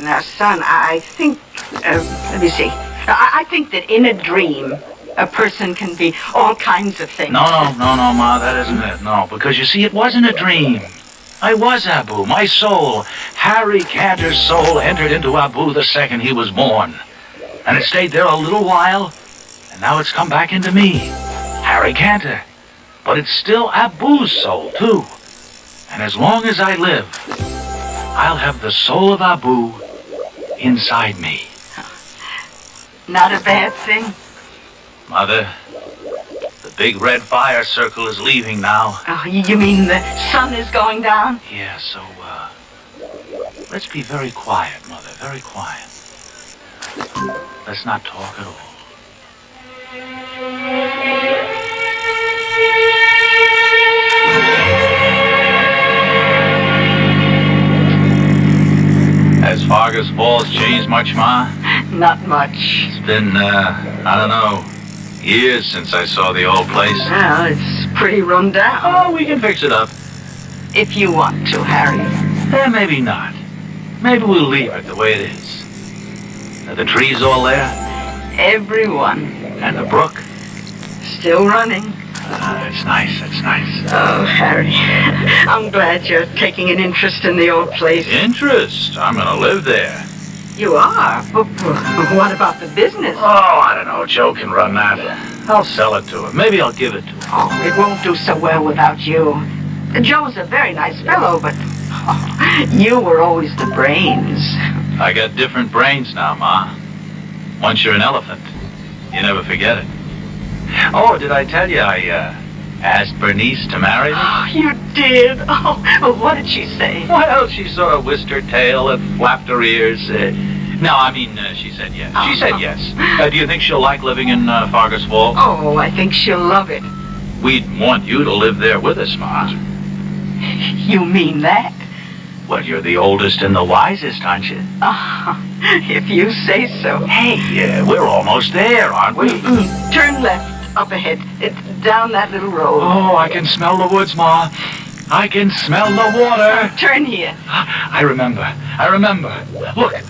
Now, son, I think, let me see. I think that in a dream, a person can be all kinds of things. No, Ma, that isn't it. No, because you see, it wasn't a dream. I was Abu. My soul, Harry Cantor's soul, entered into Abu the second he was born. And it stayed there a little while, and now it's come back into me, Harry Cantor. But it's still Abu's soul, too. And as long as I live, I'll have the soul of Abu inside me. Not a bad thing. Mother, the big red fire circle is leaving now. Oh, you mean the sun is going down? Yeah, so, let's be very quiet, Mother, very quiet. Let's not talk at all. Has Fargus Falls changed much, Ma? Not much. It's been, I don't know, years since I saw the old place. Well, it's pretty run down. Oh, we can fix it up. If you want to, Harry. Maybe not. Maybe we'll leave it the way it is. Are the trees all there? Everyone. And the brook? Still running. It's nice, it's nice. Oh, Harry, I'm glad you're taking an interest in the old place. Interest? I'm gonna live there. You are? But what about the business? Oh, I don't know. Joe can run that. I'll sell it to him. Maybe I'll give it to him. Oh, it won't do so well without you. Joe's a very nice fellow, but you were always the brains. I got different brains now, Ma. Once you're an elephant, you never forget it. Oh, did I tell you I asked Bernice to marry me? Oh, you did? Oh, what did she say? Well, she sort of whisked her tail and flapped her ears. No, I mean, she said yes. She said yes. Do you think she'll like living in Fargus Falls? Oh, I think she'll love it. We'd want you to live there with us, Ma. You mean that? Well, you're the oldest and the wisest, aren't you? If you say so. Hey, we're almost there, aren't we? Turn left, up ahead. It's down that little road. Oh, I can smell the woods, Ma. I can smell the water. Turn here. I remember.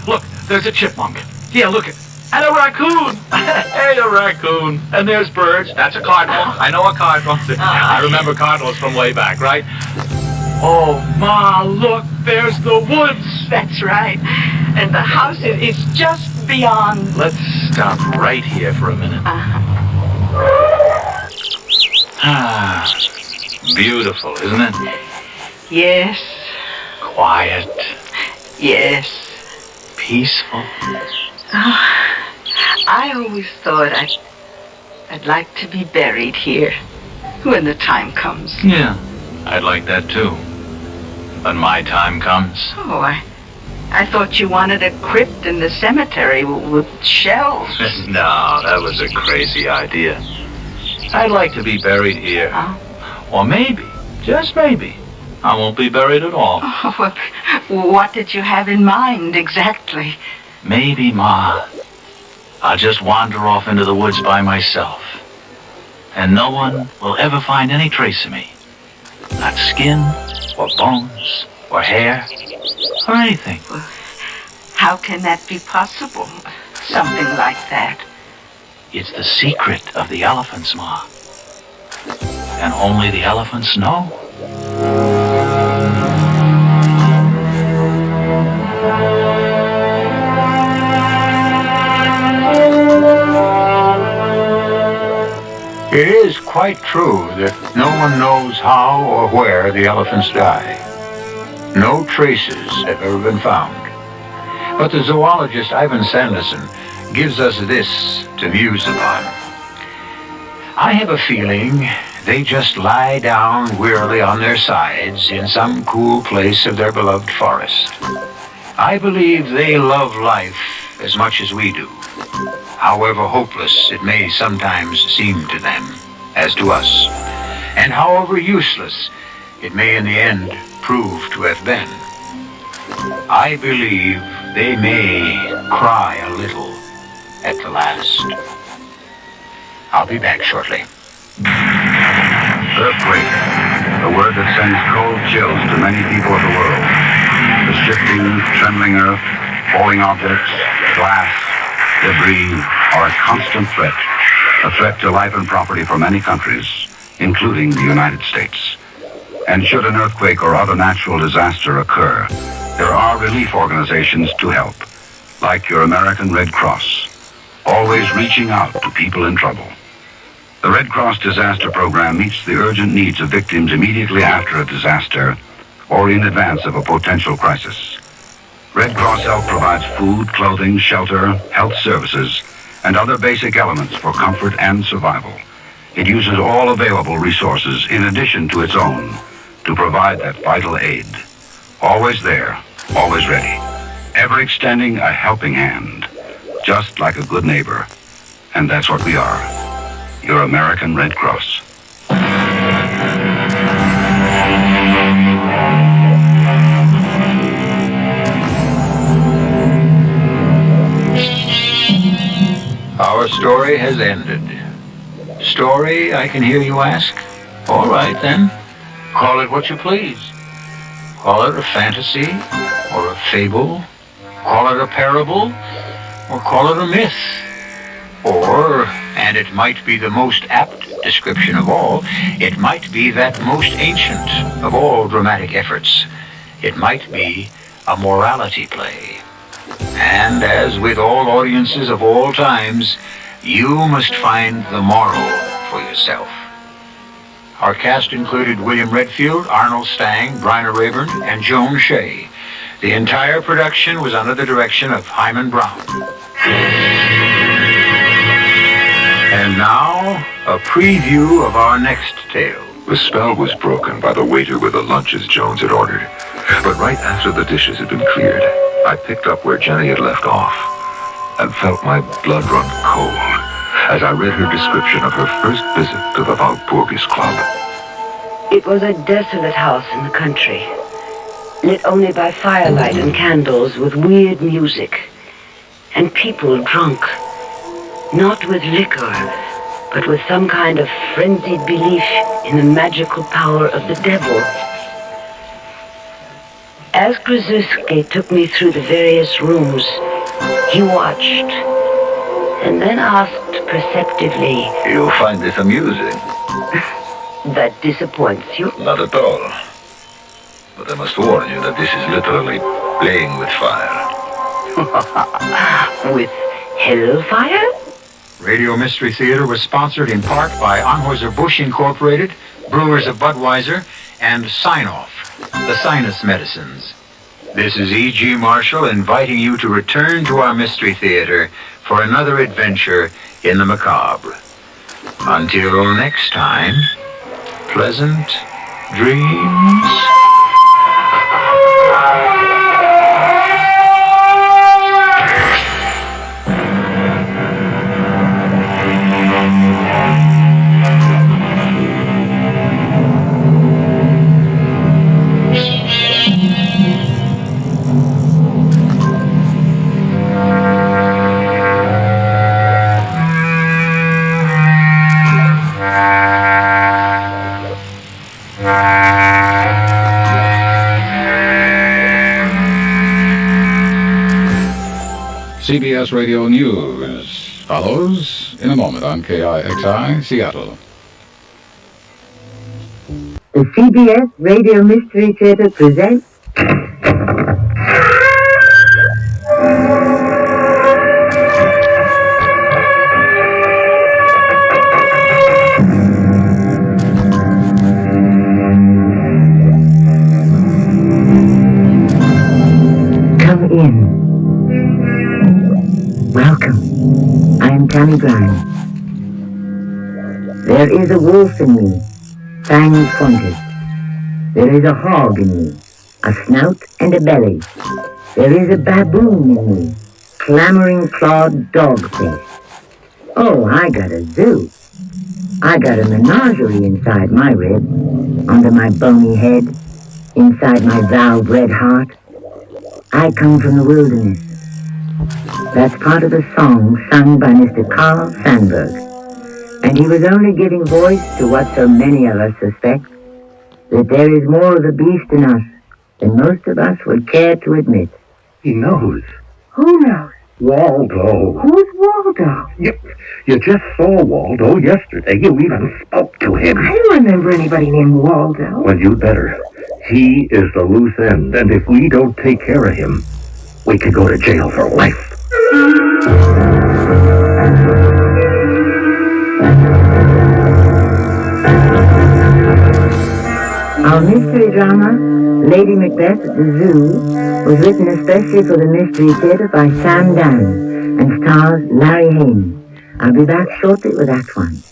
Look, there's a chipmunk. Yeah, look it. And a raccoon. Hey, a raccoon. And there's birds. That's a cardinal. I know a cardinal. I remember cardinals from way back, right? Oh, Ma, look, there's the woods. That's right. And the house is just beyond. Let's stop right here for a minute. Beautiful, isn't it? Yes. Quiet. Yes. Peaceful. Oh, I always thought I'd like to be buried here when the time comes. Yeah, I'd like that too. When my time comes. Oh, I thought you wanted a crypt in the cemetery with shells. No, that was a crazy idea. I'd like to be buried here. Or maybe, just maybe, I won't be buried at all. Oh, well, what did you have in mind exactly? Maybe, Ma, I'll just wander off into the woods by myself. And no one will ever find any trace of me. Not skin, or bones, or hair, or anything. Well, how can that be possible? Something like that. It's the secret of the elephants, Ma. And only the elephants know. It is quite true that no one knows how or where the elephants die. No traces have ever been found. But the zoologist Ivan Sanderson gives us this to muse upon. I have a feeling they just lie down wearily on their sides in some cool place of their beloved forest. I believe they love life as much as we do, however hopeless it may sometimes seem to them, as to us, and however useless it may in the end prove to have been. I believe they may cry a little at the last. I'll be back shortly. Earthquake, the word that sends cold chills to many people of the world. The shifting, trembling earth, falling objects, glass, debris are a constant threat. A threat to life and property for many countries, including the United States. And should an earthquake or other natural disaster occur, there are relief organizations to help, like your American Red Cross, always reaching out to people in trouble. The Red Cross Disaster Program meets the urgent needs of victims immediately after a disaster or in advance of a potential crisis. Red Cross Help provides food, clothing, shelter, health services, and other basic elements for comfort and survival. It uses all available resources in addition to its own to provide that vital aid. Always there, always ready, ever extending a helping hand, just like a good neighbor. And that's what we are, your American Red Cross. Our story has ended. Story, I can hear you ask? All right, then. Call it what you please. Call it a fantasy, or a fable. Call it a parable, or call it a myth. Or, and it might be the most apt description of all, it might be that most ancient of all dramatic efforts. It might be a morality play. And as with all audiences of all times, you must find the moral for yourself. Our cast included William Redfield, Arnold Stang, Bryna Rayburn, and Joan Shea. The entire production was under the direction of Hyman Brown. And now, a preview of our next tale. The spell was broken by the waiter with the lunches Jones had ordered. But right after the dishes had been cleared, I picked up where Jenny had left off and felt my blood run cold as I read her description of her first visit to the Walpurgis Club. It was a desolate house in the country, lit only by firelight and candles with weird music, and people drunk, not with liquor, but with some kind of frenzied belief in the magical power of the devil. As Krasuski took me through the various rooms, he watched, and then asked perceptively, You find this amusing? That disappoints you? Not at all. But I must warn you that this is literally playing with fire. With hellfire? Radio Mystery Theater was sponsored in part by Anheuser-Busch Incorporated, Brewers of Budweiser, and Sign-Off, the sinus medicines. This is E.G. Marshall inviting you to return to our Mystery Theater for another adventure in the macabre. Until next time, pleasant dreams. CBS Radio News follows in a moment on KIXI, Seattle. The CBS Radio Mystery Theater presents Come in. Welcome. I am Tammy Brown. There is a wolf in me, fangs pointed. There is a hog in me, a snout and a belly. There is a baboon in me, clamoring clawed dog face. Oh, I got a zoo. I got a menagerie inside my rib. under my bony head, inside my valve red heart. I come from the wilderness. That's part of the song sung by Mr. Carl Sandburg. And he was only giving voice to what so many of us suspect, that there is more of the beast in us than most of us would care to admit. He knows. Who knows? Waldo. Who's Waldo? You just saw Waldo yesterday. You even spoke to him. I don't remember anybody named Waldo. Well, you'd better. He is the loose end, and if we don't take care of him, we could go to jail for life. Our mystery drama, Lady Macbeth at the Zoo, was written especially for the Mystery Theater by Sam Dan and stars Larry Haynes. I'll be back shortly with Act One.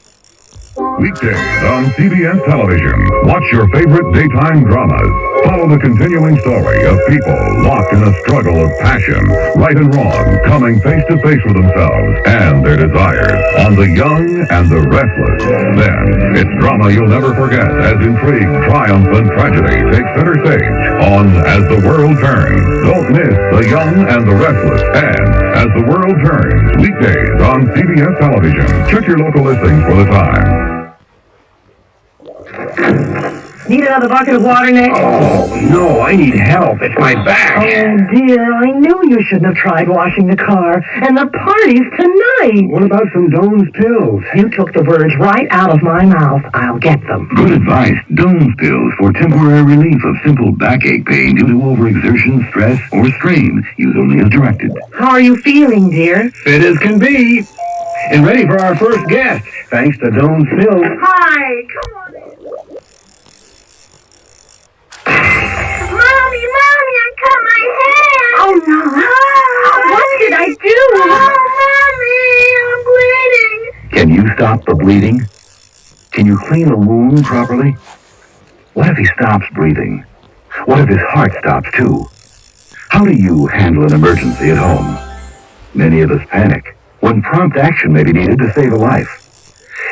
Weekdays on CBS television. Watch your favorite daytime dramas. Follow the continuing story of people locked in a struggle of passion, right and wrong, coming face to face with themselves and their desires on The Young and the Restless. Then, it's drama you'll never forget as intrigue, triumph, and tragedy take center stage on As the World Turns. Don't miss The Young and the Restless and As the World Turns, weekdays on CBS television. Check your local listings for the time. Need another bucket of water, Nick? Oh, no, I need help. It's my back. Oh, dear, I knew you shouldn't have tried washing the car. And the party's tonight. What about some Doan's pills? You took the words right out of my mouth. I'll get them. Good advice. Doan's pills for temporary relief of simple backache pain due to overexertion, stress, or strain. Use only as directed. How are you feeling, dear? Fit as can be. And ready for our first guest, thanks to Doan's pills. Hi, come on in. Mommy, I cut my hair. Oh, no. What did I do? Oh, Mommy, I'm bleeding. Can you stop the bleeding? Can you clean a wound properly? What if he stops breathing? What if his heart stops too? How do you handle an emergency at home? Many of us panic when prompt action may be needed to save a life.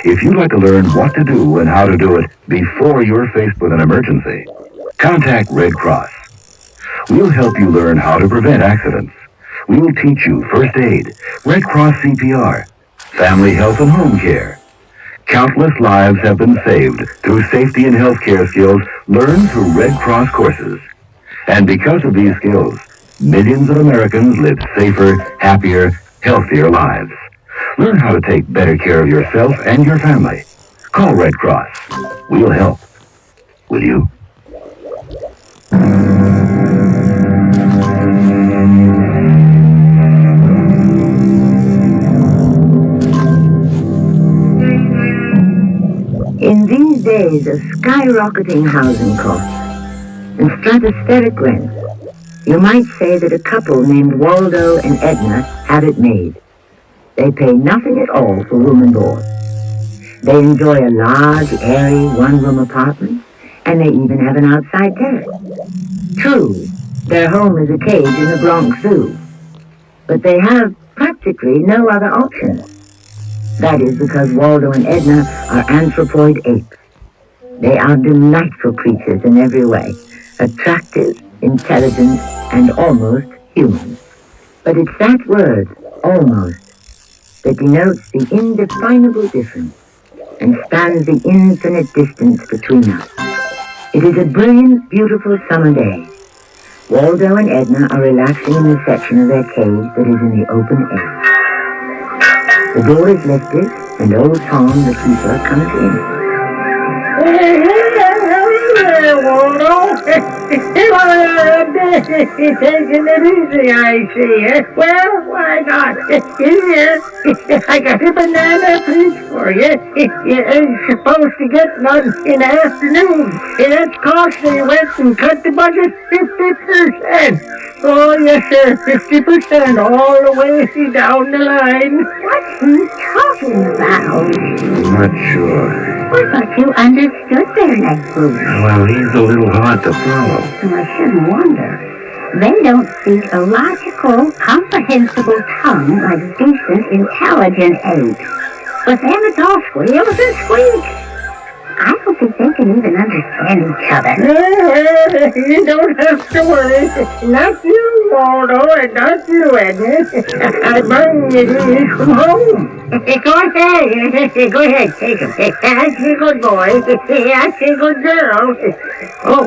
If you'd like to learn what to do and how to do it before you're faced with an emergency, contact Red Cross. We'll help you learn how to prevent accidents. We will teach you first aid, Red Cross CPR, family health and home care. Countless lives have been saved through safety and healthcare skills learned through Red Cross courses. And because of these skills, millions of Americans live safer, happier, healthier lives. Learn how to take better care of yourself and your family. Call Red Cross. We'll help. Will you? In these days of skyrocketing housing costs and stratospheric rents, you might say that a couple named Waldo and Edna have it made. They pay nothing at all for room and board. They enjoy a large, airy, one-room apartment, and they even have an outside terrace. True, their home is a cage in the Bronx Zoo, but they have practically no other options. That is because Waldo and Edna are anthropoid apes. They are delightful creatures in every way, attractive, intelligent, and almost human. But it's that word, almost, that denotes the indefinable difference and spans the infinite distance between us. It is a brilliant, beautiful summer day. Waldo and Edna are relaxing in the section of their cage that is in the open air. The door is lifted, and old Tom, the keeper, comes in. Hey, Waldo. Taking it easy, I see. Well, why not? Here, I got a banana piece for you. You ain't supposed to get none in the afternoon. It's costly. You went and cut the budget 50%. Oh, yes, sir, 50% all the way down the line. What's he talking about? Not sure. I thought you understood their language. Well, he's a little hard to follow. I shouldn't wonder. They don't speak a logical, comprehensible tongue like decent, intelligent apes. With them, it's all squeals and squeaks. I hope think they can even understand each other? You don't have to worry. Not you, Waldo, and not you, Edna. I bring you these from home. Go ahead. Go ahead, take them. That's a good boy. That's a good girl. Oh,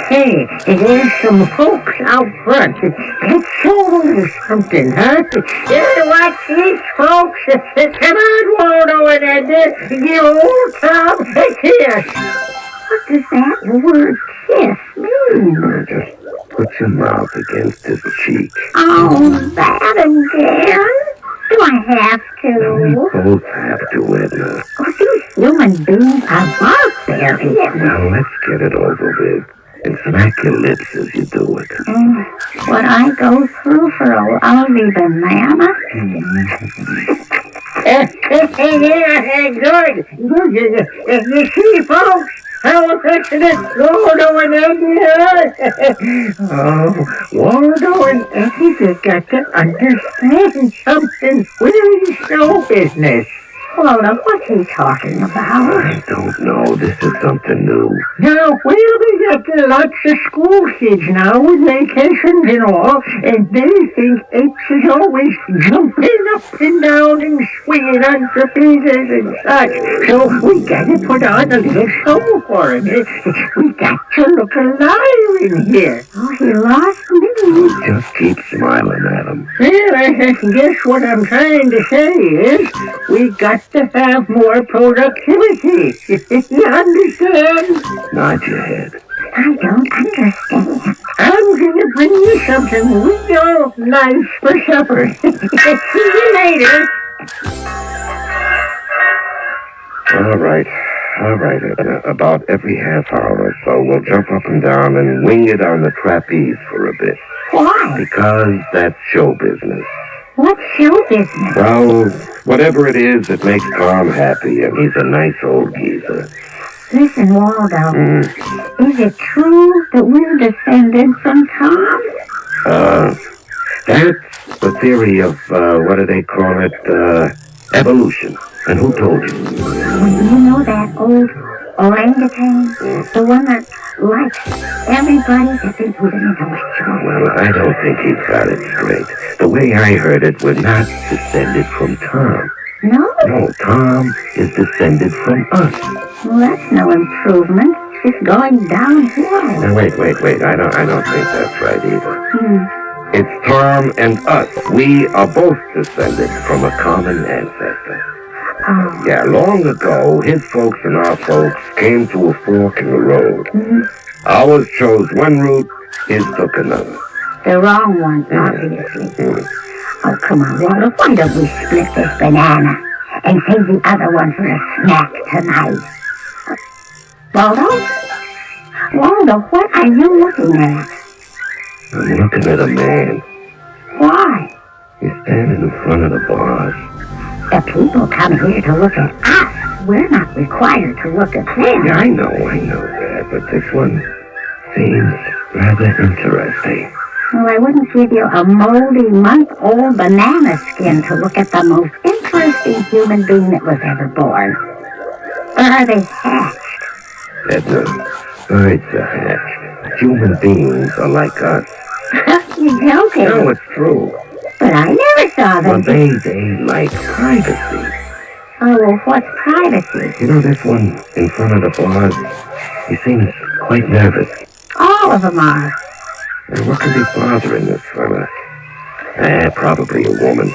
hey, there's some folks out front. Let's show them something, huh? Yeah, watch these folks. Come on, Waldo and Edna. Give old Tom a kiss. What does that word kiss mean? Just put your mouth against his cheek. Oh, that again? Do I have to? We both have to, Edna. Well, these human beings are barbarians. Now let's get it over with. And smack your lips as you do it. What I go through for a lousy banana? Good. You see, folks, how affectionate Waldo and Eddie are. Oh, Waldo and Eddie have got to understand something. We're show business. Waldo, what's he talking about? I don't know. This is something new. Now, well, we got lots of school kids now with vacations and all, and they think apes is always jumping up and down and swinging on trapezes and such. So we got to put on a little show for him. We got to look alive in here. Oh, he lost me. Just keep smiling at him. Well, I guess what I'm trying to say is we got to have more productivity. You understand? Nod your head. I don't understand. I'm going to bring you something real nice for supper. See you later. All right. About every half hour or so, we'll jump up and down and wing it on the trapeze for a bit. Why? Because that's show business. What show business? Well, whatever it is that makes Tom happy, and he's a nice old geezer. Listen, Waldo, is it true that we're descended from Tom? That's the theory of, what do they call it, evolution. And who told you? You know that old orangutan? The one that likes everybody that thinks he's an intellectual. Well, I don't think he's got it straight. The way I heard it, we're not descended from Tom. No? No, Tom is descended from us. Well, that's no improvement. It's going downhill. Now, wait. I don't think that's right either. It's Tom and us. We are both descended from a common ancestor. Oh. Yeah, long ago, his folks and our folks came to a fork in the road. Ours chose one route, his took another. The wrong one, obviously. Oh, come on, Waldo, why don't we split this banana and save the other one for a snack tonight? Waldo, what are you looking at? I'm looking at a man. Why? He's standing in front of the bars. The people come here to look at us. We're not required to look at them. Yeah, I know that, but this one seems rather interesting. Well, I wouldn't give you a moldy, month-old banana skin to look at the most interesting human being that was ever born. Or are they hatched? Edna, birds are hatched. Human beings are like us. You're joking. No, it's true. But I never saw them. Well, they like privacy. Oh, well, what's privacy? You know, this one in front of the bars, he seems quite nervous. All of them are. And what could be bothering this fella? Probably a woman.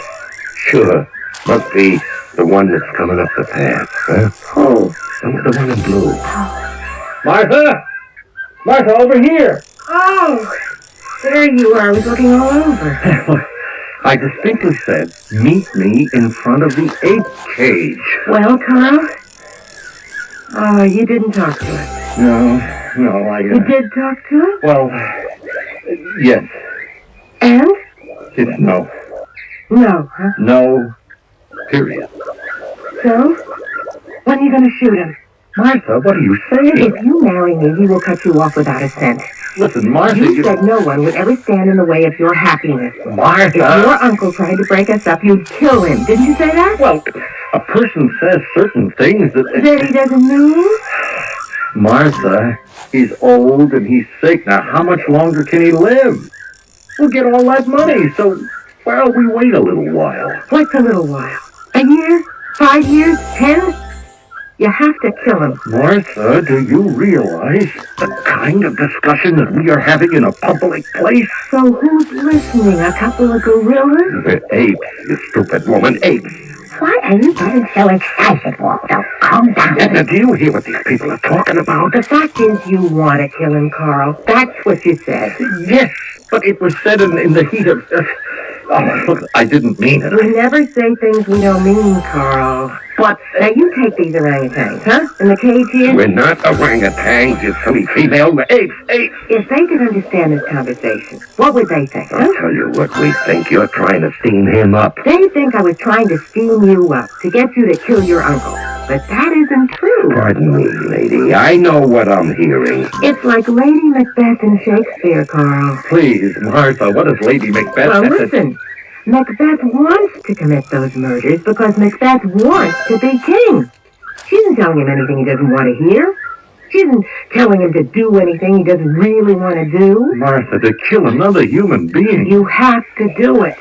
Sure, must be the one that's coming up the path, huh? Who? The one in blue. Martha! Martha, over here! Oh, there you are. I was looking all over. I distinctly said, meet me in front of the ape cage. Well, Tom? Oh, you didn't talk to it. No, I... You did talk to it? Well, yes. And? It's no. No, huh? No, period. So? When are you going to shoot him? Martha, what are you saying? If you marry me, he will cut you off without a cent. Listen, Martha, You said no one would ever stand in the way of your happiness. Martha! If your uncle tried to break us up, you'd kill him. Didn't you say that? Well, a person says certain things that he doesn't mean? Martha, he's old and he's sick. Now, how much longer can he live? We'll get all that money, so why don't we wait a little while? What's a little while? A year? 5 years? 10? You have to kill him. Martha, do you realize the kind of discussion that we are having in a public place? So who's listening? A couple of gorillas? The apes, you stupid woman, apes. Why are you getting so excited, Walter? Calm down. Edna, do you hear what these people are talking about? The fact is you want to kill him, Carl. That's what you said. Yes, but it was said in the heat of... oh, look, I didn't mean it. We never say things we don't mean, Carl. But... now you take these orangutans, huh? In the cage here? We're not orangutans, you silly female. We're apes. If they could understand this conversation, what would they think, huh? I'll tell you what we think. You're trying to steam him up. They think I was trying to steam you up to get you to kill your uncle. But that isn't true. Pardon me, lady. I know what I'm hearing. It's like Lady Macbeth in Shakespeare, Carl. Please, Martha, what does Lady Macbeth Well, have to... listen. Macbeth wants to commit those murders because Macbeth wants to be king. She isn't telling him anything he doesn't want to hear. She isn't telling him to do anything he doesn't really want to do. Martha, to kill another human being. You have to do it.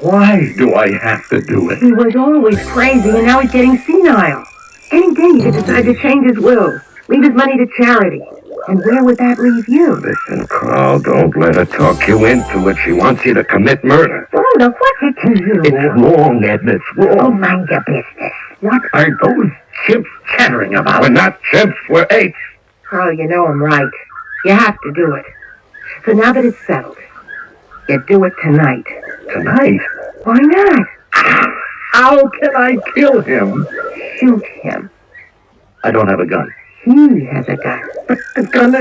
Why do I have to do it? He was always crazy and now he's getting senile. Any day he could decide to change his will, leave his money to charity. And where would that leave you? Listen, Carl, don't let her talk you into it. She wants you to commit murder. Rhoda, what's it to you? It's wrong, Edna, it's wrong. Oh, mind your business. What are those chimps chattering about? We're not chimps, we're apes. Carl, you know I'm right. You have to do it. So now that it's settled, you do it tonight. Tonight? Why not? How can I kill him? Shoot him. I don't have a gun. He has a gun. But the gun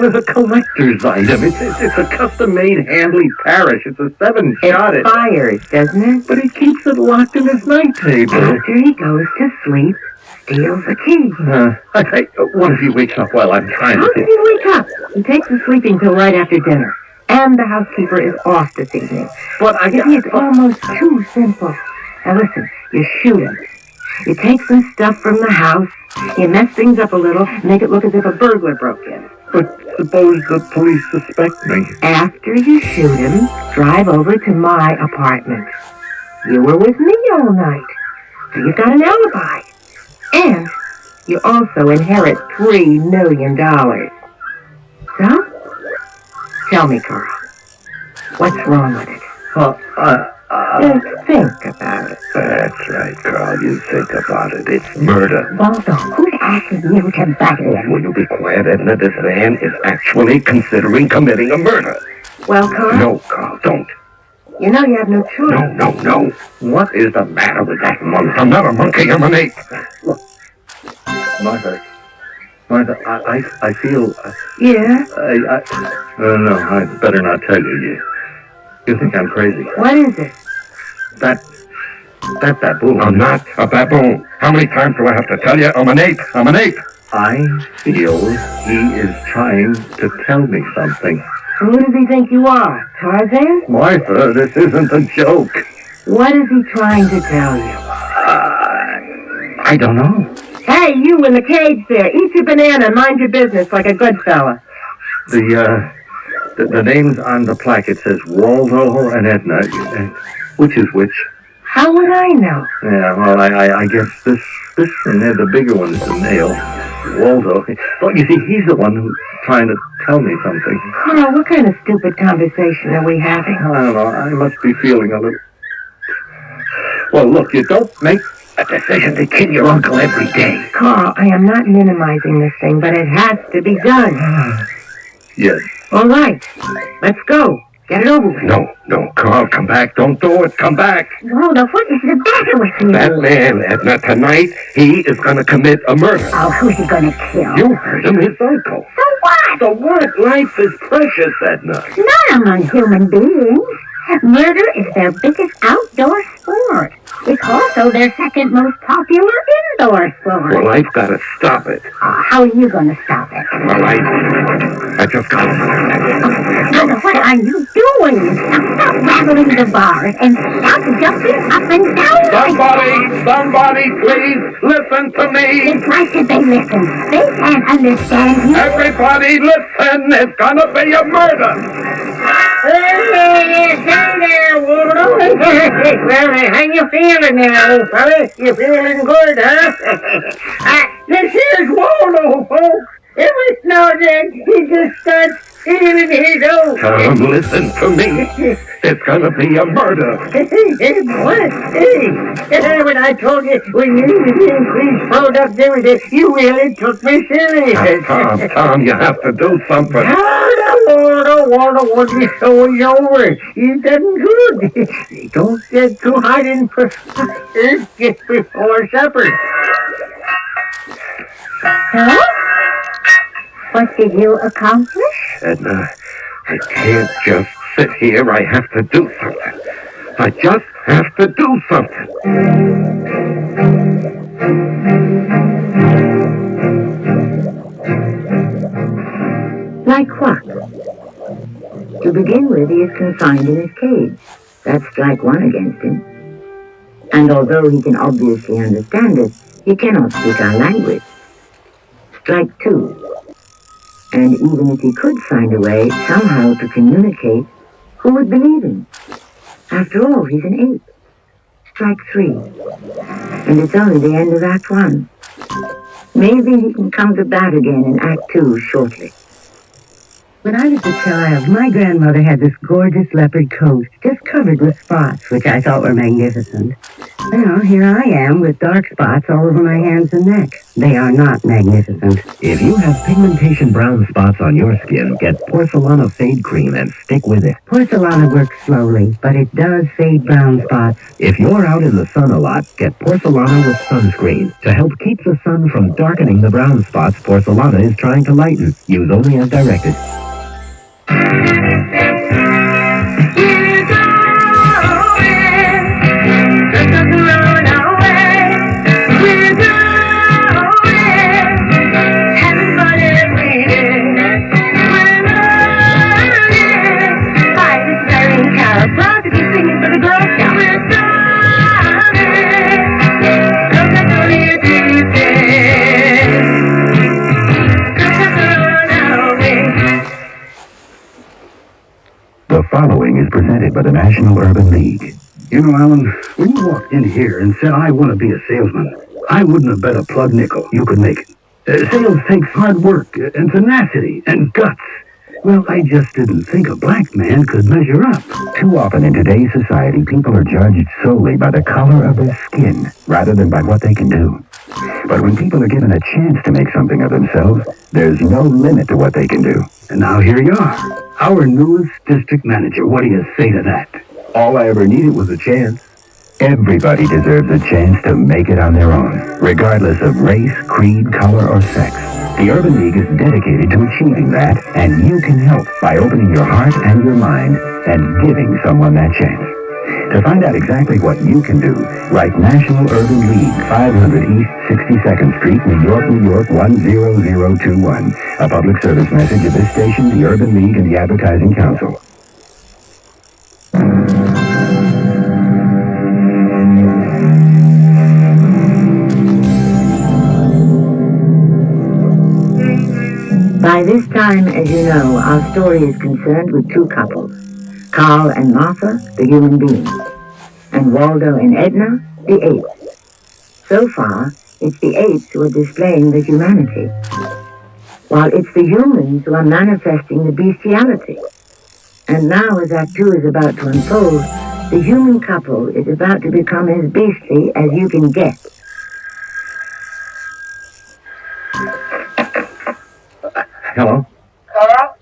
is a collector's item. It's a custom-made Handley Parrish. It's a 7-shot. It fires, doesn't it? But he keeps it locked in his night table. After he goes to sleep, steals the key. What if he wakes up while I'm trying How to... can he wake up? He takes a sleeping pill right after dinner. And the housekeeper is off this evening. But You see, it's almost too simple. Now listen, you shoot him. You take some stuff from the house, you mess things up a little, make it look as if a burglar broke in. But suppose the police suspect me. After you shoot him, drive over to my apartment. You were with me all night, so you've got an alibi. And you also inherit $3 million. So, tell me, Carl, what's wrong with it? Just think about it. That's right, Carl. You think about it. It's murder. Walter, who's asking you to butt Will you be quiet, Edna? This man is actually considering committing a murder. Well, Carl? No, Carl, don't. You know you have no choice. No. What is the matter with that monkey? I'm not a monkey, I'm an ape. Look, Martha, I feel... Yeah? No, I better not tell you. You think I'm crazy. What is it? That baboon. I'm not a baboon. How many times do I have to tell you? I'm an ape. I feel he is trying to tell me something. Who does he think you are? Tarzan? Martha, this isn't a joke. What is he trying to tell you? I don't know. Hey, you in the cage there. Eat your banana and mind your business like a good fella. The names on the plaque, it says Waldo and Edna. Which is which? How would I know? Yeah, well, I guess this one there, the bigger one, is the male. Waldo. Well, you see, he's the one who's trying to tell me something. Carl, what kind of stupid conversation are we having? I don't know. I must be feeling a little... Well, look, you don't make a decision to kill your uncle every day. Carl, I am not minimizing this thing, but it has to be done. Yes. All right. Let's go. Get it over with. No, Carl, come back. Don't do it. Come back. Rhoda, what is the matter with you? That man, Edna, tonight, he is going to commit a murder. Oh, who's he going to kill? You heard him, his uncle. So what? So what? Life is precious, Edna. Not among human beings. Murder is their biggest outdoor sport. It's also their second most popular indoor sport. Well, I've got to stop it. How are you going to stop it? Well, I just got to. What are you doing? Stop rattling the bars and stop jumping up and down. Somebody, please listen to me. It's right that they listen. They can't understand you. Everybody listen. It's gonna be a murder. Hey there, Waldo. Well, how you feeling now, old fella? You feeling good, huh? This here's Waldo, folks. Every now and then, he just starts feeling his own. Tom, listen to me. It's gonna be a murder. What? Hey, when I told you we needed increased productivity, you really took me serious. Tom, you have to do something. Waldo, what you so over? You done good. Don't get too hiding for just before supper. Huh? What did you accomplish? Edna, I can't just sit here. I have to do something. I just have to do something. Like what? To begin with, he is confined in his cage. That's strike one against him. And although he can obviously understand it, he cannot speak our language. Strike two. And even if he could find a way somehow to communicate, who would believe him? After all, he's an ape. Strike three. And it's only the end of Act 1. Maybe he can come to bat again in Act 2 shortly. When I was a child, my grandmother had this gorgeous leopard coat, just covered with spots, which I thought were magnificent. Well, here I am with dark spots all over my hands and neck. They are not magnificent. If you have pigmentation brown spots on your skin, get Porcelana Fade Cream and stick with it. Porcelana works slowly, but it does fade brown spots. If you're out in the sun a lot, get Porcelana with sunscreen. To help keep the sun from darkening the brown spots Porcelana is trying to lighten. Use only as directed. The following is presented by the National Urban League. You know, Alan, when you walked in here and said I want to be a salesman, I wouldn't have bet a plug nickel you could make it. Sales takes hard work and tenacity and guts. Well, I just didn't think a black man could measure up. Too often in today's society, people are judged solely by the color of their skin, rather than by what they can do. But when people are given a chance to make something of themselves, there's no limit to what they can do. And now here you are, our newest district manager. What do you say to that? All I ever needed was a chance. Everybody deserves a chance to make it on their own, regardless of race, creed, color, or sex. The Urban League is dedicated to achieving that, and you can help by opening your heart and your mind and giving someone that chance. To find out exactly what you can do, write National Urban League, 500 East 62nd Street, New York, New York, 10021. A public service message of this station, the Urban League, and the Advertising Council. By this time, as you know, our story is concerned with two couples. Carl and Martha, the human beings, and Waldo and Edna, the apes. So far, it's the apes who are displaying the humanity, while it's the humans who are manifesting the bestiality. And now, as Act 2 is about to unfold, the human couple is about to become as beastly as you can get. Hello? Carl?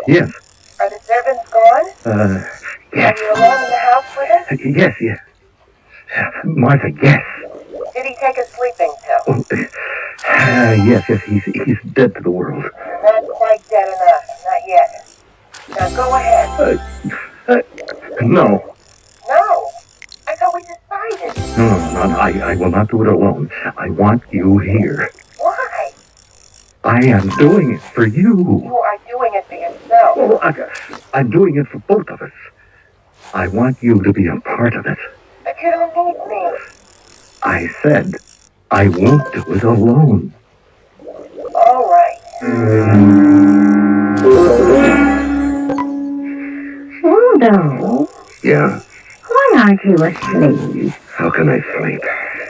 Yes. Are the servants gone? Yes. Are you alone in the house with us? Yes. Martha, yes. Did he take a sleeping pill? Yes, he's dead to the world. Not quite dead enough. Not yet. Now go ahead. No. No. I thought we decided. on. I will not do it alone. I want you here. Why? I am doing it for you. You are doing it for yourself. Oh, I'm doing it for both of us. I want you to be a part of it. But you don't need me. I said I won't do it alone. All right. Waldo, Yeah, why aren't you asleep? how can I sleep?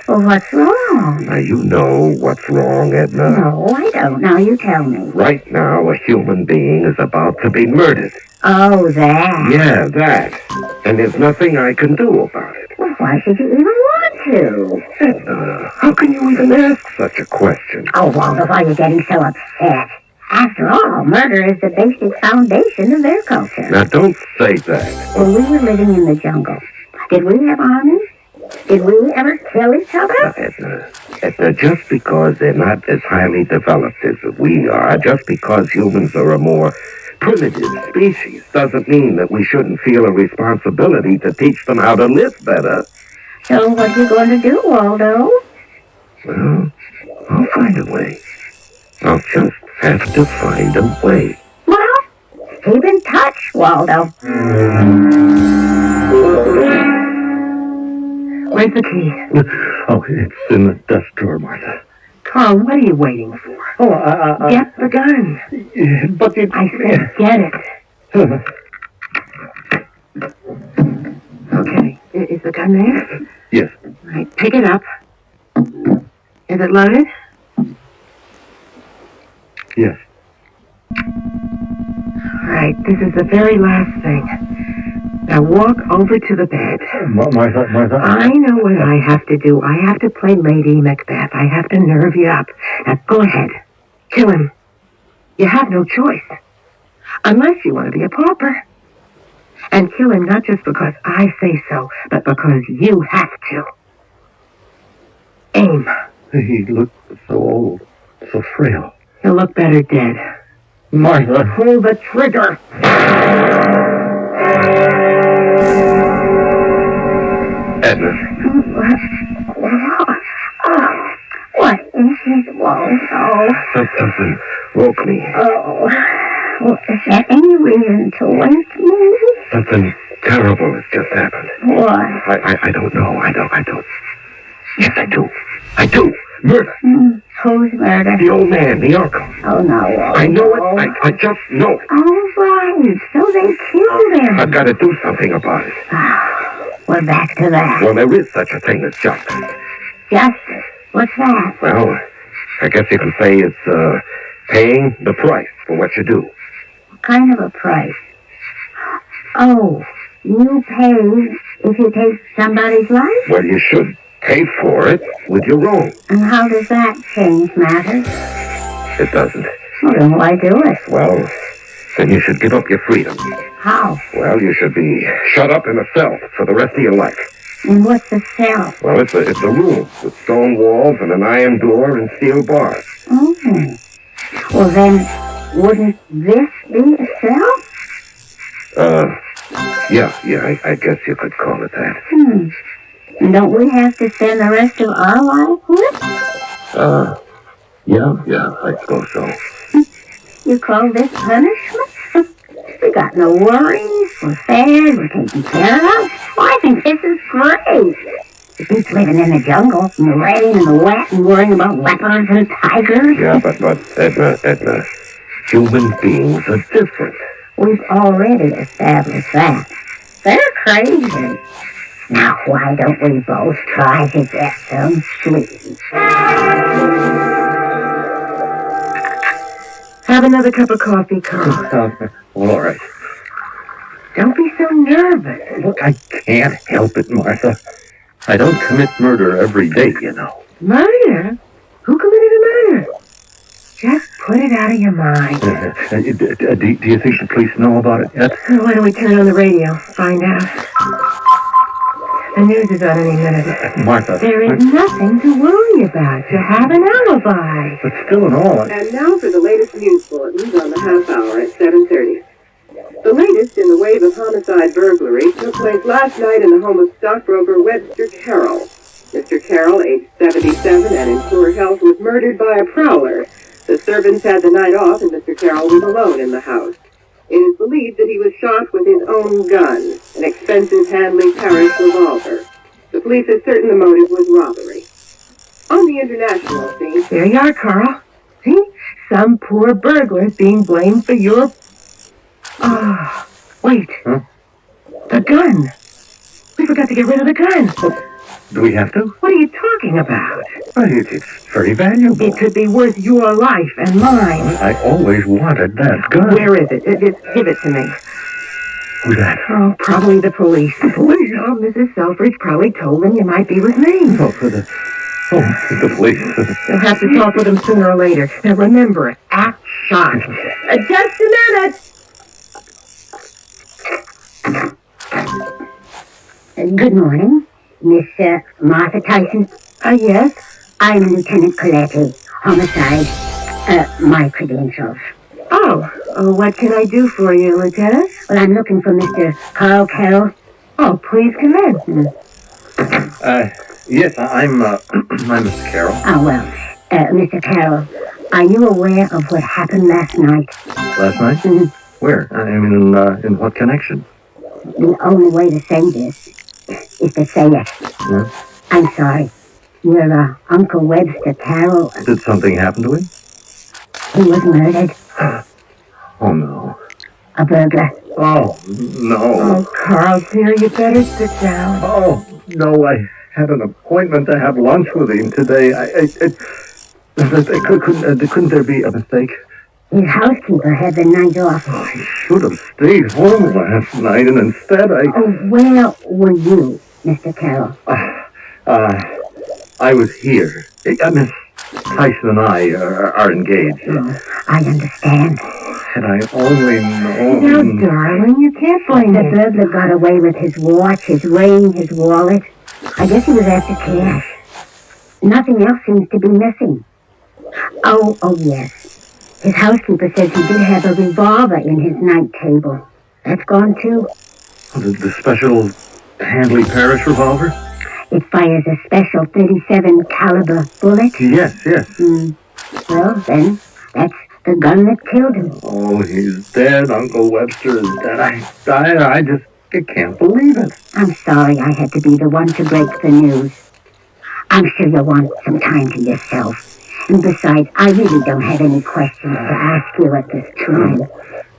Well, what's wrong? Now, you know what's wrong, Edna. No, I don't. Now you tell me. Right now, a human being is about to be murdered. Oh, that. Yeah, that. And there's nothing I can do about it. Well, why should you even want to? Edna, how can you even ask such a question? Oh, Waldo, why are you getting so upset? After all, murder is the basic foundation of their culture. Now, don't say that. When we were living in the jungle, did we have armies? Did we ever kill each other? Edna, just because they're not as highly developed as we are, just because humans are a more primitive species, doesn't mean that we shouldn't feel a responsibility to teach them how to live better. So what are you going to do, Waldo? Well, I'll find a way. I'll just have to find a way. Well, keep in touch, Waldo. Where's the key? Oh, it's in the desk drawer, Martha. Carl, what are you waiting for? Oh, Get the gun. But it... I said get it. Okay, is the gun there? Yes. All right, pick it up. Is it loaded? Yes. All right, this is the very last thing. Now walk over to the bed. Martha. I know what I have to do. I have to play Lady Macbeth. I have to nerve you up. Now go ahead. Kill him. You have no choice. Unless you want to be a pauper. And kill him not just because I say so, but because you have to. Aim. He looked so old, so frail. He'll look better dead. Martha. Pull the trigger. Edna. What is it, Waldo? Something woke me. Oh. Well, is there any reason to wake me? Something terrible has just happened. What? I don't know. I don't. Yes, I do. I do. Murder. Who's murder? The old man, the uncle. Oh, no. I know it. I just know it. Oh, right. So they killed him. I've got to do something about it. We're back to that. Well, there is such a thing as justice. Justice? What's that? Well, I guess you can say it's paying the price for what you do. What kind of a price? Oh, you pay if you take somebody's life? Well, you should pay for it with your own. And how does that change matters? It doesn't. Well, then why do it? Well, then you should give up your freedom. How? Well, you should be shut up in a cell for the rest of your life. And what's the cell? Well, it's a room with stone walls and an iron door and steel bars. Oh. Well, then, wouldn't this be a cell? Yeah, I guess you could call it that. And don't we have to spend the rest of our life here? Yeah, I suppose so. You call this punishment? We got no worries. We're fed. We're taken care of. Well, I think this is great. It beats living in the jungle, in the rain and the wet, and worrying about leopards and tigers. Yeah, but Edna, human beings are different. We've already established that. They're crazy. Now, why don't we both try to get some sleep? Have another cup of coffee, Carl. Well, all right. Don't be so nervous. Look, I can't help it, Martha. I don't commit murder every day, you know. Murder? Who committed a murder? Just put it out of your mind. Do you think the police know about it yet? Why don't we turn on the radio? Find out. The news is on any minute. Martha. There is nothing to worry about. You have an alibi. But still and all... And now for the latest news bulletins on the half hour at 7:30. The latest in the wave of homicide burglary took place last night in the home of stockbroker Webster Carroll. Mr. Carroll, aged 77 and in poor health, was murdered by a prowler. The servants had the night off and Mr. Carroll was alone in the house. It is believed that he was shot with his own gun, an expensive Handley Parish revolver. The police are certain the motive was robbery. On the international scene... There you are, Carl. See? Some poor burglar is being blamed for your... wait. Huh? The gun. We forgot to get rid of the gun. Do we have to? What are you talking about? It's very valuable. It could be worth your life and mine. I always wanted that gun. Where is it? Give it to me. Who's that? Oh, probably the police. The police? Oh, Mrs. Selfridge probably told them you might be with me. The police. You'll have to talk with them sooner or later. Now remember, act sharp. Just a minute. Good morning, Miss Martha Tyson. Yes? I'm Lieutenant Coletti, homicide. My credentials. Oh, what can I do for you, Lieutenant? Well, I'm looking for Mr. Carl Carroll. Oh, please come in. Yes, I'm Mr. Carroll. Oh, well, Mr. Carroll, are you aware of what happened last night? Last night? Mm-hmm. Where? I mean, in what connection? The only way to say this is to say it. Yeah? I'm sorry. Your Uncle Webster Carroll... Did something happen to him? He was murdered. Oh, no. A burglar. Oh, no. Oh, Carl, dear, you better sit down. Oh, no, I had an appointment to have lunch with him today. Couldn't there be a mistake? His housekeeper had the night off. Oh, I should have stayed home last night, and instead I... Oh, where were you, Mr. Carroll? I was here. Miss Tyson and I are engaged. Oh, I understand. Had I only known... No, darling, you can't blame The me. burglar got away with his watch, his ring, his wallet. I guess he was after cash. Nothing else seems to be missing. Oh, yes. His housekeeper says he did have a revolver in his night table. That's gone too. The special Handley Parish revolver? It fires a special .37 caliber bullet. Yes. Well, then, that's the gun that killed him. Oh, he's dead. Uncle Webster is dead. I can't believe it. I'm sorry I had to be the one to break the news. I'm sure you'll want some time to yourself. And besides, I really don't have any questions to ask you at this time.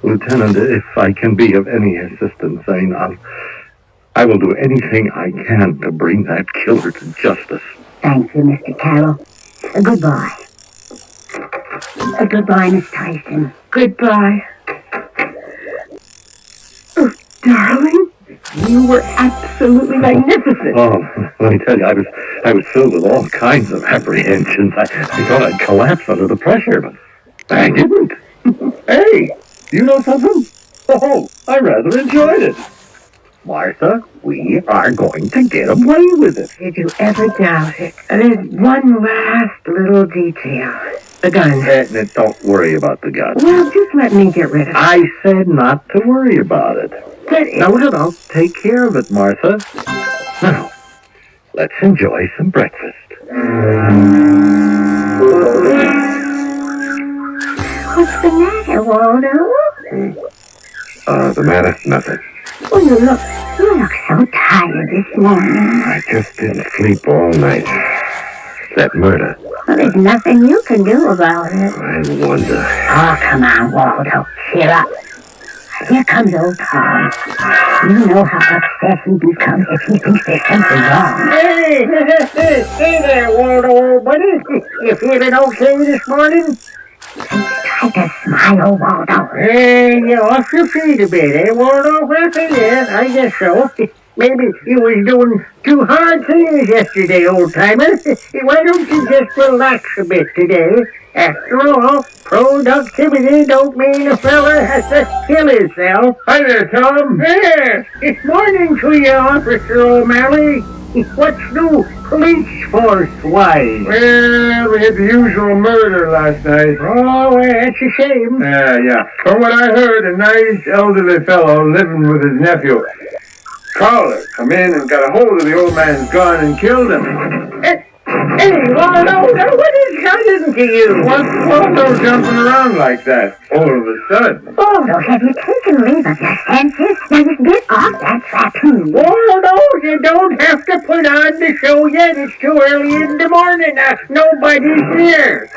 Lieutenant, if I can be of any assistance, I will do anything I can to bring that killer to justice. Thank you, Mr. Carroll. Goodbye. Goodbye, Miss Tyson. Goodbye. Oh, darling, you were absolutely magnificent. Oh, let me tell you, I was filled with all kinds of apprehensions. I thought I'd collapse under the pressure, but I didn't. Hey, you know something? Oh, I rather enjoyed it. Martha, we are going to get away with it. Did you ever doubt it? There's one last little detail. The gun. Don't worry about the gun. Well, just let me get rid of it. I said not to worry about it. But No. Take care of it, Martha. Now, let's enjoy some breakfast. What's the matter, Waldo? The matter? Nothing. Oh, you look so tired this morning. I just didn't sleep all night. That murder. Well, there's nothing you can do about it. I wonder. Oh, come on, Waldo. Cheer up. Here comes old Tom. You know how upset he becomes if he thinks there's something wrong. Hey there, Waldo, old buddy. You feeling okay this morning? Try to smile, Waldo. Hey, you're off your feet a bit, eh, Waldo? Well, yeah, I guess so. Maybe you was doing too hard things yesterday, old-timer. Why don't you just relax a bit today? After all, productivity don't mean a fella has to kill himself. Hi there, Tom. Yes. Morning to you, Officer O'Malley. What's new, police force-wise? Well, we had the usual murder last night. Oh, well, that's a shame. Yeah. From what I heard, a nice elderly fellow living with his nephew. prowler come in and got a hold of the old man's gun and killed him. Hey, Waldo, what is happening to you? What's Waldo jumping around like that all of a sudden? Waldo, have you taken leave of your senses? Now just get off that trap. Waldo, you don't have to put on the show yet. It's too early in the morning. Nobody's here.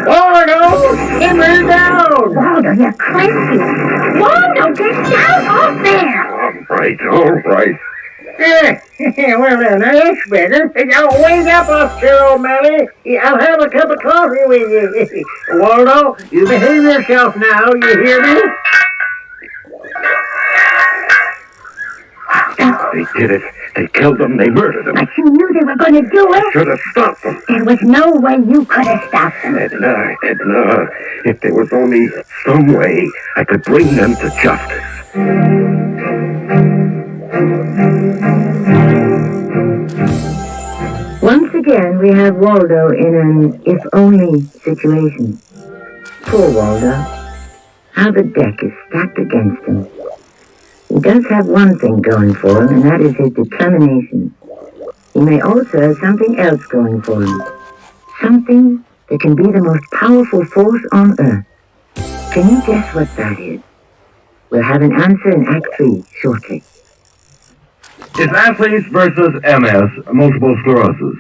Waldo, simmer down. Waldo, you're crazy. Waldo, get down off there. All right. Well, that's better. Now, wake up, Officer O'Malley. I'll have a cup of coffee with you. Waldo, you behave yourself now. You hear me? They did it. They killed them. They murdered them. But you knew they were going to do it. Should have stopped them. There was no way you could have stopped them. Edna, if there was only some way I could bring them to justice. Once again, we have Waldo in an if-only situation. Poor Waldo. How the deck is stacked against him. He does have one thing going for him, and that is his determination. He may also have something else going for him. Something that can be the most powerful force on Earth. Can you guess what that is? We'll have an answer in Act 3 shortly. It's athletes versus MS, multiple sclerosis.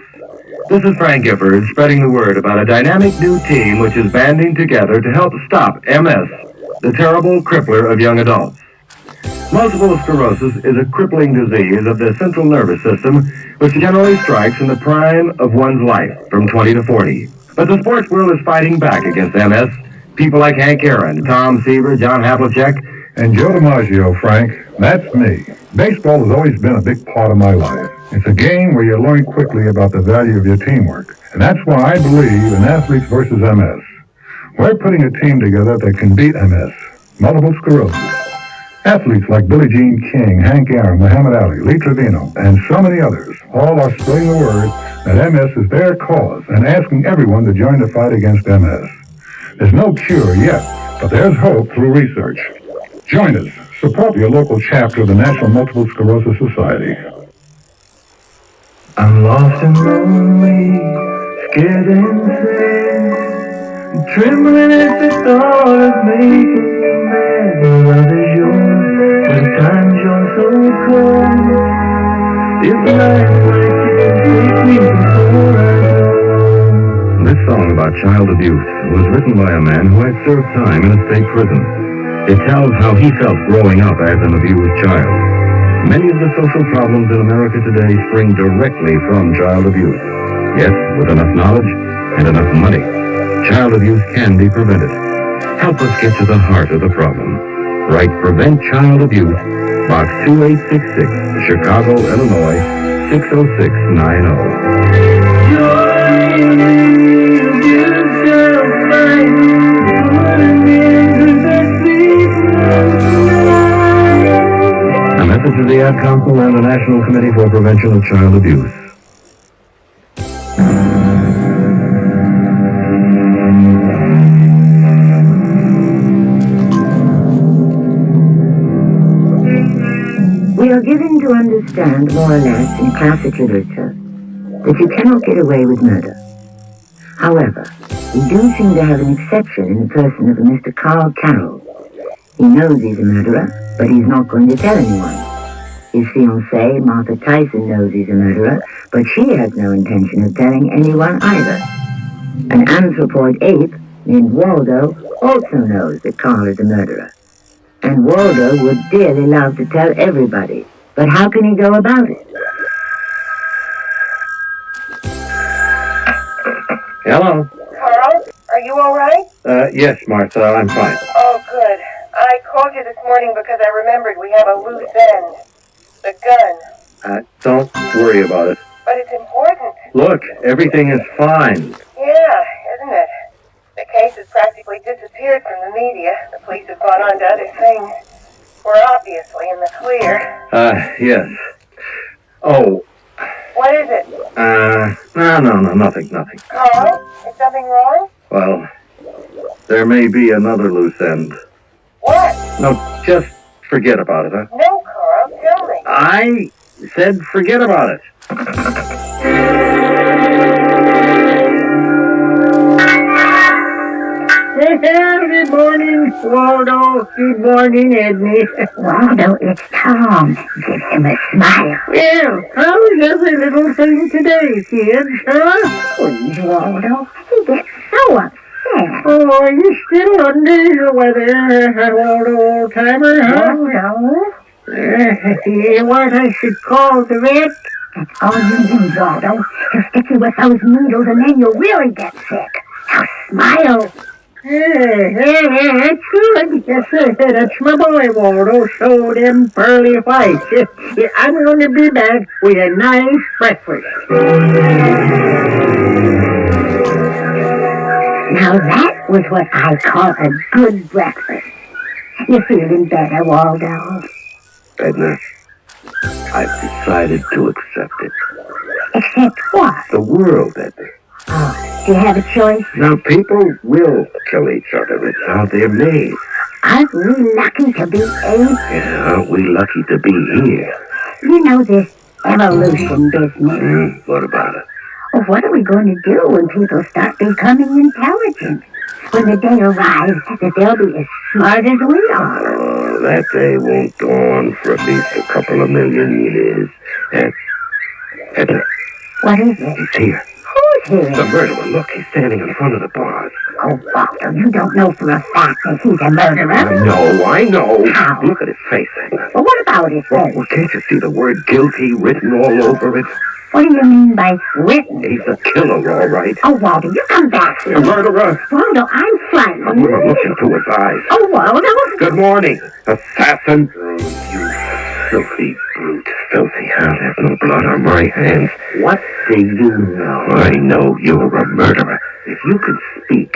This is Frank Gifford spreading the word about a dynamic new team which is banding together to help stop MS, the terrible crippler of young adults. Multiple sclerosis is a crippling disease of the central nervous system which generally strikes in the prime of one's life, from 20 to 40. But the sports world is fighting back against MS. People like Hank Aaron, Tom Seaver, John Havlicek, and Joe DiMaggio, Frank, that's me. Baseball has always been a big part of my life. It's a game where you learn quickly about the value of your teamwork. And that's why I believe in athletes versus MS. We're putting a team together that can beat MS, multiple sclerosis. Athletes like Billie Jean King, Hank Aaron, Muhammad Ali, Lee Trevino, and so many others all are spreading the word that MS is their cause and asking everyone to join the fight against MS. There's no cure yet, but there's hope through research. Join us. Support your local chapter of the National Multiple Sclerosis Society. I'm lost and lonely, scared and sad, trembling at the thought of making you mad. Love is yours when times you're so cold. If life's like it, take me before I go. This song about child abuse was written by a man who had served time in a state prison. It tells how he felt growing up as an abused child. Many of the social problems in America today spring directly from child abuse. Yet, with enough knowledge and enough money, child abuse can be prevented. Help us get to the heart of the problem. Write Prevent Child Abuse, Box 2866, Chicago, Illinois, 60690. A message of the Ad Council and the National Committee for Prevention of Child Abuse. We are given to understand, more or less, in classic literature, that you cannot get away with murder. However, we do seem to have an exception in the person of a Mr. Carl Carroll. He knows he's a murderer, but he's not going to tell anyone. His fiancée, Martha Tyson, knows he's a murderer, but she has no intention of telling anyone either. An anthropoid ape named Waldo also knows that Carl is a murderer. And Waldo would dearly love to tell everybody. But how can he go about it? Hello? Carl, are you all right? Yes, Martha, I'm fine. Oh, good. I called you this morning because I remembered we have a loose end. The gun. Don't worry about it. But it's important. Look, everything is fine. Yeah, isn't it? The case has practically disappeared from the media. The police have gone on to other things. We're obviously in the clear. Yes. Oh. What is it? No, nothing. Carl, is something wrong? Well, there may be another loose end. What? No, just forget about it, huh? No, Carl, tell me. I said forget about it. Good morning, Waldo. Good morning, Edney. Waldo, it's Tom. Give him a smile. Well, how's every little thing today, kids, huh? Please, Waldo. He gets so upset. Oh, are you still under the weather, Waldo, old-timer, huh? Waldo? You want I should call the vet? That's all you need, Waldo. He'll stick you with those needles and then you'll really get sick. Now smile. That's good. Yes, that's my boy, Waldo. Show them pearly whites. I'm going to be back with a nice breakfast. Now that was what I call a good breakfast. You feeling better, Waldo? Edna, I've decided to accept it. Accept what? The world, Edna. Oh, do you have a choice? Now, people will kill each other. It's how they're made. Aren't we lucky to be apes? Yeah, aren't we lucky to be here? You know this evolution business. What about it? Well, what are we going to do when people start becoming intelligent? When the day arrives that they'll be as smart as we are? Oh, that day won't go on for at least a couple of million years. Edna. What is it? He's here. Who's here? The murderer. Look, he's standing in front of the bars. Oh, Waldo, you don't know for a fact that he's a murderer. I know. How? Look at his face, Edna. Well, what about his face? Well, can't you see the word guilty written all over it? What do you mean by written? He's a killer, all right. Oh, Waldo, you come back here. A murderer? Waldo, I'm frightened. Look into his eyes. Oh, Waldo. Good morning, assassin. Oh, you filthy brute. Filthy. I'll have no blood on my hands. What do you know? I know you're a murderer. If you could speak,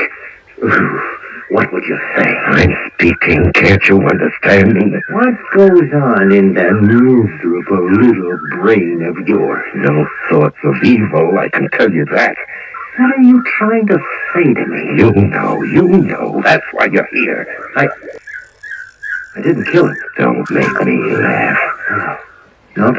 what would you say? I'm speaking. Can't you understand me? What goes on in that miserable little brain of yours? No thoughts of evil, I can tell you that. What are you trying to say to me? You know. That's why you're here. I didn't kill him. Don't make me laugh. No,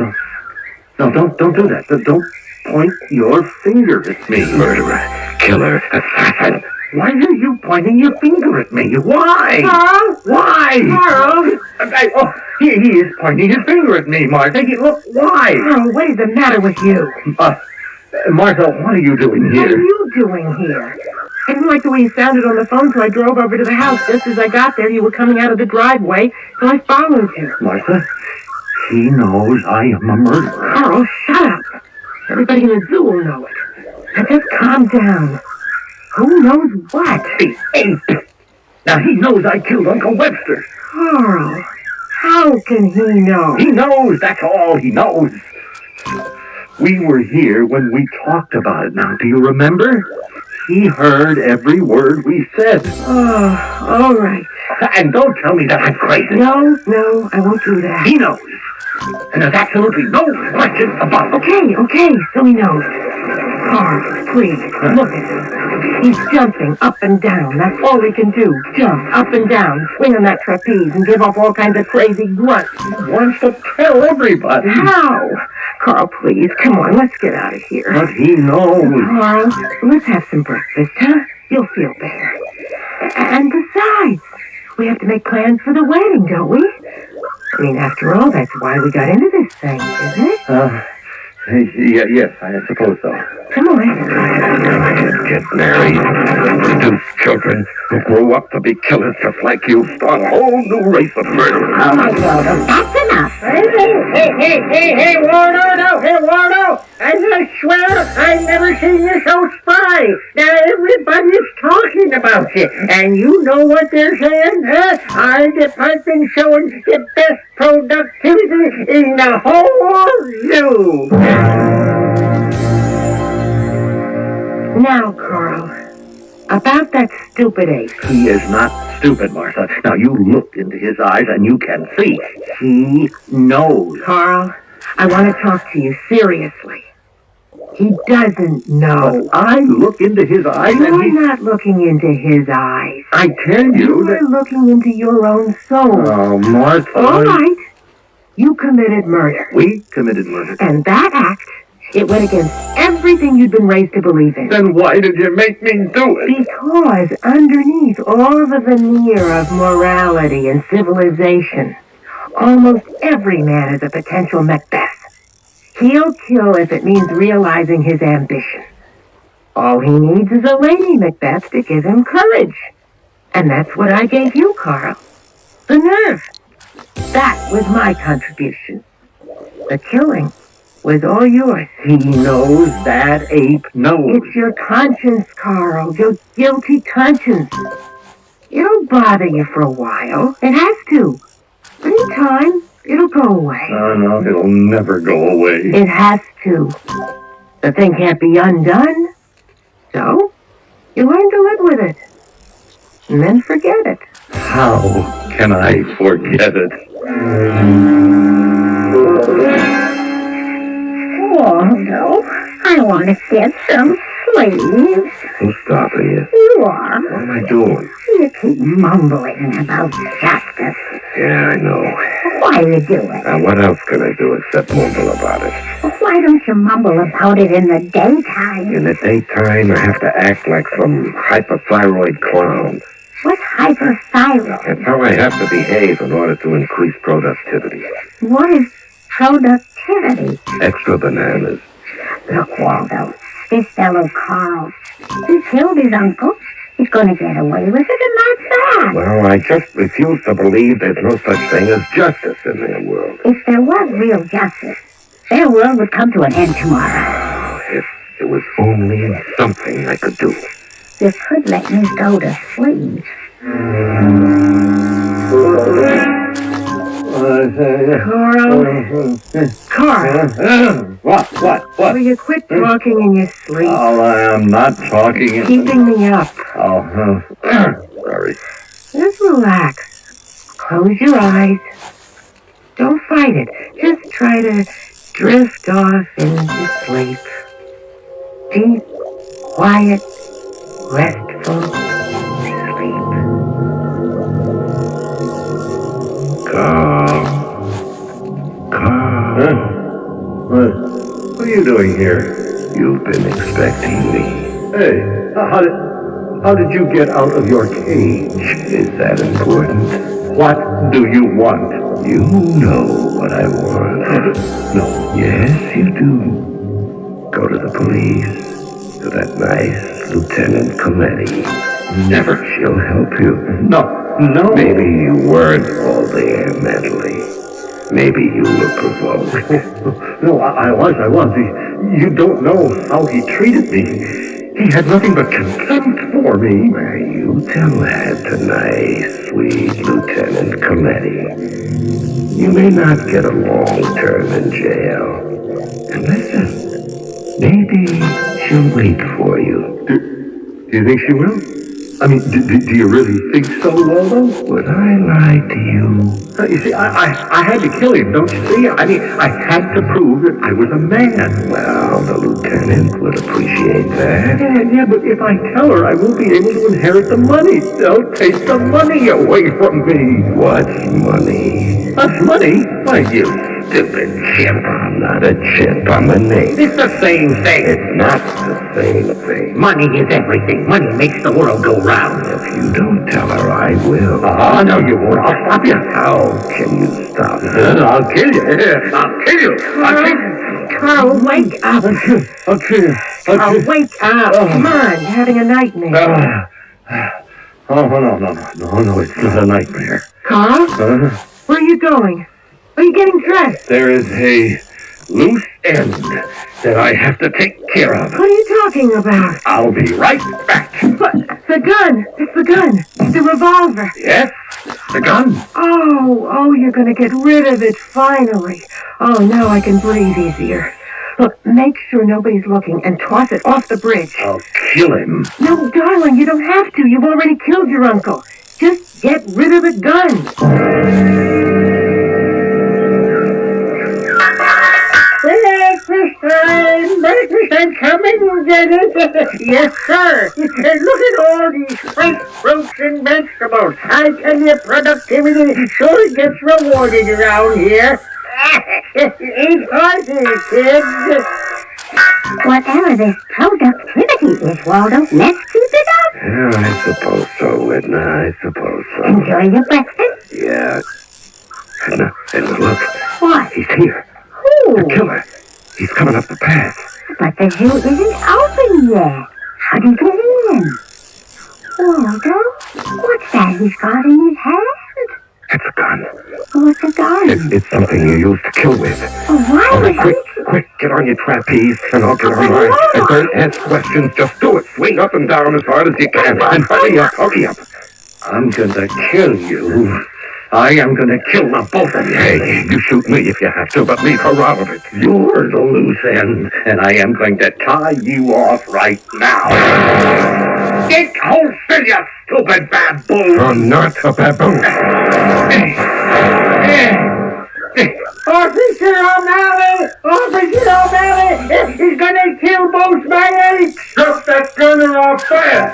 don't do that. Don't point your finger at me. Murderer, killer, assassin. Why are you pointing your finger at me? Why? Carl? Why? Carl? He is pointing his finger at me, Martha. Look, why? Carl, what is the matter with you? Martha, what are you doing here? What are you doing here? I didn't like the way you sounded on the phone, so I drove over to the house. Just as I got there, you were coming out of the driveway, so I followed you. Martha, he knows I am a murderer. Carl, shut up. Everybody in the zoo will know it. Now just calm down. Who knows what? The ape. Now he knows I killed Uncle Webster. Carl, how can he know? He knows, that's all he knows. We were here when we talked about it. Now, do you remember? He heard every word we said. Oh, all right. And don't tell me that I'm crazy. No, I won't do that. He knows. And there's absolutely no question about it. Okay, so he knows. Carl, please, look at him. He's jumping up and down. That's all he can do. Jump up and down, swing on that trapeze, and give off all kinds of crazy grunts. He wants to tell everybody. How? Carl, please, come on, let's get out of here. But he knows. Carl, let's have some breakfast, huh? You'll feel better. And besides, we have to make plans for the wedding, don't we? I mean, after all, that's why we got into this thing, isn't it? Yes, I suppose so. Come on. Get married, produce children who grow up to be killers just like you. Start a whole new race of murderers. Oh, my God, that's enough. Hey, Waldo, no, hey, Waldo. I swear I've never seen you so spry. Now everybody's talking about you, and you know what they're saying, huh? Our department's showing the best productivity in the whole zoo. Now, Carl, about that stupid ape. He is not stupid, Martha. Now, you look into his eyes and you can see. He knows. Carl, I want to talk to you seriously. He doesn't know. But I look into his eyes You're and not looking into his eyes. I tell you that... You're looking into your own soul. Oh, Martha... All right. You committed murder. We committed murder. And that act, it went against everything you'd been raised to believe in. Then why did you make me do it? Because underneath all the veneer of morality and civilization, almost every man is a potential Macbeth. He'll kill if it means realizing his ambition. All he needs is a lady Macbeth to give him courage. And that's what I gave you, Carl. The nerve. That was my contribution. The killing was all yours. He knows that ape knows. It's your conscience, Carl. Your guilty conscience. It'll bother you for a while. It has to. But in time, it'll go away. No, it'll never go away. It has to. The thing can't be undone. So, you learn to live with it. And then forget it. How can I forget it? Oh, no. I want to get some sleep. Who's stopping you? You are. What am I doing? You keep mumbling about justice. Yeah, I know. Why do you do it? Now, what else can I do except mumble about it? Well, why don't you mumble about it in the daytime? In the daytime, I have to act like some hyperthyroid clown. What's hyperthyroid? That's how I have to behave in order to increase productivity. What is productivity? Extra bananas. Look, Waldo, this fellow Carl, he killed his uncle. He's going to get away with it, and that's that. Well, I just refuse to believe there's no such thing as justice in their world. If there was real justice, their world would come to an end tomorrow. If there was only something I could do. You could let me go to sleep. Carl. What? Will you quit talking in your sleep? Oh, I am not talking. Keeping me up. Oh, sorry. Just relax. Close your eyes. Don't fight it. Just try to drift off into sleep. Deep, quiet, restful sleep. Carl. What are you doing here? You've been expecting me. Hey, how did you get out of your cage? Is that important? What do you want? You know what I want. No. Yes, you do. Go to the police. To that nice Lieutenant Coletti. Never. She'll help you. No. Maybe you weren't all there mentally. Maybe you were provoked. No, I was. You don't know how he treated me. He had nothing but contempt for me. Well, you tell that to nice, sweet Lieutenant Coletti. You may not get a long term in jail. And listen, maybe she'll wait for you. Do you think she will? I mean, do you really think so, Waldo? Would I lie to you? You see, I had to kill him, don't you see? I mean, I had to prove that I was a man. Well, the lieutenant would appreciate that. Yeah, but if I tell her, I won't be able to inherit the money. They'll take the money away from me. What's money? What's money? Why, you stupid chimp. I'm not a chimp. I'm a knave. It's the same thing. It's not the same thing. Money is everything. Money makes the world go round. If you don't tell her, I will. Oh, no, you won't. I'll stop you. How can you stop me? I'll kill you. I'll kill you. Carl, wake up. I'll kill you. Carl, wake up. Come on, you're having a nightmare. No, it's not a nightmare. Carl? Where are you going? Are you getting dressed? There is a loose end that I have to take care of. What are you talking about? I'll be right back. What? The gun. It's the gun. The revolver. Yes, the gun. Oh, you're going to get rid of it finally. Oh, now I can breathe easier. Look, make sure nobody's looking and toss it off the bridge. I'll kill him. No, darling, you don't have to. You've already killed your uncle. Just get rid of the gun. Breakfast time coming, Dennis. Yes, sir. And look at all these fresh fruits and vegetables. I tell you, productivity sure gets rewarded around here. Eat horses, kids. Whatever this productivity is, Waldo, let's keep it up. Yeah, I suppose so, Edna. I suppose so. Enjoy your breakfast. Yeah. Edna, look. What? He's here. Who? The killer. He's coming up the path. But the zoo isn't open yet. How do you get in? Waldo, what's that he's got in his hand? It's a gun. What's a gun? It's something you use to kill with. Oh, why All right, would quick, get on your trapeze, and I'll get on mine. And don't ask questions, just do it. Swing up and down as hard as you can. And hurry up. I'm gonna kill you. I am gonna kill the both of you. Hey, you shoot me if you have to, but leave her out of it. You're the loose end, and I am going to tie you off right now. Get hold still, you stupid baboon! I'm not a baboon. Officer O'Malley! Officer O'Malley! He's gonna kill both my apes! Drop that gun or I'll fire!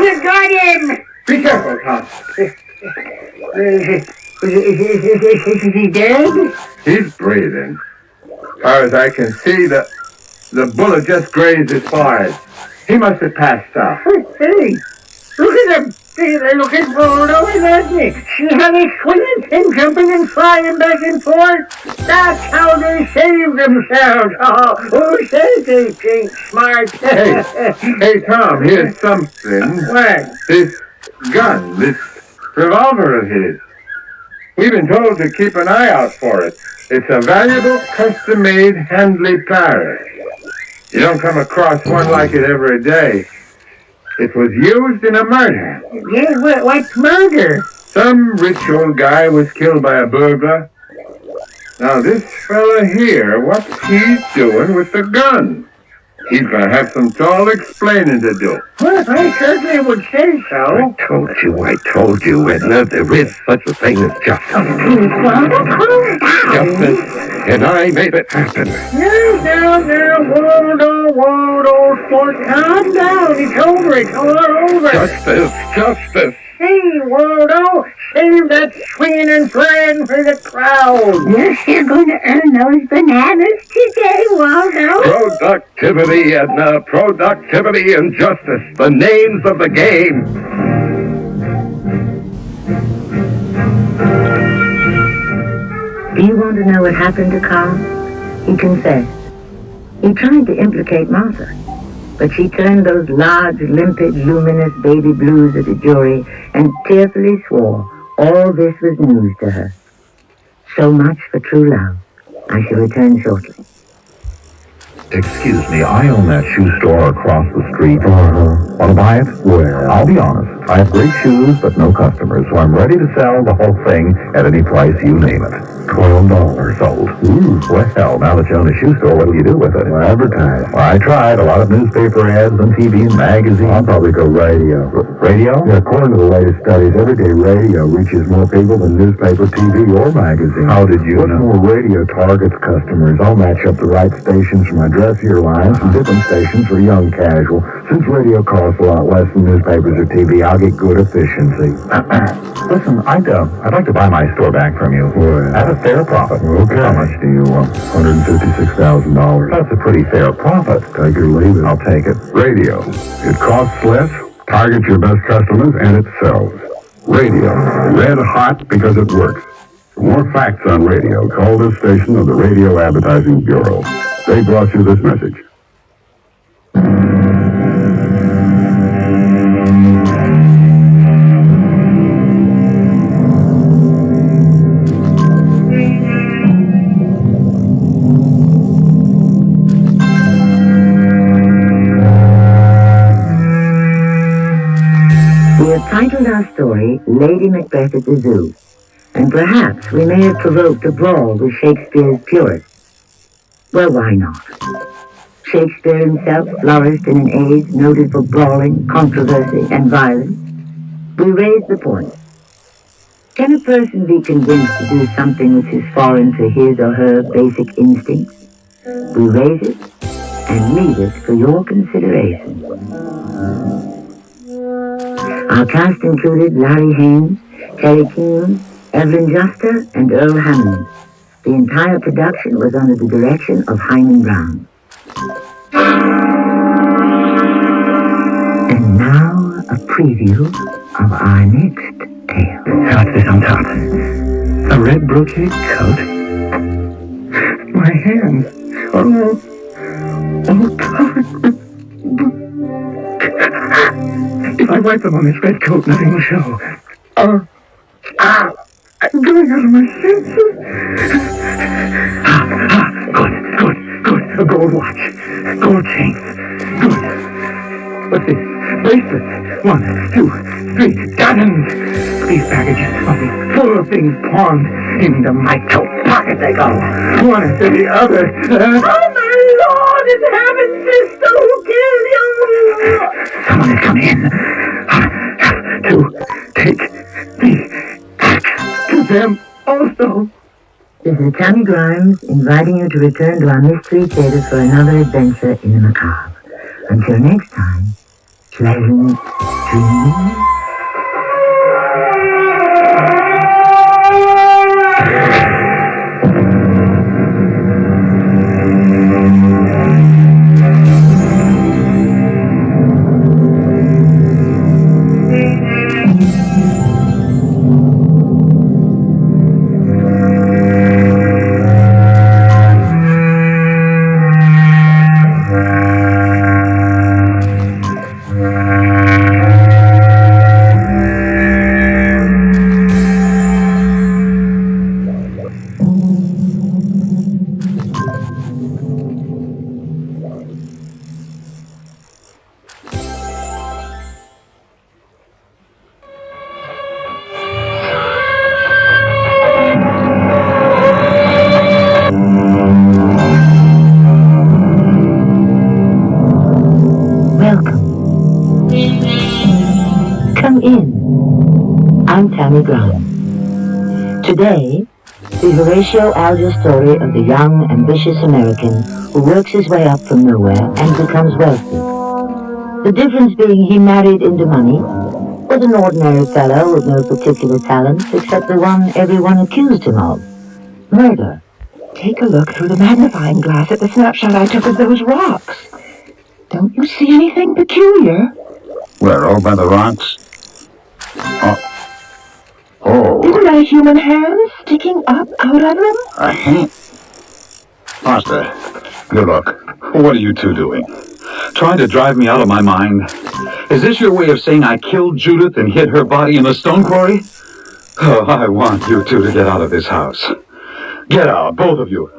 You got him! Be careful, Tom. Is he dead? He's breathing. As far as I can see, the bullet just grazed his forehead. He must have passed out. Hey, look at him! They're looking forward over that me. See how they swinging and jumping and flying back and forth? That's how they save themselves. Oh, who says they ain't smart? Hey, Tom, here's something. What? This gun, this revolver of his. We've been told to keep an eye out for it. It's a valuable, custom-made Handley Parrot. You don't come across one like it every day. It was used in a murder. Yeah, what's murder? Some rich old guy was killed by a burglar. Now this fella here, what's he doing with the gun? He's gonna have some tall explaining to do. Well, I certainly would say so. I told you, Edna, there is such a thing as justice. Justice, and I made it happen. Now, Waldo, sport, calm down. It's over, it's all over. Justice. Hey, Waldo, save that swinging and flying for the crowd. You're sure going to earn those bananas today, Waldo. Productivity, Edna, productivity and justice, the names of the game. Do you want to know what happened to Carl? He confessed. He tried to implicate Martha, but she turned those large, limpid, luminous baby blues at the jury and tearfully swore all this was news to her. So much for true love. I shall return shortly. Excuse me, I own that shoe store across the street. Want to buy it? Well, I'll be honest. I have great shoes, but no customers, so I'm ready to sell the whole thing at any price you name it. $12 sold. Well, now that you own a shoe store, what do you do with it? Well, advertise. Well, I tried. A lot of newspaper ads on TV and magazines. I'll probably go radio. Radio? Yeah, according to the latest studies, everyday radio reaches more people than newspaper, TV, or magazine. How did you know? More radio targets customers. I'll match up the right stations for my dressier lines and different stations for young casual. Since radio costs a lot less than newspapers or TV, I'll get good efficiency. Listen, I'd like to buy my store back from you at a fair profit. Okay. How much do you want? $156,000. That's a pretty fair profit. Take it or leave it. I'll take it. Radio. It costs less, targets your best customers, and it sells. Radio. Red hot because it works. For more facts on radio, call this station of the Radio Advertising Bureau. They brought you this message. We have titled our story, Lady Macbeth at the Zoo, and perhaps we may have provoked a brawl with Shakespeare's purists. Well, why not? Shakespeare himself flourished in an age noted for brawling, controversy, and violence. We raise the point. Can a person be convinced to do something which is foreign to his or her basic instincts? We raise it and leave it for your consideration. Our cast included Larry Haynes, Terry Keane, Evelyn Juster and Earl Hammond. The entire production was under the direction of Hyman Brown. And now a preview of our next tale. What's this on top? A red brocade coat? My hands are all covered. If I wipe them on this red coat, nothing will show. I'm going out of my senses. Good. A gold watch. Gold chain. Good. What's this? Bracelets. 1, 2, 3. Diamonds. These packages must be full of things pawned. Into my coat pocket they go. One after the other. Oh my Lord in heaven, sister, who killed you? Someone has come in. To take the axe to them also. This is Tammy Grimes inviting you to return to our Mystery Theater for another adventure in the macabre. Until next time, pleasant dreams. I'm Tammy Brown. Today, the Horatio Alger story of the young, ambitious American who works his way up from nowhere and becomes wealthy. The difference being he married into money, was an ordinary fellow with no particular talents except the one everyone accused him of, murder. Take a look through the magnifying glass at the snapshot I took of those rocks. Don't you see anything peculiar? Where, over by the rocks? Oh. Isn't that a human hand sticking up out of them? A hand? Master, good luck. What are you two doing? Trying to drive me out of my mind? Is this your way of saying I killed Judith and hid her body in a stone quarry? Oh, I want you two to get out of this house. Get out, both of you.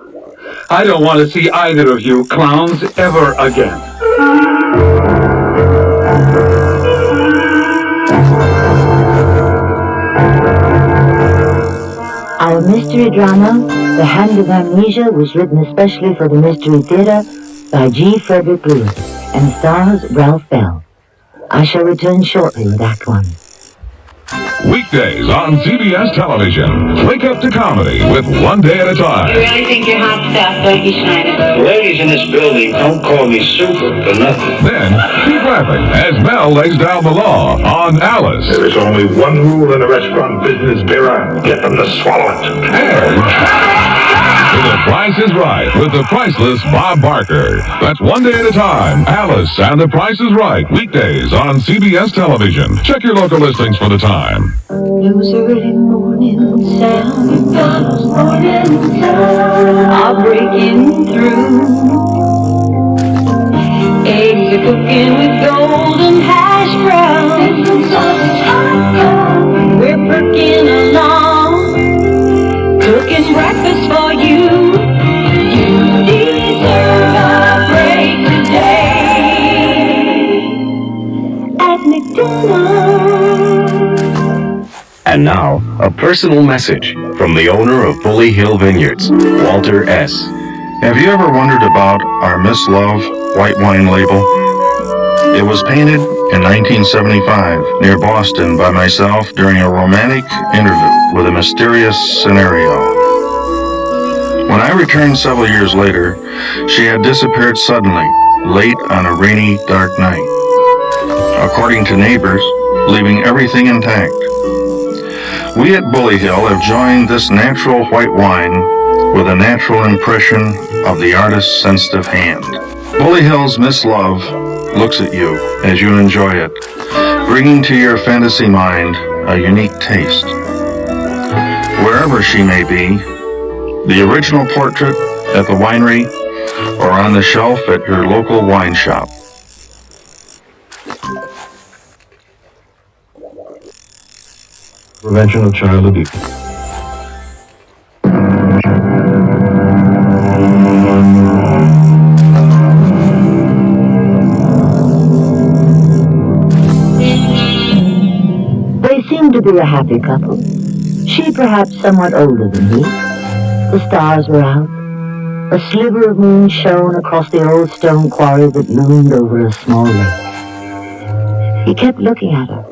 I don't want to see either of you clowns ever again. Our mystery drama, The Hand of Amnesia, was written especially for the Mystery Theater by G. Frederick Lewis and stars Ralph Bell. I shall return shortly with Act 1. Weekdays on CBS television. Wake up to comedy with One Day at a Time. You really think you're hot stuff, don't you, Schneider? The ladies in this building don't call me super for nothing. Then, keep laughing as Mel lays down the law on Alice. There is only one rule in the restaurant business, Vera. Get them to swallow it. And The Price is Right with the priceless Bob Barker. That's One Day at a Time. Alice and The Price is Right. Weekdays on CBS television. Check your local listings for the time. It was early morning sound, McDonald's morning sound. I'll break in through. Eggs are cooking with golden hash browns. We're perking along, cooking breakfast for you. You deserve a break today at McDonald's. And now, a personal message from the owner of Bully Hill Vineyards, Walter S. Have you ever wondered about our Miss Love white wine label? It was painted in 1975 near Boston by myself during a romantic interview with a mysterious scenario. When I returned several years later, she had disappeared suddenly, late on a rainy, dark night. According to neighbors, leaving everything intact. We at Bully Hill have joined this natural white wine with a natural impression of the artist's sensitive hand. Bully Hill's Miss Love looks at you as you enjoy it, bringing to your fantasy mind a unique taste. Wherever she may be, the original portrait at the winery or on the shelf at your local wine shop. Prevention of child abuse. They seemed to be a happy couple. She perhaps somewhat older than he. The stars were out. A sliver of moon shone across the old stone quarry that loomed over a small lake. He kept looking at her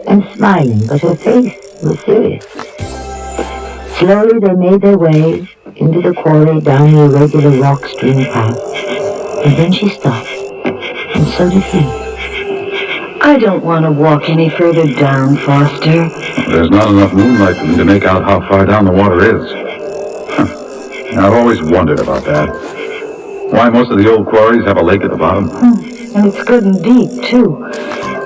and smiling, but her face was serious. Slowly they made their way into the quarry down the irregular rock-strewn path, and then she stopped, and so did he. I don't want to walk any further down, Foster. There's not enough moonlight for me to make out how far down the water is. I've always wondered about that. Why most of the old quarries have a lake at the bottom. And it's good and deep, too.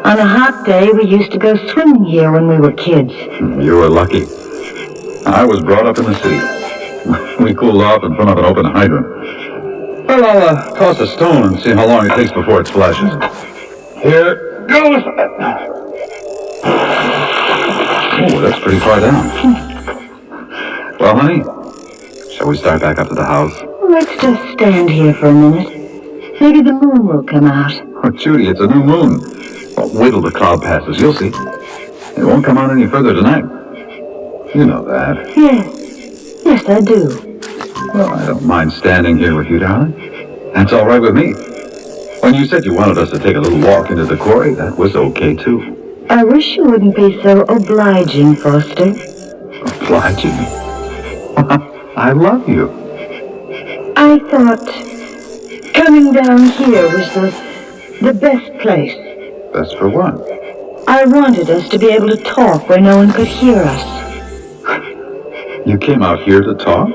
On a hot day, we used to go swimming here when we were kids. You were lucky. I was brought up in the city. We cooled off in front of an open hydrant. Well, I'll toss a stone and see how long it takes before it splashes. Here goes. Oh, that's pretty far down. Well, honey, shall we start back up to the house? Let's just stand here for a minute. Maybe the moon will come out. Oh, Judy, it's a new moon. Well, wait till the cloud passes, you'll see. It won't come out any further tonight. You know that. Yes. Yes, I do. Well, I don't mind standing here with you, darling. That's all right with me. When you said you wanted us to take a little walk into the quarry, that was okay, too. I wish you wouldn't be so obliging, Foster. Obliging? I love you. I thought coming down here was the best place. Best for what? I wanted us to be able to talk where no one could hear us. You came out here to talk?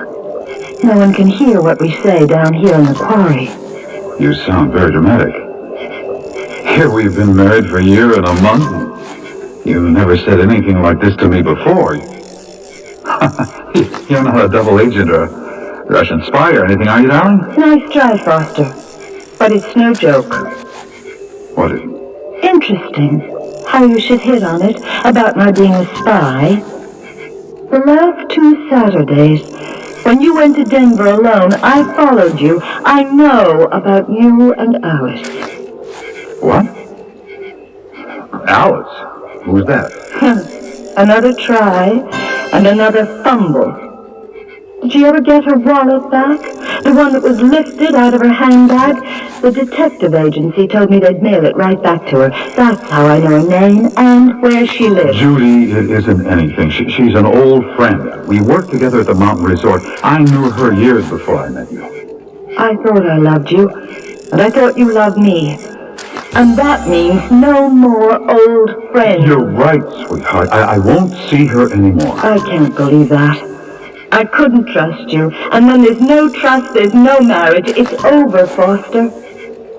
No one can hear what we say down here in the quarry. You sound very dramatic. Here we've been married for a year and a month. You never said anything like this to me before. You're not a double agent or a Russian spy or anything, are you, darling? Nice try, Foster. But it's no joke. What is it? Interesting how you should hit on it about my being a spy. The last 2 Saturdays, when you went to Denver alone, I followed you. I know about you and Alice. What? Alice? Who's that? Another try and another fumble. Did you ever get her wallet back? The one that was lifted out of her handbag? The detective agency told me they'd mail it right back to her. That's how I know her name and where she lives. Judy, it isn't anything. She's an old friend. We worked together at the mountain resort. I knew her years before I met you. I thought I loved you, and I thought you loved me. And that means no more old friends. You're right, sweetheart. I won't see her anymore. I can't believe that. I couldn't trust you. And when there's no trust, there's no marriage. It's over, Foster.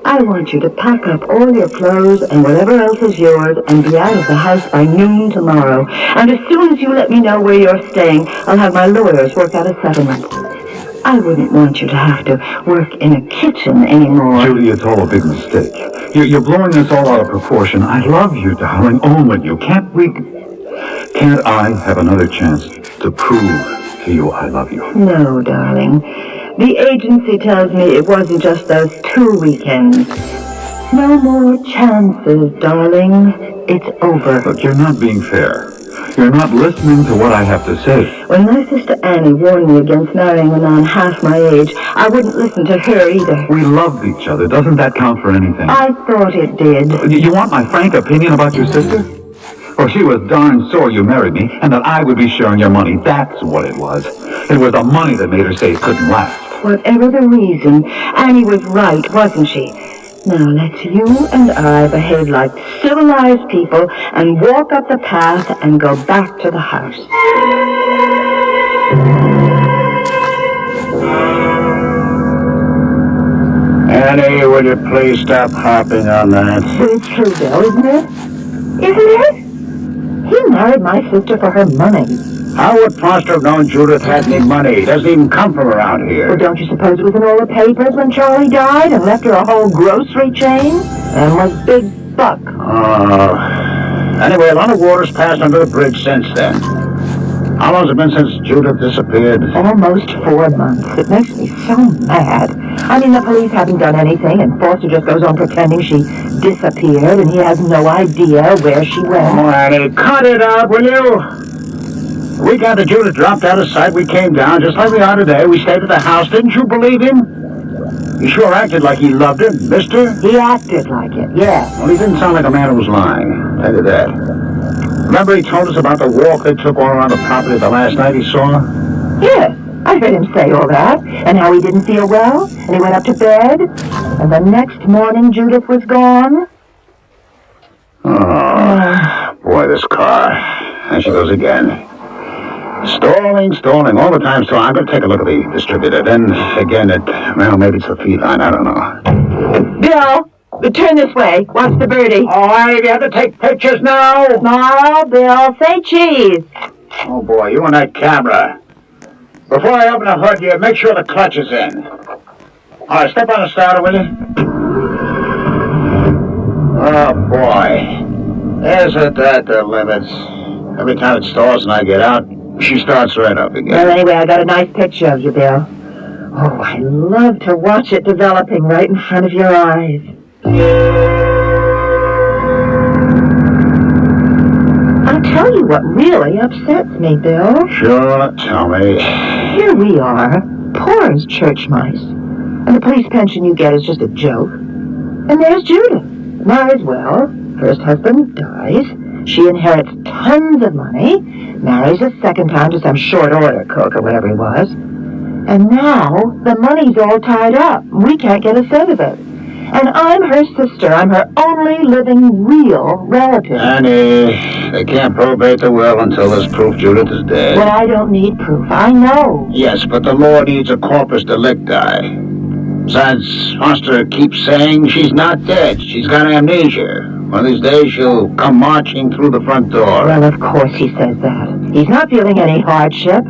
I want you to pack up all your clothes and whatever else is yours and be out of the house by noon tomorrow. And as soon as you let me know where you're staying, I'll have my lawyers work out a settlement. I wouldn't want you to have to work in a kitchen anymore. Judy, it's all a big mistake. You're blowing this all out of proportion. I love you, darling, only you. Can't I have another chance to prove to you I love you? No, darling. The agency tells me it wasn't just those 2 weekends. No more chances, darling. It's over. Look, you're not being fair. You're not listening to what I have to say. When my sister Annie warned me against marrying a man half my age, I wouldn't listen to her either. We loved each other. Doesn't that count for anything? I thought it did. You want my frank opinion about your sister? Well, she was darn sore you married me, and that I would be sharing your money. That's what it was. It was the money that made her say it couldn't last. Whatever the reason, Annie was right, wasn't she? Now let's you and I behave like civilized people and walk up the path and go back to the house. Annie, will you please stop harping on that? But it's true, Bill, isn't it? Isn't it? He married my sister for her money. How would Foster have known Judith had any money? He doesn't even come from around here. Well, don't you suppose it was in all the papers when Charlie died and left her a whole grocery chain? And was Big Buck. Anyway, a lot of water's passed under the bridge since then. How long has it been since Judith disappeared? Almost 4 months. It makes me so mad. I mean, the police haven't done anything, and Foster just goes on pretending she disappeared, and he has no idea where she went. Oh, Annie, cut it out, will you? The week after Judith dropped out of sight, we came down, just like we are today. We stayed at the house. Didn't you believe him? He sure acted like he loved her, missed her. He acted like it, yeah. Well, he didn't sound like a man who was lying. I'll tell you that. Remember he told us about the walk they took all around the property the last night he saw? Yes, I heard him say all that, and how he didn't feel well, and he went up to bed, and the next morning Judith was gone. Oh, boy, this car. There she goes again. Stalling, all the time stalling. I'm going to take a look at the distributor. Then, again, maybe it's the feed line. I don't know. Bill, turn this way. Watch the birdie. All right, you have to take pictures now. No, Bill, say cheese. Oh, boy, you and that camera. Before I open the hood, you make sure the clutch is in. All right, step on the starter, will you? Oh, boy. Isn't that the limits? Every time it stalls and I get out, she starts right up again. Well, anyway, I got a nice picture of you, Bill. Oh, I love to watch it developing right in front of your eyes. I'll tell you what really upsets me, Bill. Sure, tell me. Here we are, poor as church mice. And the police pension you get is just a joke. And there's Judith, married well. First husband dies. She inherits tons of money, marries a second time to some short order cook or whatever he was. And now the money's all tied up. We can't get a cent of it. And I'm her sister. I'm her only living real relative. Annie, they can't probate the will until there's proof Judith is dead. Well, I don't need proof. I know. Yes, but the law needs a corpus delicti. Besides, Foster keeps saying she's not dead. She's got amnesia. One of these days she'll come marching through the front door. Well, of course he says that. He's not feeling any hardship.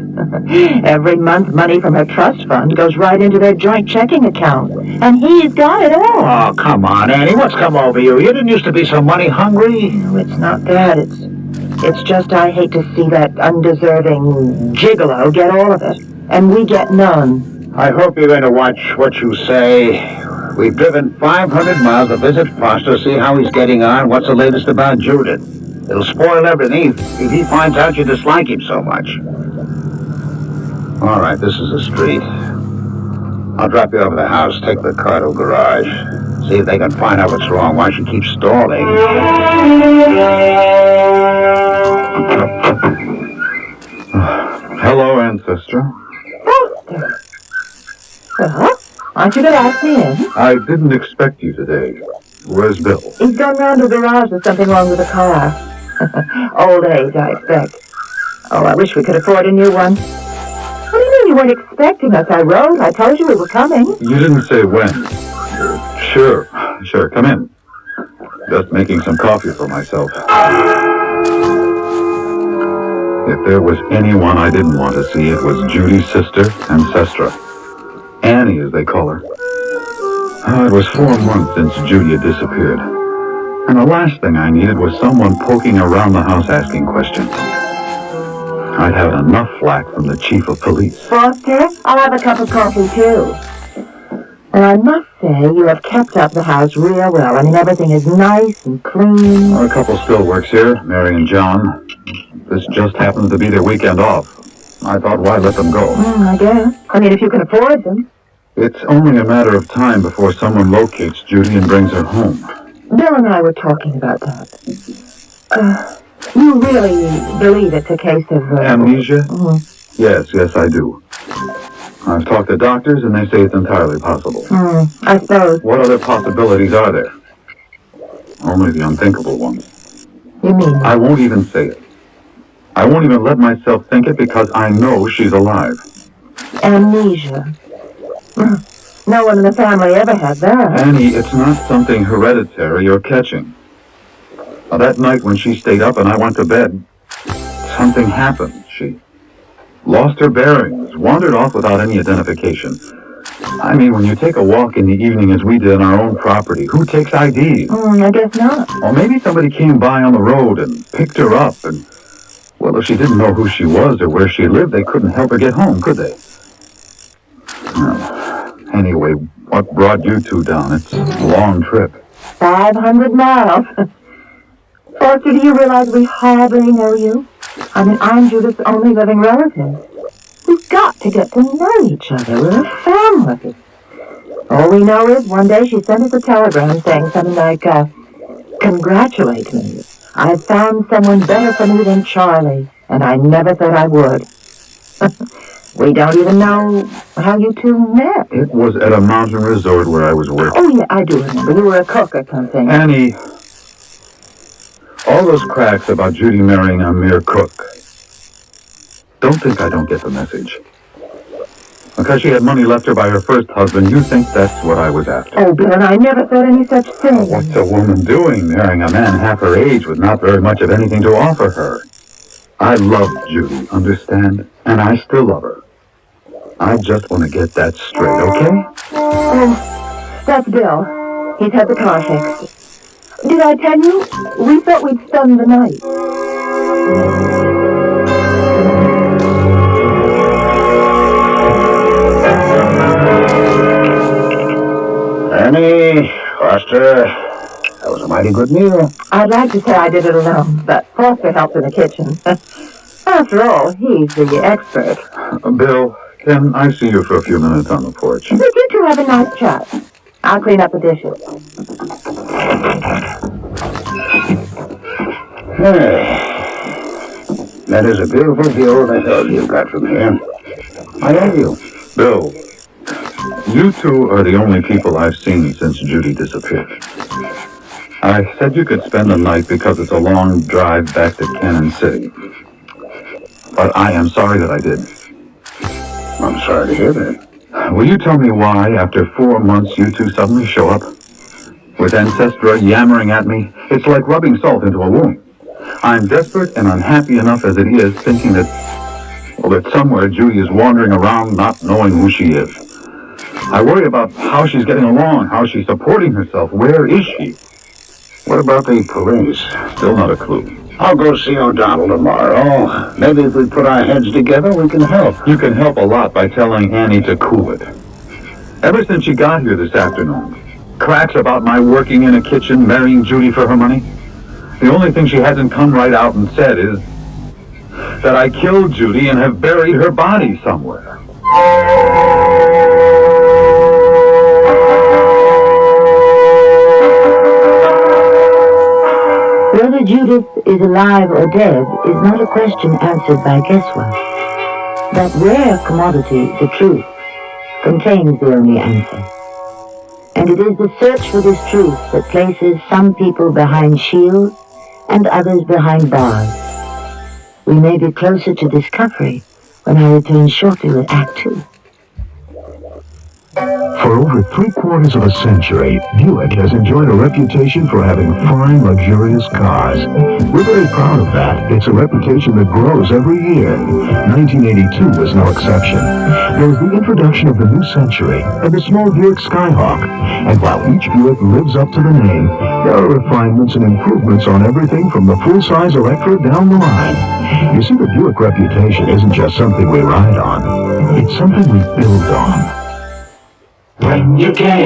Every month, money from her trust fund goes right into their joint checking account. And he's got it all. Oh, come on, Annie. What's come over you? You didn't used to be so money hungry. No, it's not that. It's just I hate to see that undeserving gigolo get all of it. And we get none. I hope you're going to watch what you say. We've driven 500 miles to visit Foster, see how he's getting on, what's the latest about Judith. It'll spoil everything if he finds out you dislike him so much. All right, this is the street. I'll drop you over the house, take the car to the garage, see if they can find out what's wrong, why she keeps stalling. Hello, ancestor. Foster. Well, aren't you going to ask me in? I didn't expect you today. Where's Bill? He's gone round to the garage. There's something wrong with the car. Old age, I expect. Oh, I wish we could afford a new one. What do you mean you weren't expecting us? I wrote. I told you we were coming. You didn't say when. Sure, come in. Just making some coffee for myself. If there was anyone I didn't want to see, it was Judy's sister, Ancestra. Annie, as they call her. It was 4 months since Judy had disappeared. And the last thing I needed was someone poking around the house asking questions. I'd had enough flack from the chief of police. Foster, I'll have a cup of coffee, too. And I must say, you have kept up the house real well. I mean, everything is nice and clean. A couple still works here, Mary and John. This just happens to be their weekend off. I thought, why let them go? I guess. I mean, if you can afford them. It's only a matter of time before someone locates Judy and brings her home. Bill and I were talking about that. You really believe it's a case of... Amnesia? Mm-hmm. Yes, I do. I've talked to doctors, and they say it's entirely possible. I suppose. What other possibilities are there? Only the unthinkable ones. You mean? I won't even say it. I won't even let myself think it because I know she's alive. Amnesia. No one in the family ever had that. Annie, it's not something hereditary you're catching. Now, that night when she stayed up and I went to bed, something happened. She lost her bearings, wandered off without any identification. I mean, when you take a walk in the evening as we did on our own property, who takes IDs? I guess not. Or maybe somebody came by on the road and picked her up and, well, if she didn't know who she was or where she lived, they couldn't help her get home, could they? Anyway, what brought you two down? It's a long trip. 500 miles. Foster, do you realize we hardly know you? I mean, I'm Judith's only living relative. We've got to get to know each other. We're a family. All we know is one day she sent us a telegram saying something like, congratulate me. I've found someone better for me than Charlie, and I never thought I would. We don't even know how you two met. It was at a mountain resort where I was working. Oh, yeah, I do remember. You were a cook or something. Annie, all those cracks about Judy marrying a mere cook. Don't think I don't get the message. Because she had money left her by her first husband, you think that's what I was after. Oh, Bill, I never thought any such thing. What's a woman doing, marrying a man half her age with not very much of anything to offer her? I loved Judy, understand? And I still love her. I just want to get that straight, okay? That's Bill. He's had the car fixed. Did I tell you? We thought we'd spend the night. Annie, Foster, that was a mighty good meal. I'd like to say I did it alone, but Foster helped in the kitchen. After all, he's the expert. Bill, can I see you for a few minutes on the porch? But you two have a nice chat. I'll clean up the dishes. Hey, that is a beautiful view of the hills you've got from here. I love you. Bill, you two are the only people I've seen since Judy disappeared. I said you could spend the night because it's a long drive back to Cannon City. But I am sorry that I did. I'm sorry to hear that. Will you tell me why, after 4 months, you two suddenly show up? With Ancestra yammering at me, it's like rubbing salt into a wound. I'm desperate and unhappy enough as it is, thinking that somewhere Judy is wandering around not knowing who she is. I worry about how she's getting along, how she's supporting herself. Where is she? What about the police? Still not a clue. I'll go see O'Donnell tomorrow. Maybe if we put our heads together, we can help. You can help a lot by telling Annie to cool it. Ever since she got here this afternoon, cracks about my working in a kitchen, marrying Judy for her money. The only thing she hasn't come right out and said is that I killed Judy and have buried her body somewhere. Whether Judith is alive or dead is not a question answered by guesswork. That rare commodity, the truth, contains the only answer. And it is the search for this truth that places some people behind shields and others behind bars. We may be closer to discovery when I return shortly with Act 2. For over 3/4 of a century, Buick has enjoyed a reputation for having fine, luxurious cars. We're very proud of that. It's a reputation that grows every year. 1982 was no exception. There was the introduction of the new century and the small Buick Skyhawk. And while each Buick lives up to the name, there are refinements and improvements on everything from the full-size Electra down the line. You see, the Buick reputation isn't just something we ride on. It's something we build on. When you get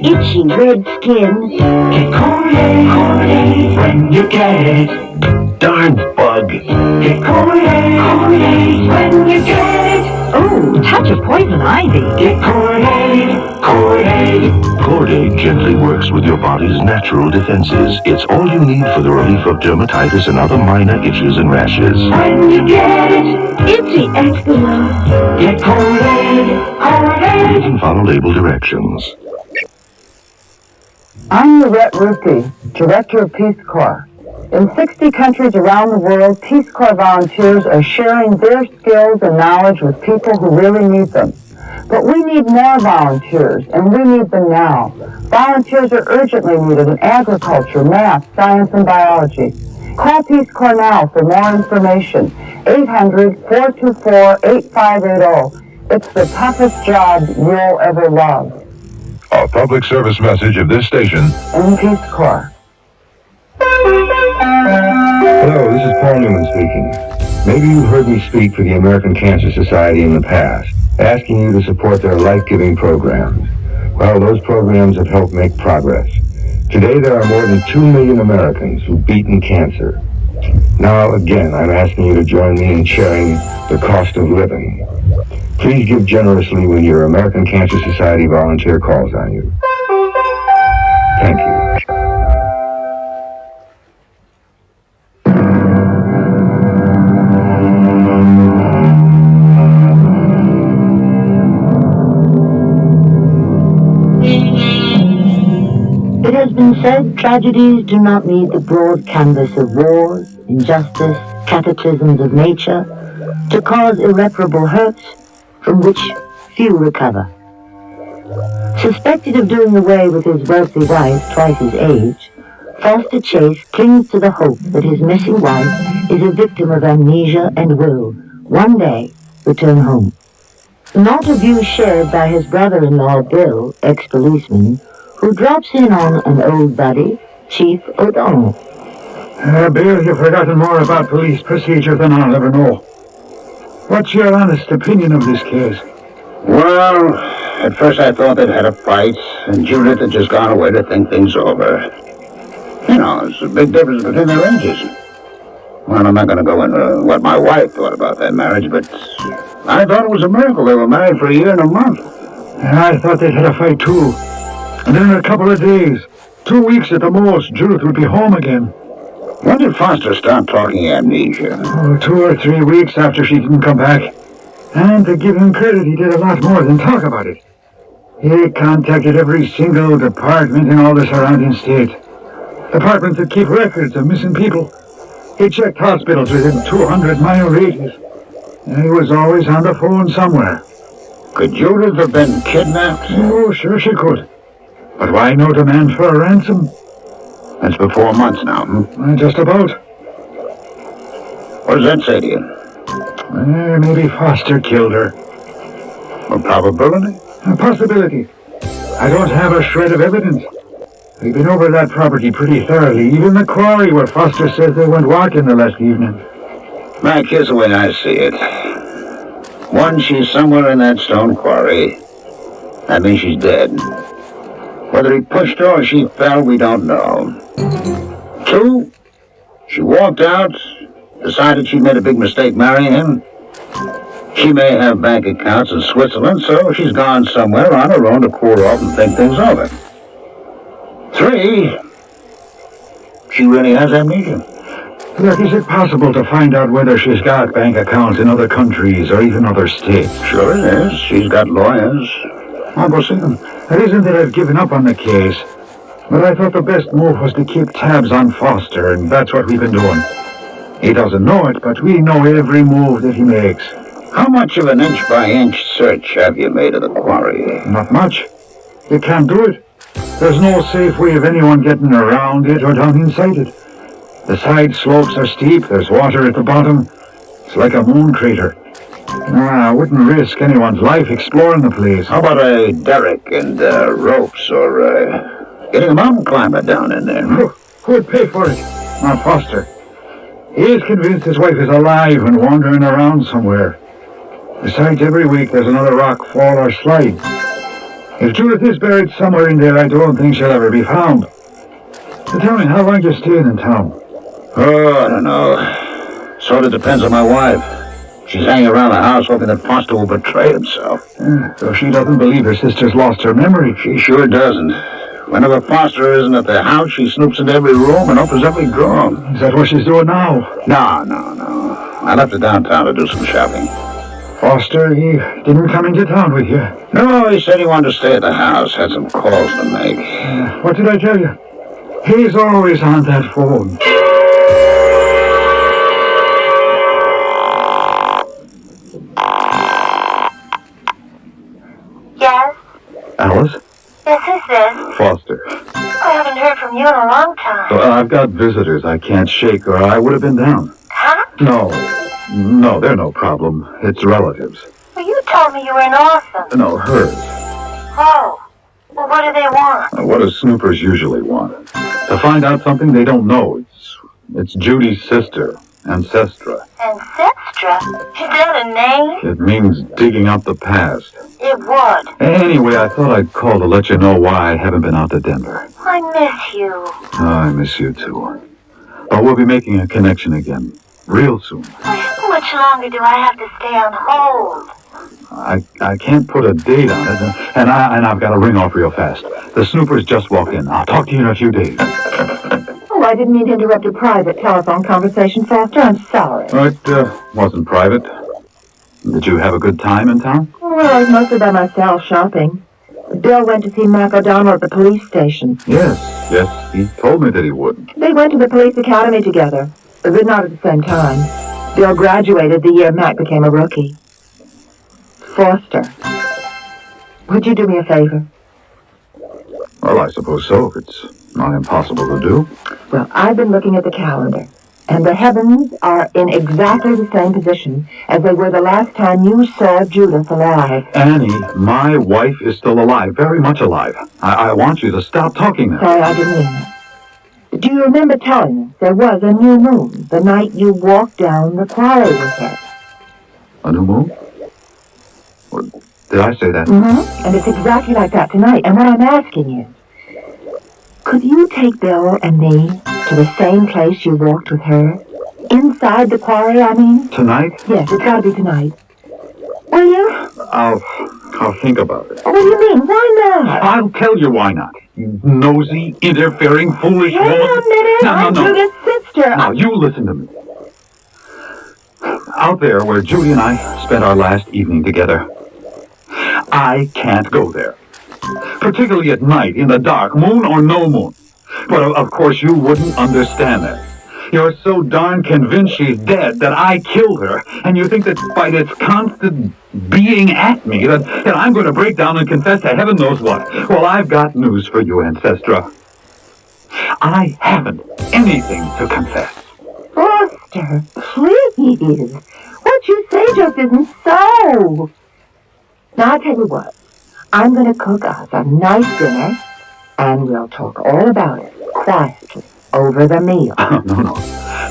itchy red skin, get Coriace. When you get darn bug. Get Coriace. When you get Oh, touch of poison ivy. Get Cord-Aid. Cord-Aid. Cord-Aid gently works with your body's natural defenses. It's all you need for the relief of dermatitis and other minor itches and rashes. When you get it, itchy eczema. Get Cord-Aid. Cord-Aid. You can follow label directions. I'm Lorette Ruthie, Director of Peace Corps. In 60 countries around the world, Peace Corps volunteers are sharing their skills and knowledge with people who really need them. But we need more volunteers, and we need them now. Volunteers are urgently needed in agriculture, math, science, and biology. Call Peace Corps now for more information. 800-424-8580. It's the toughest job you'll ever love. A public service message of this station And Peace Corps. Hello, this is Paul Newman speaking. Maybe you've heard me speak for the American Cancer Society in the past, asking you to support their life-giving programs. Well, those programs have helped make progress. Today, there are more than 2 million Americans who've beaten cancer. Now, again, I'm asking you to join me in sharing the cost of living. Please give generously when your American Cancer Society volunteer calls on you. Thank you. It has been said tragedies do not need the broad canvas of wars, injustice, cataclysms of nature to cause irreparable hurts from which few recover. Suspected of doing away with his wealthy wife twice his age, Foster Chase clings to the hope that his missing wife is a victim of amnesia and will, one day, return home. Not a view shared by his brother-in-law Bill, ex-policeman, who drops in on an old buddy, Chief O'Donnell. Bill, you've forgotten more about police procedure than I'll ever know. What's your honest opinion of this case? Well, at first I thought they'd had a fight, and Judith had just gone away to think things over. You know, there's a big difference between their ages. Well, I'm not going to go into what my wife thought about that marriage, but I thought it was a miracle they were married for a year and a month. I thought they'd had a fight too. And then in a couple of days, 2 weeks at the most, Judith would be home again. When did Foster start talking amnesia? Oh, 2 or 3 weeks after she didn't come back. And to give him credit, he did a lot more than talk about it. He contacted every single department in all the surrounding state. Departments that keep records of missing people. He checked hospitals within 200-mile radius. And he was always on the phone somewhere. Could Judith have been kidnapped? Oh, sure she could. But why no demand for a ransom? That's been 4 months now, Just about. What does that say to you? Maybe Foster killed her. A probability? A possibility. I don't have a shred of evidence. We've been over that property pretty thoroughly. Even the quarry where Foster says they went walking the last evening. Mac, here's the way I see it. One, she's somewhere in that stone quarry. That means she's dead. Whether he pushed her or she fell, we don't know. 2, she walked out, decided she'd made a big mistake marrying him. She may have bank accounts in Switzerland, so she's gone somewhere on her own to cool off and think things over. 3, she really has amnesia. Look, is it possible to find out whether she's got bank accounts in other countries or even other states? Sure it is. She's got lawyers. I'll go see them. It isn't that I've given up on the case, but I thought the best move was to keep tabs on Foster, and that's what we've been doing. He doesn't know it, but we know every move that he makes. How much of an inch-by-inch search have you made of the quarry? Not much. You can't do it. There's no safe way of anyone getting around it or down inside it. The side slopes are steep, there's water at the bottom. It's like a moon crater. I wouldn't risk anyone's life exploring the place. How about a derrick and ropes, or getting a mountain climber down in there? Who'd pay for it? Not Foster. He is convinced his wife is alive and wandering around somewhere. Besides, every week there's another rock fall or slide. If Judith is buried somewhere in there, I don't think she'll ever be found. So tell me, how long you staying in town? Oh, I don't know. Sort of depends on my wife. She's hanging around the house hoping that Foster will betray himself. So she doesn't believe her sister's lost her memory. She sure doesn't. Whenever Foster isn't at the house, she snoops into every room and opens every drawer. Is that what she's doing now? No. I left her downtown to do some shopping. Foster, he didn't come into town with you? No, he said he wanted to stay at the house. Had some calls to make. What did I tell you? He's always on that phone. Yes? Alice? Yes, who's this? Foster. I haven't heard from you in a long time. I've got visitors I can't shake, or I would have been down. Huh? No, they're no problem. It's relatives. Well, you told me you were an orphan. No, hers. Oh. Well, what do they want? What do snoopers usually want? To find out something they don't know. It's Judy's sister, Ancestra. Ancestra? Is that a name? It means digging up the past. It would. Anyway, I thought I'd call to let you know why I haven't been out to Denver. I miss you. I miss you too. But we'll be making a connection again, real soon. How much longer do I have to stay on hold? I can't put a date on it, and I've got to ring off real fast. The snoopers just walked in. I'll talk to you in a few days. Oh, I didn't mean to interrupt a private telephone conversation, Foster. I'm sorry. It wasn't private. Did you have a good time in town? Well, I was mostly by myself shopping. Bill went to see Mac O'Donnell at the police station. Yes, he told me that he would. They went to the police academy together, but not at the same time. Bill graduated the year Mac became a rookie. Foster, would you do me a favor? Well, I suppose so, if it's not impossible to do. Well, I've been looking at the calendar, and the heavens are in exactly the same position as they were the last time you saw Judith alive. Annie, my wife is still alive, very much alive. I want you to stop talking now. Sorry, I didn't mean that. Do you remember telling us there was a new moon the night you walked down the quarry with her? A new moon? Did I say that? Mm-hmm. And it's exactly like that tonight. And what I'm asking is, could you take Bill and me to the same place you walked with her? Inside the quarry, I mean? Tonight? Yes, it's got to be tonight. Will you? I'll think about it. What do you mean? Why not? I'll tell you why not. You nosy, interfering, foolish woman. Wait a minute. I'm Judith's sister. Now, you listen to me. Out there where Judy and I spent our last evening together, I can't go there. Particularly at night, in the dark, moon or no moon. But of course you wouldn't understand that. You're so darn convinced she's dead that I killed her, and you think that by this constant being at me that I'm going to break down and confess to heaven knows what. Well, I've got news for you, Ancestra. I haven't anything to confess. Foster, please. What you say just isn't so. Now, I'll tell you what. I'm going to cook us a nice dinner, and we'll talk all about it, quietly, over the meal.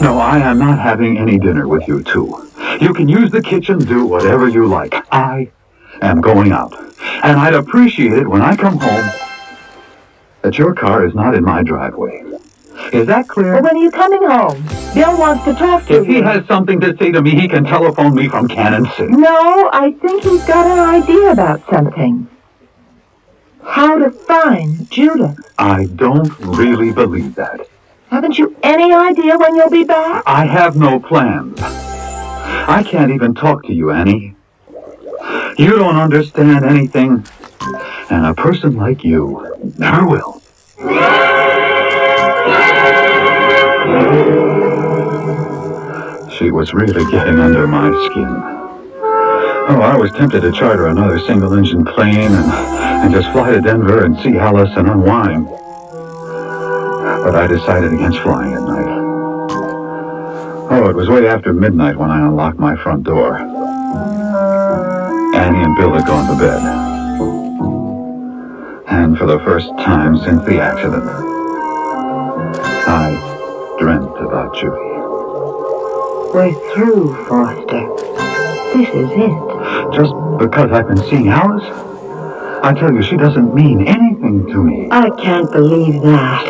No, I am not having any dinner with you two. You can use the kitchen, do whatever you like. I am going out, and I'd appreciate it when I come home that your car is not in my driveway. Is that clear? Well, when are you coming home? Bill wants to talk to you. If he has something to say to me, he can telephone me from Cannon City. No, I think he's got an idea about something. How to find Judith. I don't really believe that. Haven't you any idea when you'll be back? I have no plans. I can't even talk to you, Annie. You don't understand anything, and a person like you never will. She was really getting under my skin. Oh, I was tempted to charter another single-engine plane and just fly to Denver and see Alice and unwind. But I decided against flying at night. Oh, it was way after midnight when I unlocked my front door. Annie and Bill had gone to bed. And for the first time since the accident, I dreamt about Judy. We're through, Foster. This is it. Just because I've been seeing Alice? I tell you, she doesn't mean anything to me. I can't believe that.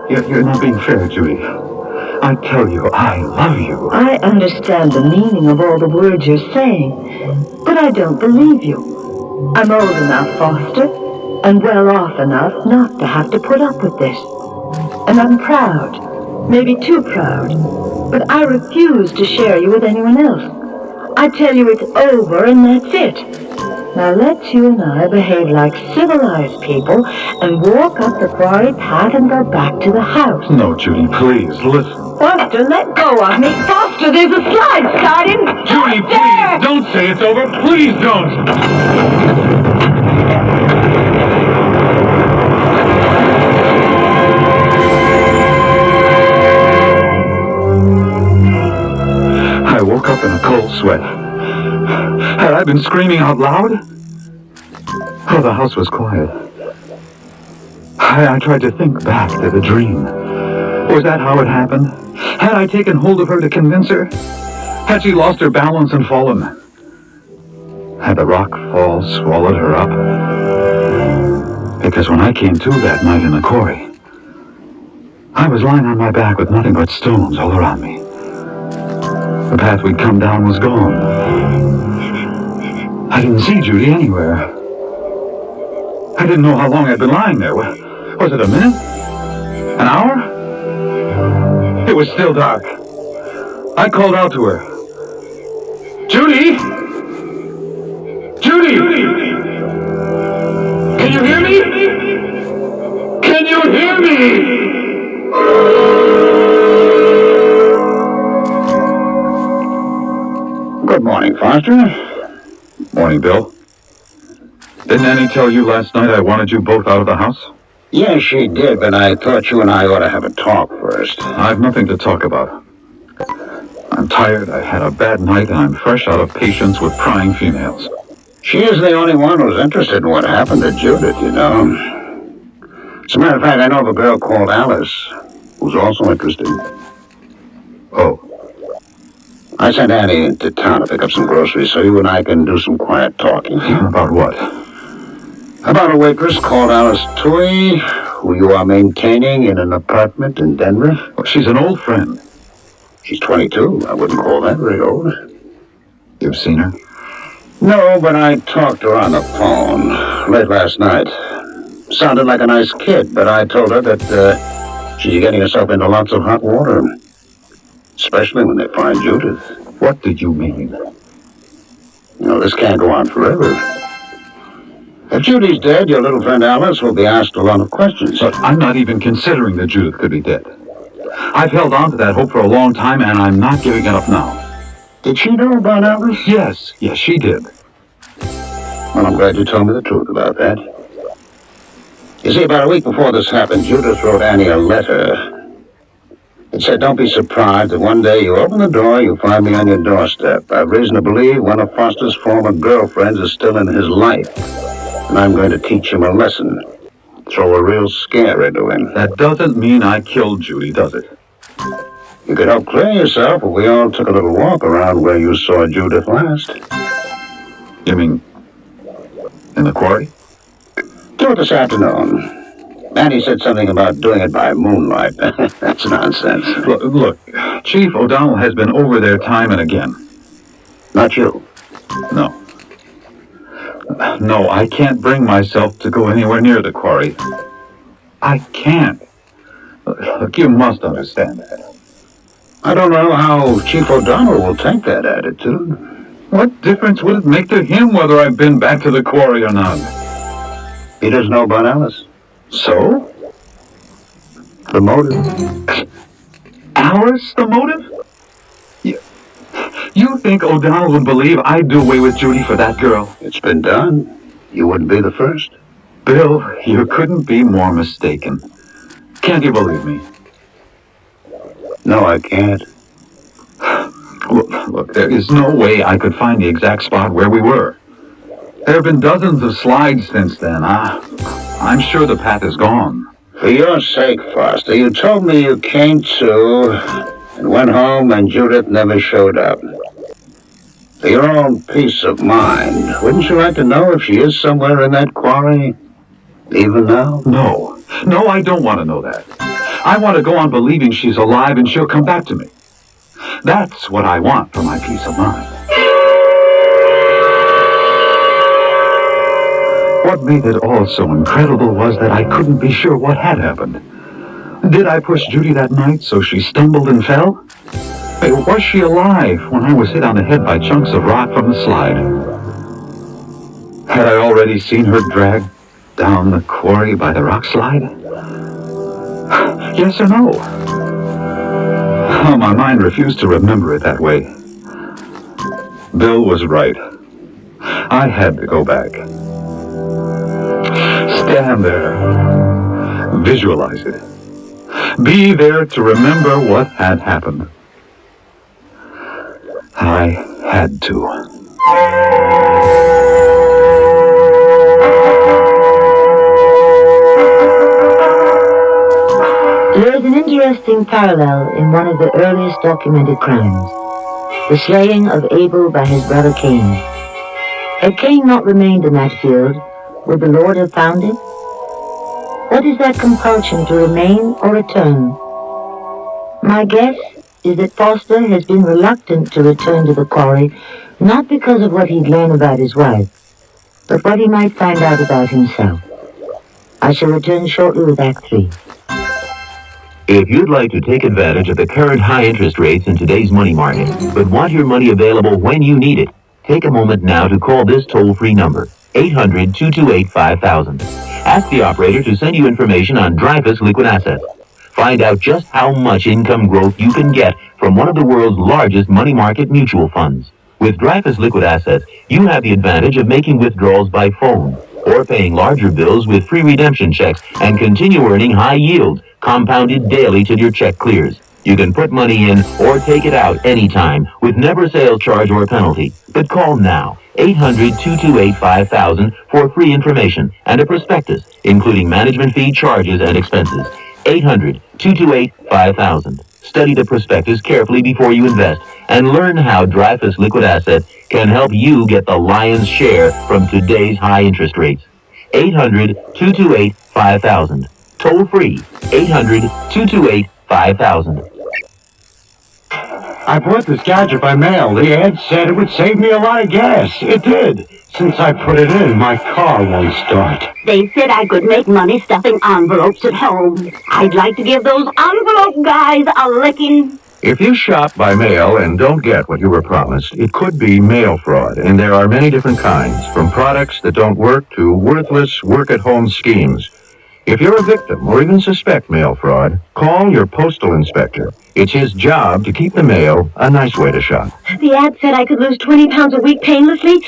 You're not being fair, Judy. I tell you, I love you. I understand the meaning of all the words you're saying, but I don't believe you. I'm old enough, Foster, and well off enough not to have to put up with this. And I'm proud, maybe too proud, but I refuse to share you with anyone else. I tell you it's over and that's it. Now let's you and I behave like civilized people and walk up the quarry path and go back to the house. No, Judy, please, listen. Foster, let go of me. Foster, there's a slide starting. Judy, please, don't say it's over. Please don't. I woke up in a cold sweat. Had I been screaming out loud? Oh, the house was quiet. I tried to think back to the dream. Was that how it happened? Had I taken hold of her to convince her? Had she lost her balance and fallen? Had the rock fall swallowed her up? Because when I came to that night in the quarry, I was lying on my back with nothing but stones all around me. The path we'd come down was gone. I didn't see Judy anywhere. I didn't know how long I'd been lying there. Was it a minute? An hour? It was still dark. I called out to her. Judy! Judy! Can you hear me? Can you hear me? Good morning, Foster. Morning, Bill. Didn't Annie tell you last night I wanted you both out of the house? Yes, she did, but I thought you and I ought to have a talk first. I've nothing to talk about. I'm tired, I had a bad night, and I'm fresh out of patience with prying females. She is the only one who's interested in what happened to Judith, you know. As a matter of fact, I know of a girl called Alice, who's also interested. Oh. I sent Annie into town to pick up some groceries so you and I can do some quiet talking. About what? About a waitress called Alice Tui, who you are maintaining in an apartment in Denver. Well, she's an old friend. She's 22. I wouldn't call that very old. You've seen her? No, but I talked to her on the phone late last night. Sounded like a nice kid, but I told her that she's getting herself into lots of hot water. Especially when they find Judith. What did you mean? You know, this can't go on forever. If Judy's dead, your little friend Alice will be asked a lot of questions. But I'm not even considering that Judith could be dead. I've held on to that hope for a long time, and I'm not giving it up now. Did she know about Alice? Yes, she did. Well, I'm glad you told me the truth about that. You see, about a week before this happened, Judith wrote Annie a letter. It said, "Don't be surprised that one day you open the door, you find me on your doorstep. I've reason to believe one of Foster's former girlfriends is still in his life, and I'm going to teach him a lesson. Throw a real scare into him." That doesn't mean I killed Judy, does it? You could help clear yourself if we all took a little walk around where you saw Judith last. You mean in the quarry? Do it this afternoon. Annie said something about doing it by moonlight. That's nonsense. Look, Chief O'Donnell has been over there time and again. Not you. No. No, I can't bring myself to go anywhere near the quarry. I can't. Look, you must understand that. I don't know how Chief O'Donnell will take that attitude. What difference would it make to him whether I've been back to the quarry or not? He doesn't know about Alice. So? The motive. Alice, the motive? You think O'Donnell would believe I'd do away with Judy for that girl? It's been done. You wouldn't be the first. Bill, you couldn't be more mistaken. Can't you believe me? No, I can't. Look, there is no way I could find the exact spot where we were. There have been dozens of slides since then. I'm sure the path is gone. For your sake, Foster, you told me you came to and went home and Judith never showed up. For your own peace of mind, wouldn't you like to know if she is somewhere in that quarry, even now? No, I don't want to know that. I want to go on believing she's alive and she'll come back to me. That's what I want for my peace of mind. What made it all so incredible was that I couldn't be sure what had happened. Did I push Judy that night so she stumbled and fell? Was she alive when I was hit on the head by chunks of rock from the slide? Had I already seen her dragged down the quarry by the rock slide? Yes or no? Oh, my mind refused to remember it that way. Bill was right. I had to go back. Stand there. Visualize it. Be there to remember what had happened. I had to. There is an interesting parallel in one of the earliest documented crimes, the slaying of Abel by his brother Cain. Had Cain not remained in that field, would the Lord have found him? What is that compulsion to remain or return? My guess is that Foster has been reluctant to return to the quarry, not because of what he'd learn about his wife, but what he might find out about himself. I shall return shortly with Act 3. If you'd like to take advantage of the current high interest rates in today's money market, but want your money available when you need it, take a moment now to call this toll-free number, 800-228-5000. Ask the operator to send you information on Dreyfus Liquid Assets. Find out just how much income growth you can get from one of the world's largest money market mutual funds. With Dreyfus Liquid Assets, you have the advantage of making withdrawals by phone, or paying larger bills with free redemption checks and continue earning high yields, compounded daily till your check clears. You can put money in or take it out anytime with never sales charge or penalty. But call now, 800-228-5000 for free information and a prospectus, including management fee, charges, and expenses. 800-228-5000. Study the prospectus carefully before you invest and learn how Dreyfus Liquid Assets can help you get the lion's share from today's high interest rates. 800-228-5000. Toll free, 800-228-5000. I bought this gadget by mail. The ad said it would save me a lot of gas. It did. Since I put it in, my car won't start. They said I could make money stuffing envelopes at home. I'd like to give those envelope guys a licking. If you shop by mail and don't get what you were promised, it could be mail fraud, and there are many different kinds, from products that don't work to worthless work-at-home schemes. If you're a victim or even suspect mail fraud, call your postal inspector. It's his job to keep the mail a nice way to shop. The ad said I could lose 20 pounds a week painlessly.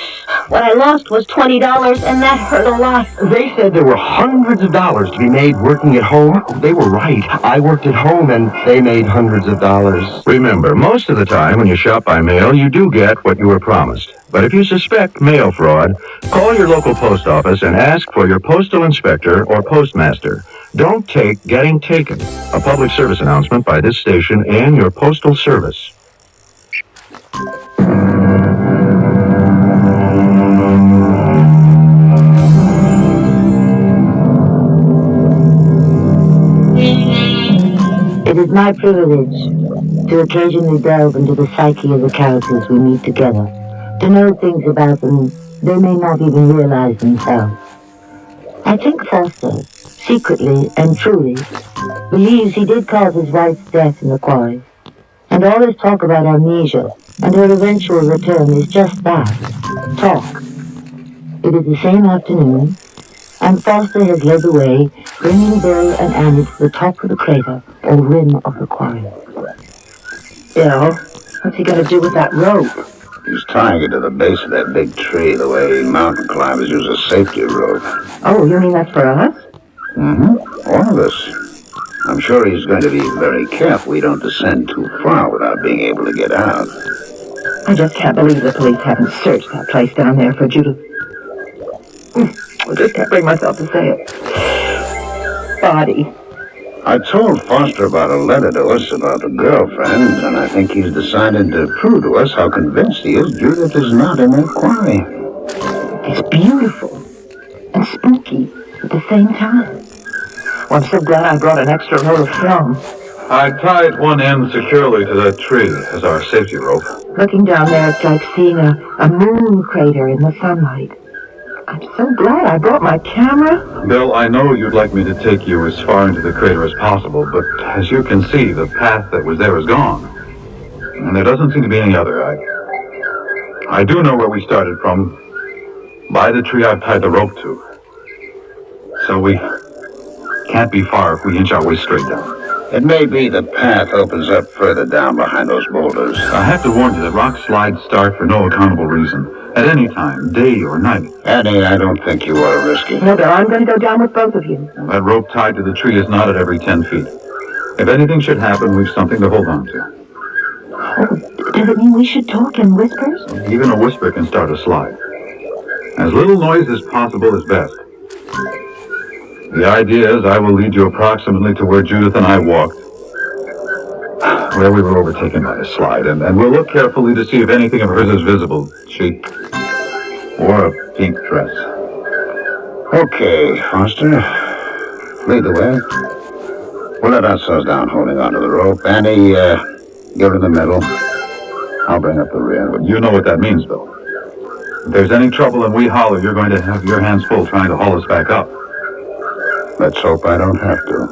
What I lost was $20, and that hurt a lot. They said there were hundreds of dollars to be made working at home. They were right. I worked at home, and they made hundreds of dollars. Remember, most of the time when you shop by mail, you do get what you were promised. But if you suspect mail fraud, call your local post office and ask for your postal inspector or postmaster. Don't take getting taken. A public service announcement by this station and your postal service. It is my privilege to occasionally delve into the psyche of the characters we meet together, to know things about them they may not even realize themselves. I think Foster, secretly and truly, believes he did cause his wife's death in the quarry. And all this talk about amnesia and her eventual return is just that, talk. It is the same afternoon, and Foster has led the way, bringing Bill and Annie to the top of the crater or rim of the quarry. Bill, what's he gonna do with that rope? He's tying it to the base of that big tree the way mountain climbers use a safety rope. Oh, you mean that's for us? Mm-hmm. All of us. I'm sure he's going to be very careful we don't descend too far without being able to get out. I just can't believe the police haven't searched that place down there for Judith. I just can't bring myself to say it. Body. I told Foster about a letter to us about a girlfriend, and I think he's decided to prove to us how convinced he is Judith is not in that quarry. It's beautiful and spooky at the same time. Well, I'm so glad I brought an extra roll of film. I tied one end securely to that tree as our safety rope. Looking down there, it's like seeing a moon crater in the sunlight. I'm so glad I brought my camera. Bill, I know you'd like me to take you as far into the crater as possible, but as you can see, the path that was there is gone. And there doesn't seem to be any other. I do know where we started from. By the tree I've tied the rope to. So we can't be far if we inch our way straight down. It may be the path opens up further down behind those boulders. I have to warn you that rock slides start for no accountable reason. At any time, day or night. Annie, I don't think you ought to risk it. No, Bill, I'm going to go down with both of you. That rope tied to the tree is knotted every 10 feet. If anything should happen, we've something to hold on to. Oh, does it mean we should talk in whispers? Even a whisper can start a slide. As little noise as possible is best. The idea is I will lead you approximately to where Judith and I walked, where we were overtaken by a slide, and we'll look carefully to see if anything of hers is visible. She wore a pink dress. Okay, Foster. Lead the way. We'll let ourselves down holding onto the rope. Annie, get in the middle. I'll bring up the rear. You know what that means, Bill. If there's any trouble and we holler, you're going to have your hands full trying to haul us back up. Let's hope I don't have to.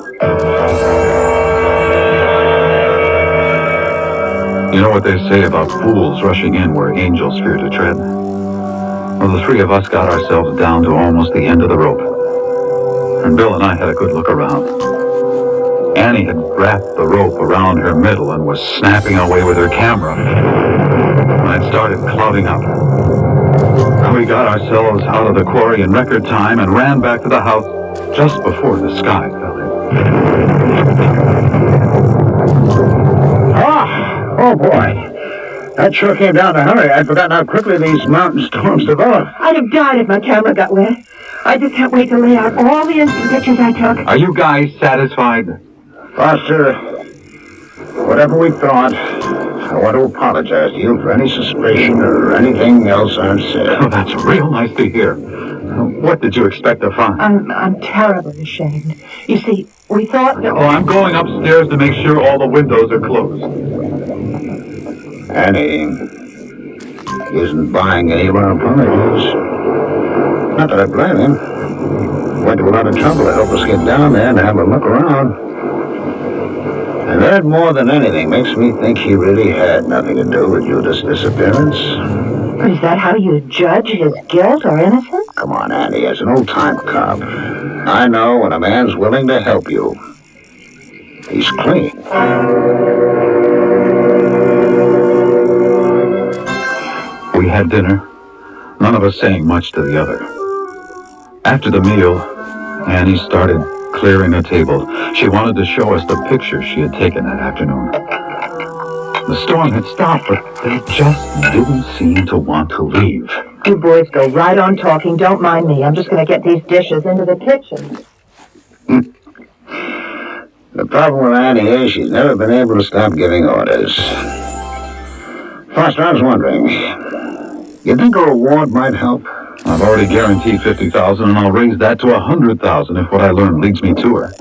You know what they say about fools rushing in where angels fear to tread? Well, the three of us got ourselves down to almost the end of the rope. And Bill and I had a good look around. Annie had wrapped the rope around her middle and was snapping away with her camera. When it started clouding up. We got ourselves out of the quarry in record time and ran back to the house just before the sky fell in. Oh boy. That sure came down to hurry. I'd forgotten how quickly these mountain storms develop. I'd have died if my camera got wet. I just can't wait to lay out all the instant pictures I took. Are you guys satisfied? Foster, whatever we thought, I want to apologize to you for any suspicion or anything else I've said. Oh, that's real nice to hear. What did you expect to find? I'm terribly ashamed. You see, we thought that... Oh, I'm going upstairs to make sure all the windows are closed. Annie isn't buying any of our apologies. Not that I blame him. Went to a lot of trouble to help us get down there and have a look around. And that, more than anything, makes me think he really had nothing to do with Judith's disappearance. But is that how you judge his guilt or innocence? Come on, Annie, as an old-time cop, I know when a man's willing to help you, he's clean. We had dinner, none of us saying much to the other. After the meal, Annie started clearing a table. She wanted to show us the pictures she had taken that afternoon. The storm had stopped, but they just didn't seem to want to leave. You boys go right on talking. Don't mind me. I'm just going to get these dishes into the kitchen. The problem with Annie is she's never been able to stop giving orders. Foster, I was wondering, you think a reward might help? I've already guaranteed $50,000, and I'll raise that to $100,000 if what I learn leads me to her.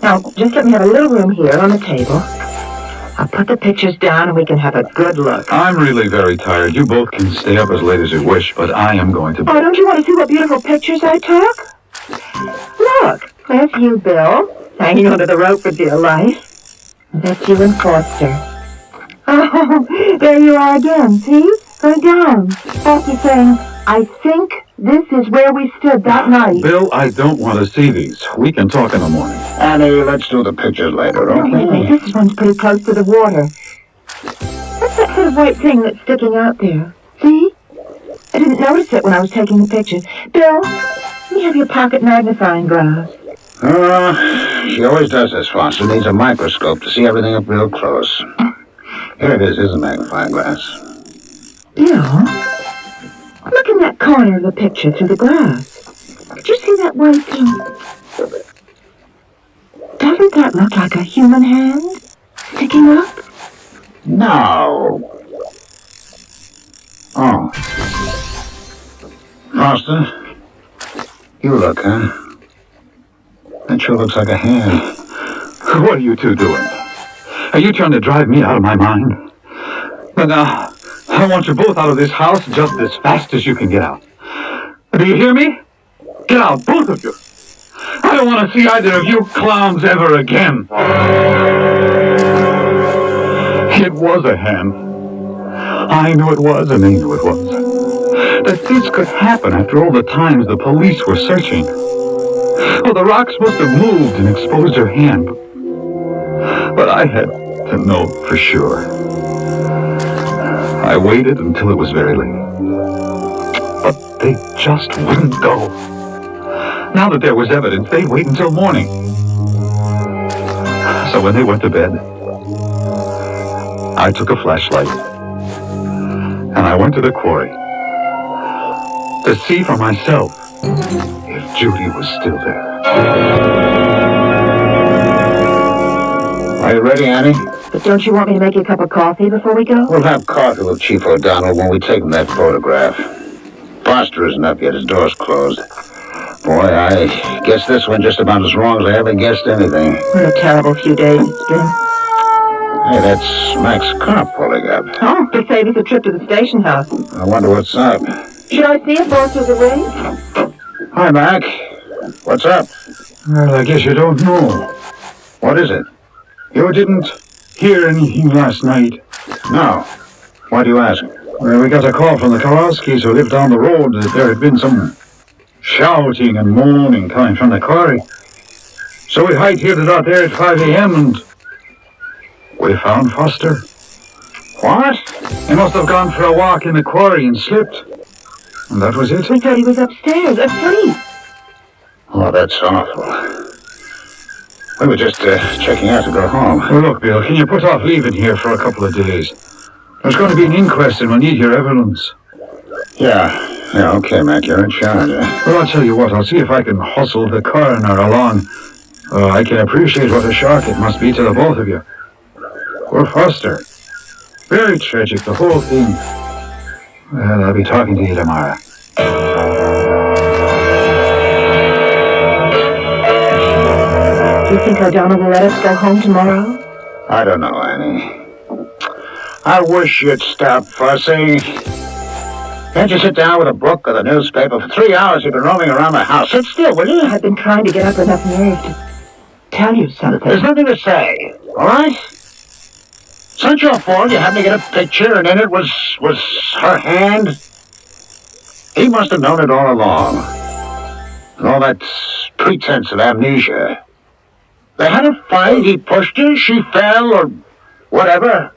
Now, just let me have a little room here on the table. I'll put the pictures down and we can have a good look. I'm really very tired. You both can stay up as late as you wish, but I am going to... Oh, don't you want to see what beautiful pictures I took? Look, there's you, Bill, hanging onto the rope for dear life. That's you and Foster. Oh, there you are again, see? Going down. Foster saying, I think this is where we stood that night. Bill, I don't want to see these. We can talk in the morning. Annie, let's do the pictures later, okay? Wait, this one's pretty close to the water. What's that sort of white thing that's sticking out there? See? I didn't notice it when I was taking the pictures. Bill, let me have your pocket magnifying glass. She always does this, Foster. Needs a microscope to see everything up real close. Here it is. Here's a magnifying glass. Bill, look in that corner of the picture through the glass. Did you see that white thing? Doesn't that look like a human hand sticking up? No. Oh. Foster, you look, huh? That sure looks like a hand. What are you two doing? Are you trying to drive me out of my mind? But now, I want you both out of this house just as fast as you can get out. Do you hear me? Get out, both of you. I don't want to see either of you clowns ever again. It was a hand. I knew it was, and they knew it was. That this could happen after all the times the police were searching. Well, the rocks must have moved and exposed her hand. But I had to know for sure. I waited until it was very late. But they just wouldn't go. Now that there was evidence, they'd wait until morning. So when they went to bed, I took a flashlight and I went to the quarry to see for myself if Judy was still there. Are you ready, Annie? But don't you want me to make you a cup of coffee before we go? We'll have coffee with Chief O'Donnell when we take him that photograph. Foster isn't up yet. His door's closed. Boy, I guess this one just about as wrong as I ever guessed anything. What a terrible few days it's been. Hey, that's Mac's car pulling up. Oh, to save us a trip to the station house. I wonder what's up. Should I see it, boss, with the ring? Hi, Mac. What's up? Well, I guess you don't know. What is it? You didn't hear anything last night? No. Why do you ask? Well, we got a call from the Kowalskis who lived down the road that there had been some shouting and moaning coming from the quarry. So we hightailed it out there at 5 a.m. and we found Foster. What? He must have gone for a walk in the quarry and slipped. And that was it. We thought he was upstairs, asleep. Oh, that's awful. We were just checking out to go home. Well, look, Bill, can you put off leaving here for a couple of days? There's going to be an inquest and we'll need your evidence. Yeah, okay, Mac, you're in charge. Well, I'll tell you what, I'll see if I can hustle the coroner along. I can appreciate what a shock it must be to the both of you. Poor Foster. Very tragic, the whole thing. Well, I'll be talking to you tomorrow. Do you think O'Donnell will let us go home tomorrow? I don't know, Annie. I wish you'd stop fussing. Can't you sit down with a book or the newspaper? For 3 hours you've been roaming around the house. Sit still, will you? I've been trying to get up enough nerve to tell you something. There's nothing to say, all right? It's not your fault. You had me get a picture, and in it was her hand. He must have known it all along. And all that pretense of amnesia. They had a fight, he pushed her, she fell, or whatever.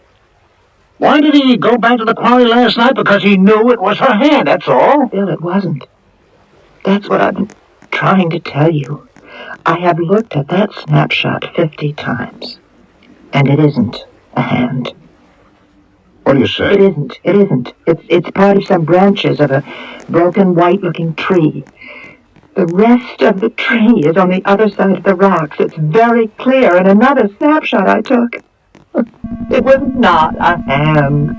Why did he go back to the quarry last night? Because he knew it was her hand, that's all. Bill, it wasn't. That's what I've been trying to tell you. I have looked at that snapshot 50 times. And it isn't a hand. What do you say? It isn't. It's part of some branches of a broken white-looking tree. The rest of the tree is on the other side of the rocks. It's very clear in another snapshot I took. It was not a hand.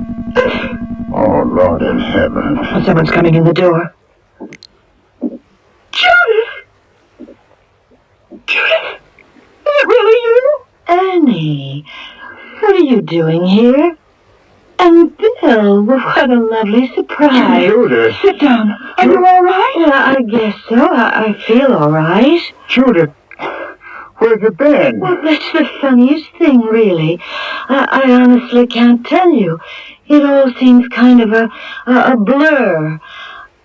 Oh, Lord in heaven. Oh, someone's coming in the door. Judith! Judith! Is it really you? Annie, what are you doing here? And Bill, what a lovely surprise. Judith! Sit down. Are you all right? Well, I guess so. I feel all right. Judith, where have you been? Well, that's the funniest thing, really. I honestly can't tell you. It all seems kind of a blur.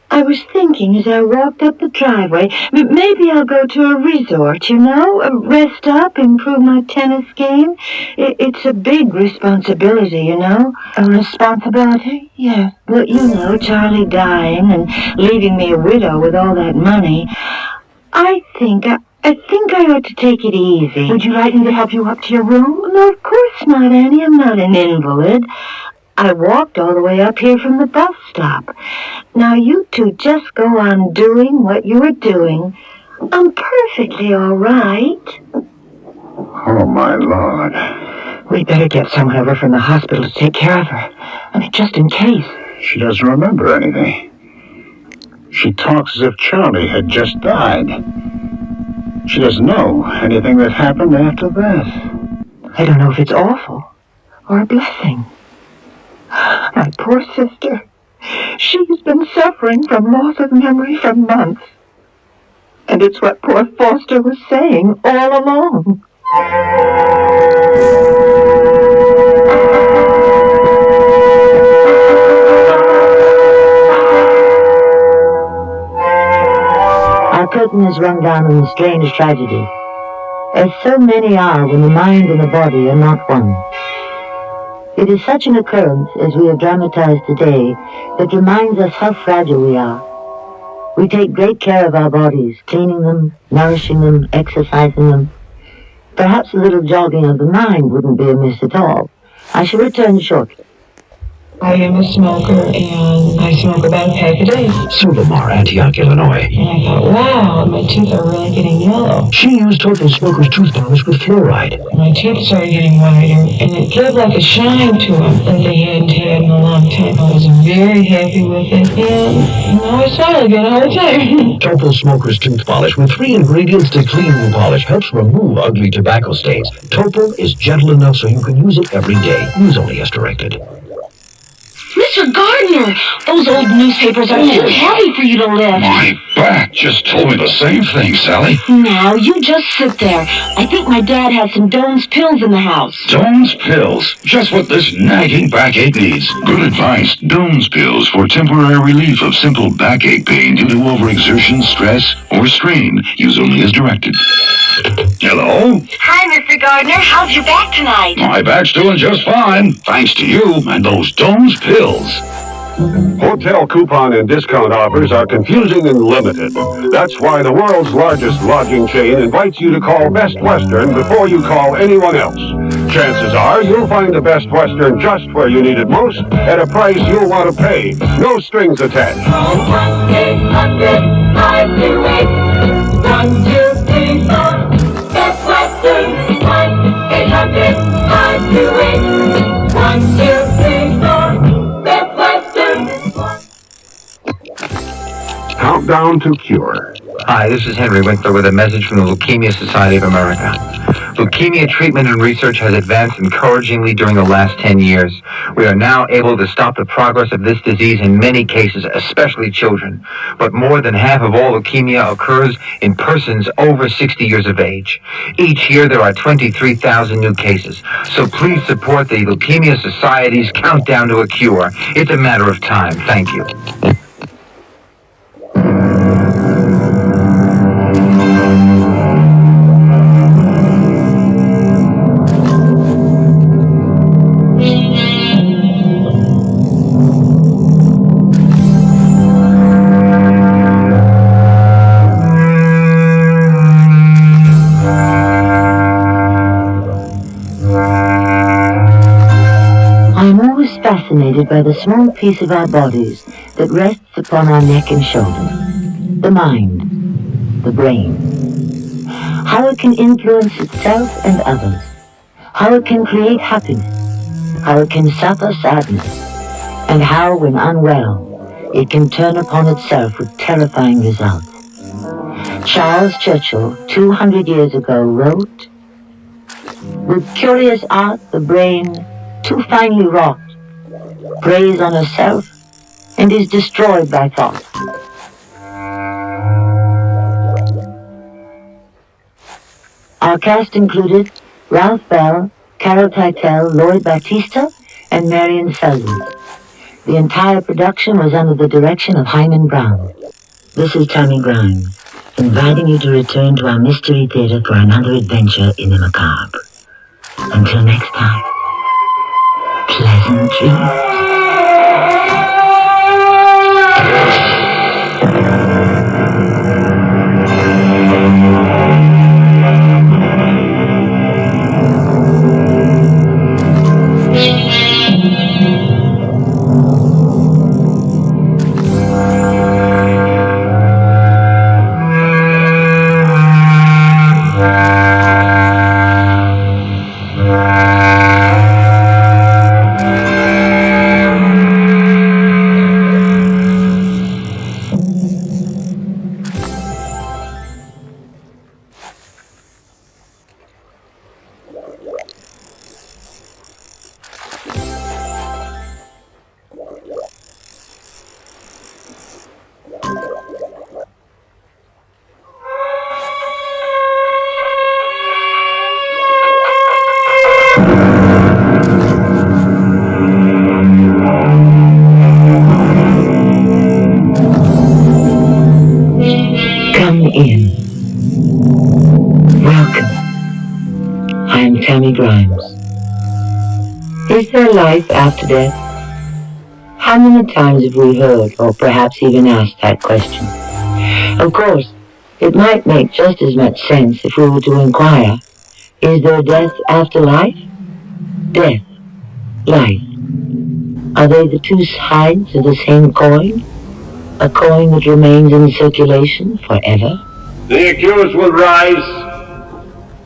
I was thinking as I walked up the driveway, maybe I'll go to a resort, you know? Rest up, improve my tennis game. It's a big responsibility, you know? A responsibility? Yeah. Well, you know, Charlie dying and leaving me a widow with all that money. I think I ought to take it easy. Would you like me to help you up to your room? No, of course not, Annie. I'm not an invalid. I walked all the way up here from the bus stop. Now you two just go on doing what you were doing. I'm perfectly all right. Oh, my Lord. We better get someone over from the hospital to take care of her. I mean, just in case. She doesn't remember anything. 'She talks as if Charlie had just died. Well, let's just the funniest thing, really. I honestly can't tell you. It all seems kind of a blur. I was thinking as I walked up the driveway, maybe I'll go to a resort, you know? Rest up, improve my tennis game. It's a big responsibility, you know? She talks as if Charlie had just died. She doesn't know anything that happened after that. I don't know if it's awful or a blessing. My poor sister. She's been suffering from loss of memory for months. And it's what poor Foster was saying all along. Our curtain has run down on a strange tragedy, as so many are when the mind and the body are not one. It is such an occurrence, as we have dramatized today, that reminds us how fragile we are. We take great care of our bodies, cleaning them, nourishing them, exercising them. Perhaps a little jogging of the mind wouldn't be amiss at all. I shall return shortly. I am a smoker, and I smoke about a pack a day. Sudamar, Antioch, Illinois. And I thought, wow, my teeth are really getting yellow. She used Total Smoker's tooth polish with fluoride. My teeth started getting whiter, and it gave like a shine to them that they hadn't had in a long time. I was very happy with it, and now I smile again all the time. Total Smoker's tooth polish with 3 ingredients to clean the polish helps remove ugly tobacco stains. Total is gentle enough so you can use it every day. Use only as directed. Mr. Gardner, those old newspapers are too heavy for you to lift. My back just told me the same thing, Sally. Now, you just sit there. I think my dad has some Doan's pills in the house. Doan's pills. Just what this nagging backache needs. Good advice. Doan's pills for temporary relief of simple backache pain due to overexertion, stress, or strain. Use only as directed. Hello? Hi, Mr. Gardner. How's your back tonight? My back's doing just fine, thanks to you and those Doan's pills. Hotel coupon and discount offers are confusing and limited. That's why the world's largest lodging chain invites you to call Best Western before you call anyone else. Chances are you'll find the Best Western just where you need it most at a price you'll want to pay. No strings attached. Call 1-800-528-1234. Best Western. 1-800-528-1234. Best Western. Countdown to cure. Hi, this is Henry Winkler with a message from the Leukemia Society of America. Leukemia treatment and research has advanced encouragingly during the last 10 years. We are now able to stop the progress of this disease in many cases, especially children. But more than half of all leukemia occurs in persons over 60 years of age. Each year there are 23,000 new cases. So please support the Leukemia Society's Countdown to a Cure. It's a matter of time. Thank you. Fascinated by the small piece of our bodies that rests upon our neck and shoulders, the mind, the brain. How it can influence itself and others, how it can create happiness, how it can suffer sadness, and how, when unwell, it can turn upon itself with terrifying results. Charles Churchill, 200 years ago, wrote, "With curious art the brain, too finely wrought, preys on herself and is destroyed by thought." Our cast included Ralph Bell, Carol Keitel, Lloyd Battista, and Marion Selden. The entire production was under the direction of Hyman Brown. This is Tammy Grimes, inviting you to return to our Mystery Theater for another adventure in the macabre. Until next time, pleasant dreams. Grimes. Is there life after death? How many times have we heard, or perhaps even asked that question? Of course, it might make just as much sense if we were to inquire, is there death after life? Death, life. Are they the two sides of the same coin? A coin that remains in circulation forever? The accused will rise.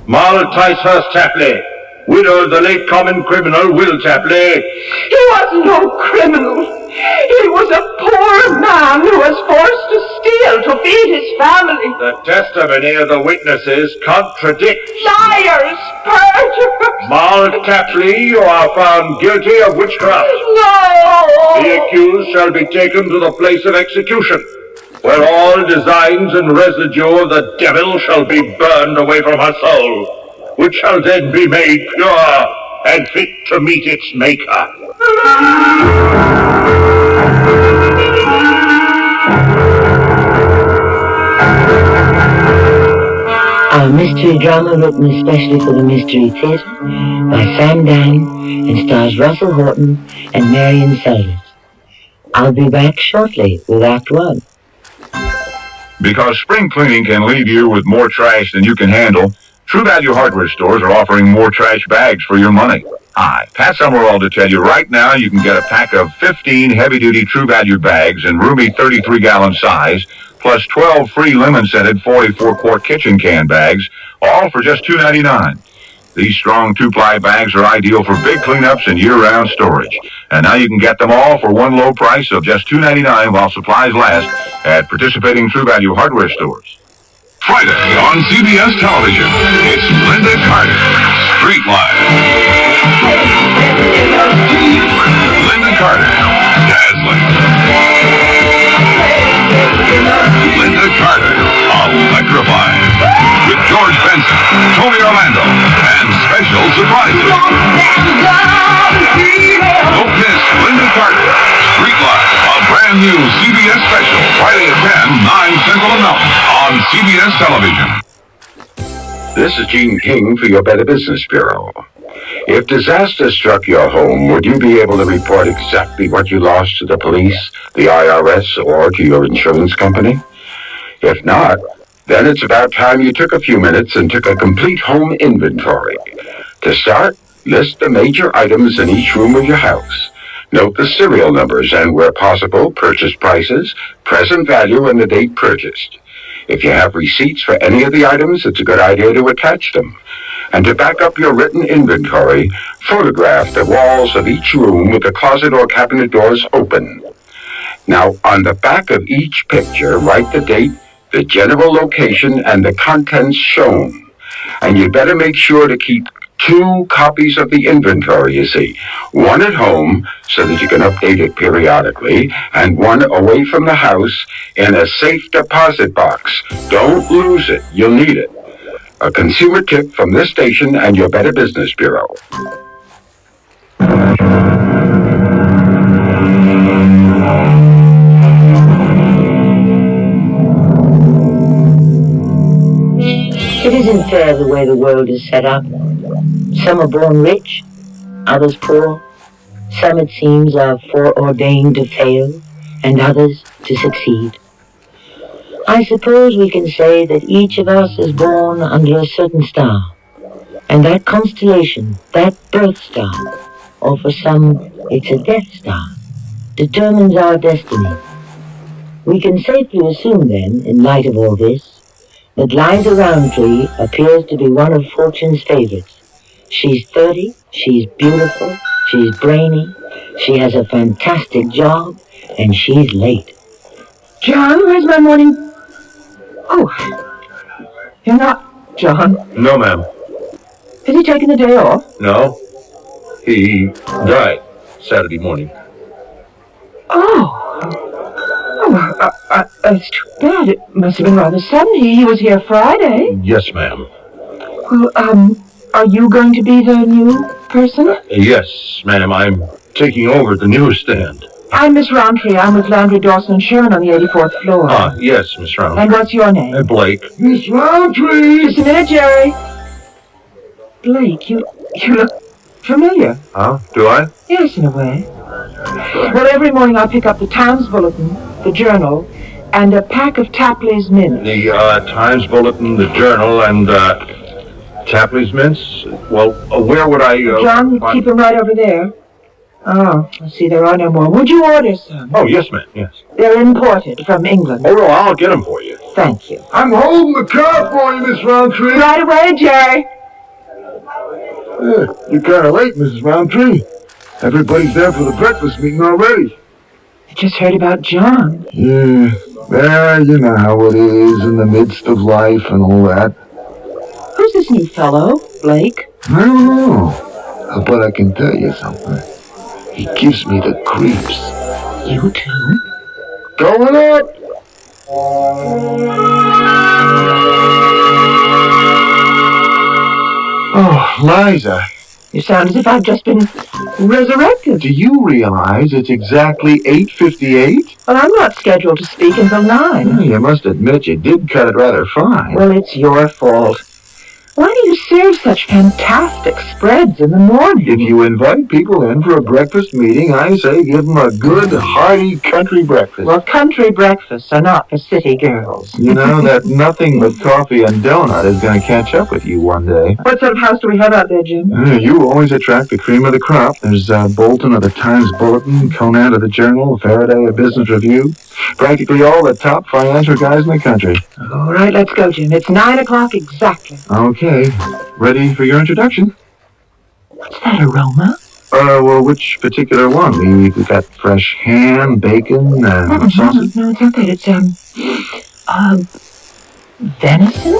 Moll Ticehurst Tapley, widow of the late common criminal Will Tapley. He was no criminal. He was a poor man who was forced to steal to feed his family. The testimony of the witnesses contradicts. Liars! Perjurers! Moll Tapley, you are found guilty of witchcraft. No! The accused shall be taken to the place of execution, where all designs and residue of the devil shall be burned away from her soul, which shall then be made pure and fit to meet its maker. Our mystery drama written especially for the Mystery Theater by Sam Dine and stars Russell Horton and Marion Seldes. I'll be back shortly with Act 1. Because spring cleaning can leave you with more trash than you can handle, True Value hardware stores are offering more trash bags for your money. Hi, Pat Summerall to tell you right now you can get a pack of 15 heavy-duty True Value bags in roomy 33-gallon size, plus 12 free lemon-scented 44-quart kitchen can bags, all for just $2.99. These strong two-ply bags are ideal for big cleanups and year-round storage. And now you can get them all for one low price of just $2.99 while supplies last at participating True Value hardware stores. Friday on CBS television, it's Linda Carter, Street Life. Linda Carter, dazzling. Linda Carter, electrifying. With George Benson, Tony Orlando, and special surprises. Don't miss Linda Carter, Street Life, a brand new CBS special, Friday at 10, 9 Central and Mountain on CBS television. This is Gene King for your Better Business Bureau. If disaster struck your home, would you be able to report exactly what you lost to the police, the IRS, or to your insurance company? If not, then it's about time you took a few minutes and took a complete home inventory. To start, list the major items in each room of your house. Note the serial numbers and, where possible, purchase prices, present value, and the date purchased. If you have receipts for any of the items, it's a good idea to attach them. And to back up your written inventory, photograph the walls of each room with the closet or cabinet doors open. Now, on the back of each picture, write the date, the general location, and the contents shown. And you'd better make sure to keep 2 copies of the inventory, you see. One at home, so that you can update it periodically, and one away from the house in a safe deposit box. Don't lose it. You'll need it. A consumer tip from this station and your Better Business Bureau. It isn't fair the way the world is set up. Some are born rich, others poor. Some, it seems, are foreordained to fail, and others to succeed. I suppose we can say that each of us is born under a certain star, and that constellation, that birth star, or for some it's a death star, determines our destiny. We can safely assume then, in light of all this, that Liza Roundtree appears to be one of Fortune's favorites. She's 30, she's beautiful, she's brainy, she has a fantastic job, and she's late. John, where's my morning? Oh, you're not John. No, ma'am. Has he taken the day off? No. He died Saturday morning. It's too bad. It must have been rather sudden. He was here Friday. Yes, ma'am. Well, are you going to be the new person? Yes, ma'am. I'm taking over the newsstand. I'm Miss Roundtree. I'm with Landry, Dawson, and Sharon on the 84th floor. Yes, Miss Roundtree. And what's your name? Blake. Miss Roundtree! Just a minute, Jerry. Blake, you You look familiar. Oh, do I? Yes, in a way. Well, every morning I pick up the Times Bulletin, the Journal, and a pack of Tapley's mints. The Times Bulletin, the Journal, and Tapley's mints? Well, where would I... John, keep them right over there. Oh, I see there are no more. Would you order some? Oh, yes, ma'am, yes. They're imported from England. Oh, no, I'll get them for you. Thank you. I'm holding the car for you, Miss Roundtree. Right away, Jerry. You're kind of late, Mrs. Roundtree. Everybody's there for the breakfast meeting already. I just heard about John. Yeah, well, you know how it is in the midst of life and all that. Who's this new fellow, Blake? I don't know, but I can tell you something. He gives me the creeps. You too? Going up! Oh, Liza. You sound as if I've just been resurrected. Do you realize it's exactly 8:58? Well, I'm not scheduled to speak until 9. You must admit you did cut it rather fine. Well, it's your fault. Why do you serve such fantastic spreads in the morning? If you invite people in for a breakfast meeting, I say give them a good, hearty country breakfast. Well, country breakfasts are not for city girls. You know that nothing but coffee and donut is going to catch up with you one day. What sort of house do we have out there, Jim? You always attract the cream of the crop. There's Bolton of the Times Bulletin, Conan of the Journal, Faraday of Business Review. Practically all the top financial guys in the country. All right, let's go, Jim. It's 9 o'clock exactly. Okay. Ready for your introduction? What's that aroma? Well, which particular one? We've got fresh ham, bacon, and sausage. No, it's not that. It's, venison?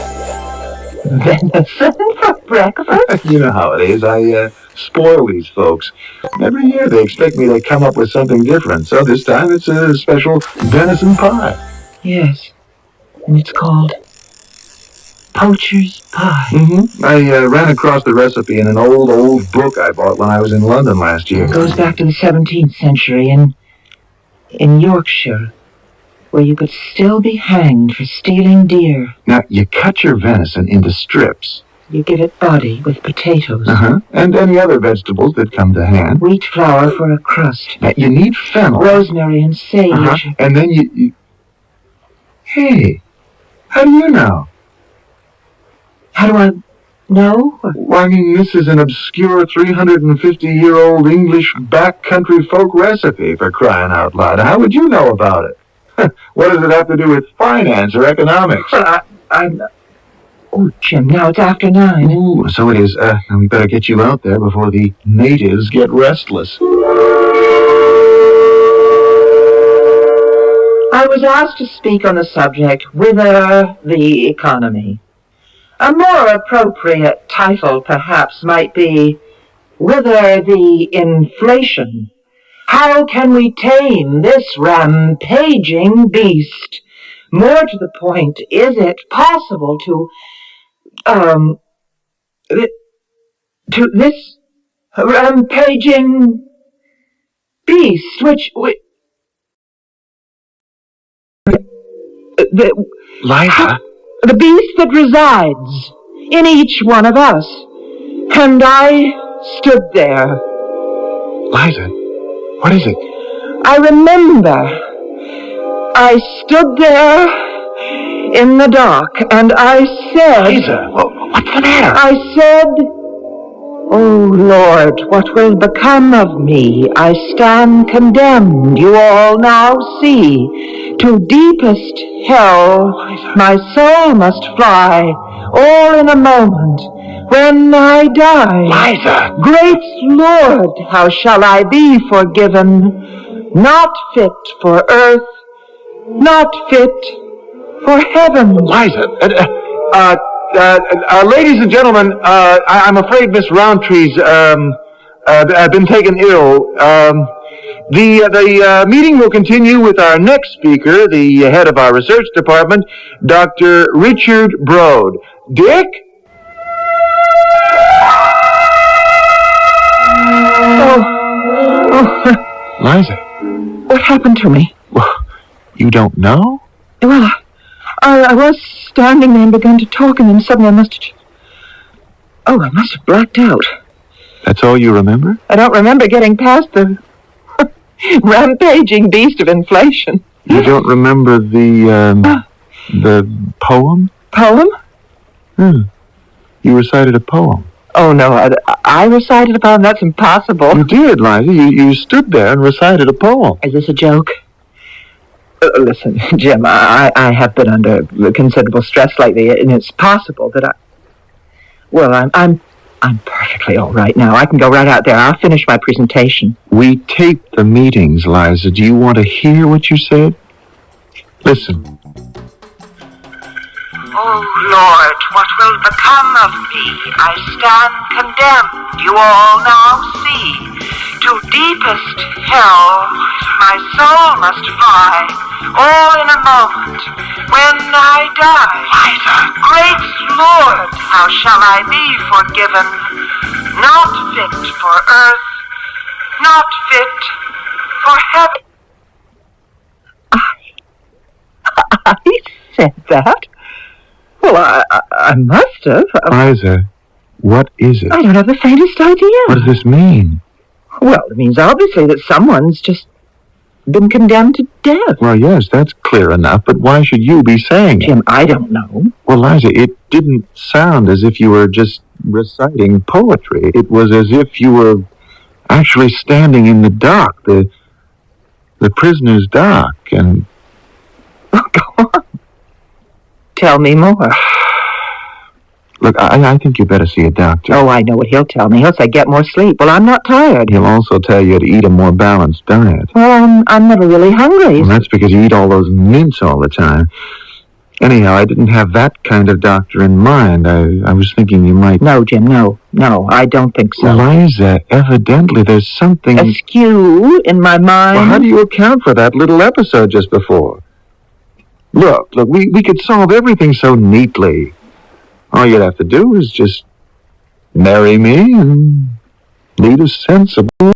Venison for breakfast? You know how it is. I spoil these folks. Every year they expect me to come up with something different, so this time it's a special venison pie. Yes, and it's called poacher's pie. Mm-hmm. I ran across the recipe in an old book I bought when I was in London last year. It goes back to the 17th century in Yorkshire, where you could still be hanged for stealing deer. Now, you cut your venison into strips. You give it body with potatoes. And any other vegetables that come to hand. Wheat flour for a crust. Now, you need fennel. Rosemary and sage. And then you... Hey, how do you know? How do I know? Well, I mean, this is an obscure 350-year-old English backcountry folk recipe, for crying out loud. How would you know about it? What does it have to do with finance or economics? Well, Oh, Jim, now it's after 9. Ooh, so it is. We better get you out there before the natives get restless. I was asked to speak on the subject, Whither the Economy. A more appropriate title, perhaps, might be, Whither the Inflation. How can we tame this rampaging beast? More to the point, is it possible to this rampaging beast, which Liza? The beast that resides in each one of us. And I stood there. Liza, what is it? I remember. I stood there in the dark, and I said... Liza, what's the matter? I said, Oh, Lord, what will become of me? I stand condemned, you all now see. To deepest hell my soul must fly, all in a moment, when I die. Liza! Great Lord, how shall I be forgiven? Not fit for earth, not fit for heaven. Liza, ladies and gentlemen, I'm afraid Miss Roundtree's been taken ill. The meeting will continue with our next speaker, the head of our research department, Dr. Richard Broad. Dick? Liza. What happened to me? Well, you don't know? Well, I was standing there and began to talk, and then suddenly I must have blacked out. That's all you remember? I don't remember getting past the rampaging beast of inflation. You don't remember the poem? Poem? You recited a poem. Oh, no, I recited a poem? That's impossible. You did, Liza. You stood there and recited a poem. Is this a joke? Listen, Jim, I have been under considerable stress lately, and it's possible that I'm perfectly all right now. I can go right out there. I'll finish my presentation. We taped the meetings, Liza. Do you want to hear what you said? Listen. Oh, Lord, what will become of me? I stand condemned, you all now see. To deepest hell my soul must fly, all in a moment, when I die. Liza. Great Lord, how shall I be forgiven? Not fit for earth, not fit for heaven. I said that? Well, I must have. Liza, what is it? I don't have the faintest idea. What does this mean? Well, it means obviously that someone's just been condemned to death. Well, yes, that's clear enough, but why should you be saying it? Jim, I don't know. Well, Liza, it didn't sound as if you were just reciting poetry. It was as if you were actually standing in the dock, the prisoner's dock, and... Oh, go on. Tell me more. Look, I think you better see a doctor. Oh, I know what he'll tell me. He'll say, get more sleep. Well, I'm not tired. He'll also tell you to eat a more balanced diet. Well, I'm never really hungry. Well, that's because you eat all those mints all the time. Anyhow, I didn't have that kind of doctor in mind. I was thinking you might... No, Jim, no, I don't think so. Liza, evidently there's something... askew in my mind. Well, how do you account for that little episode just before? Look, we could solve everything so neatly. All you'd have to do is just marry me and lead a sensible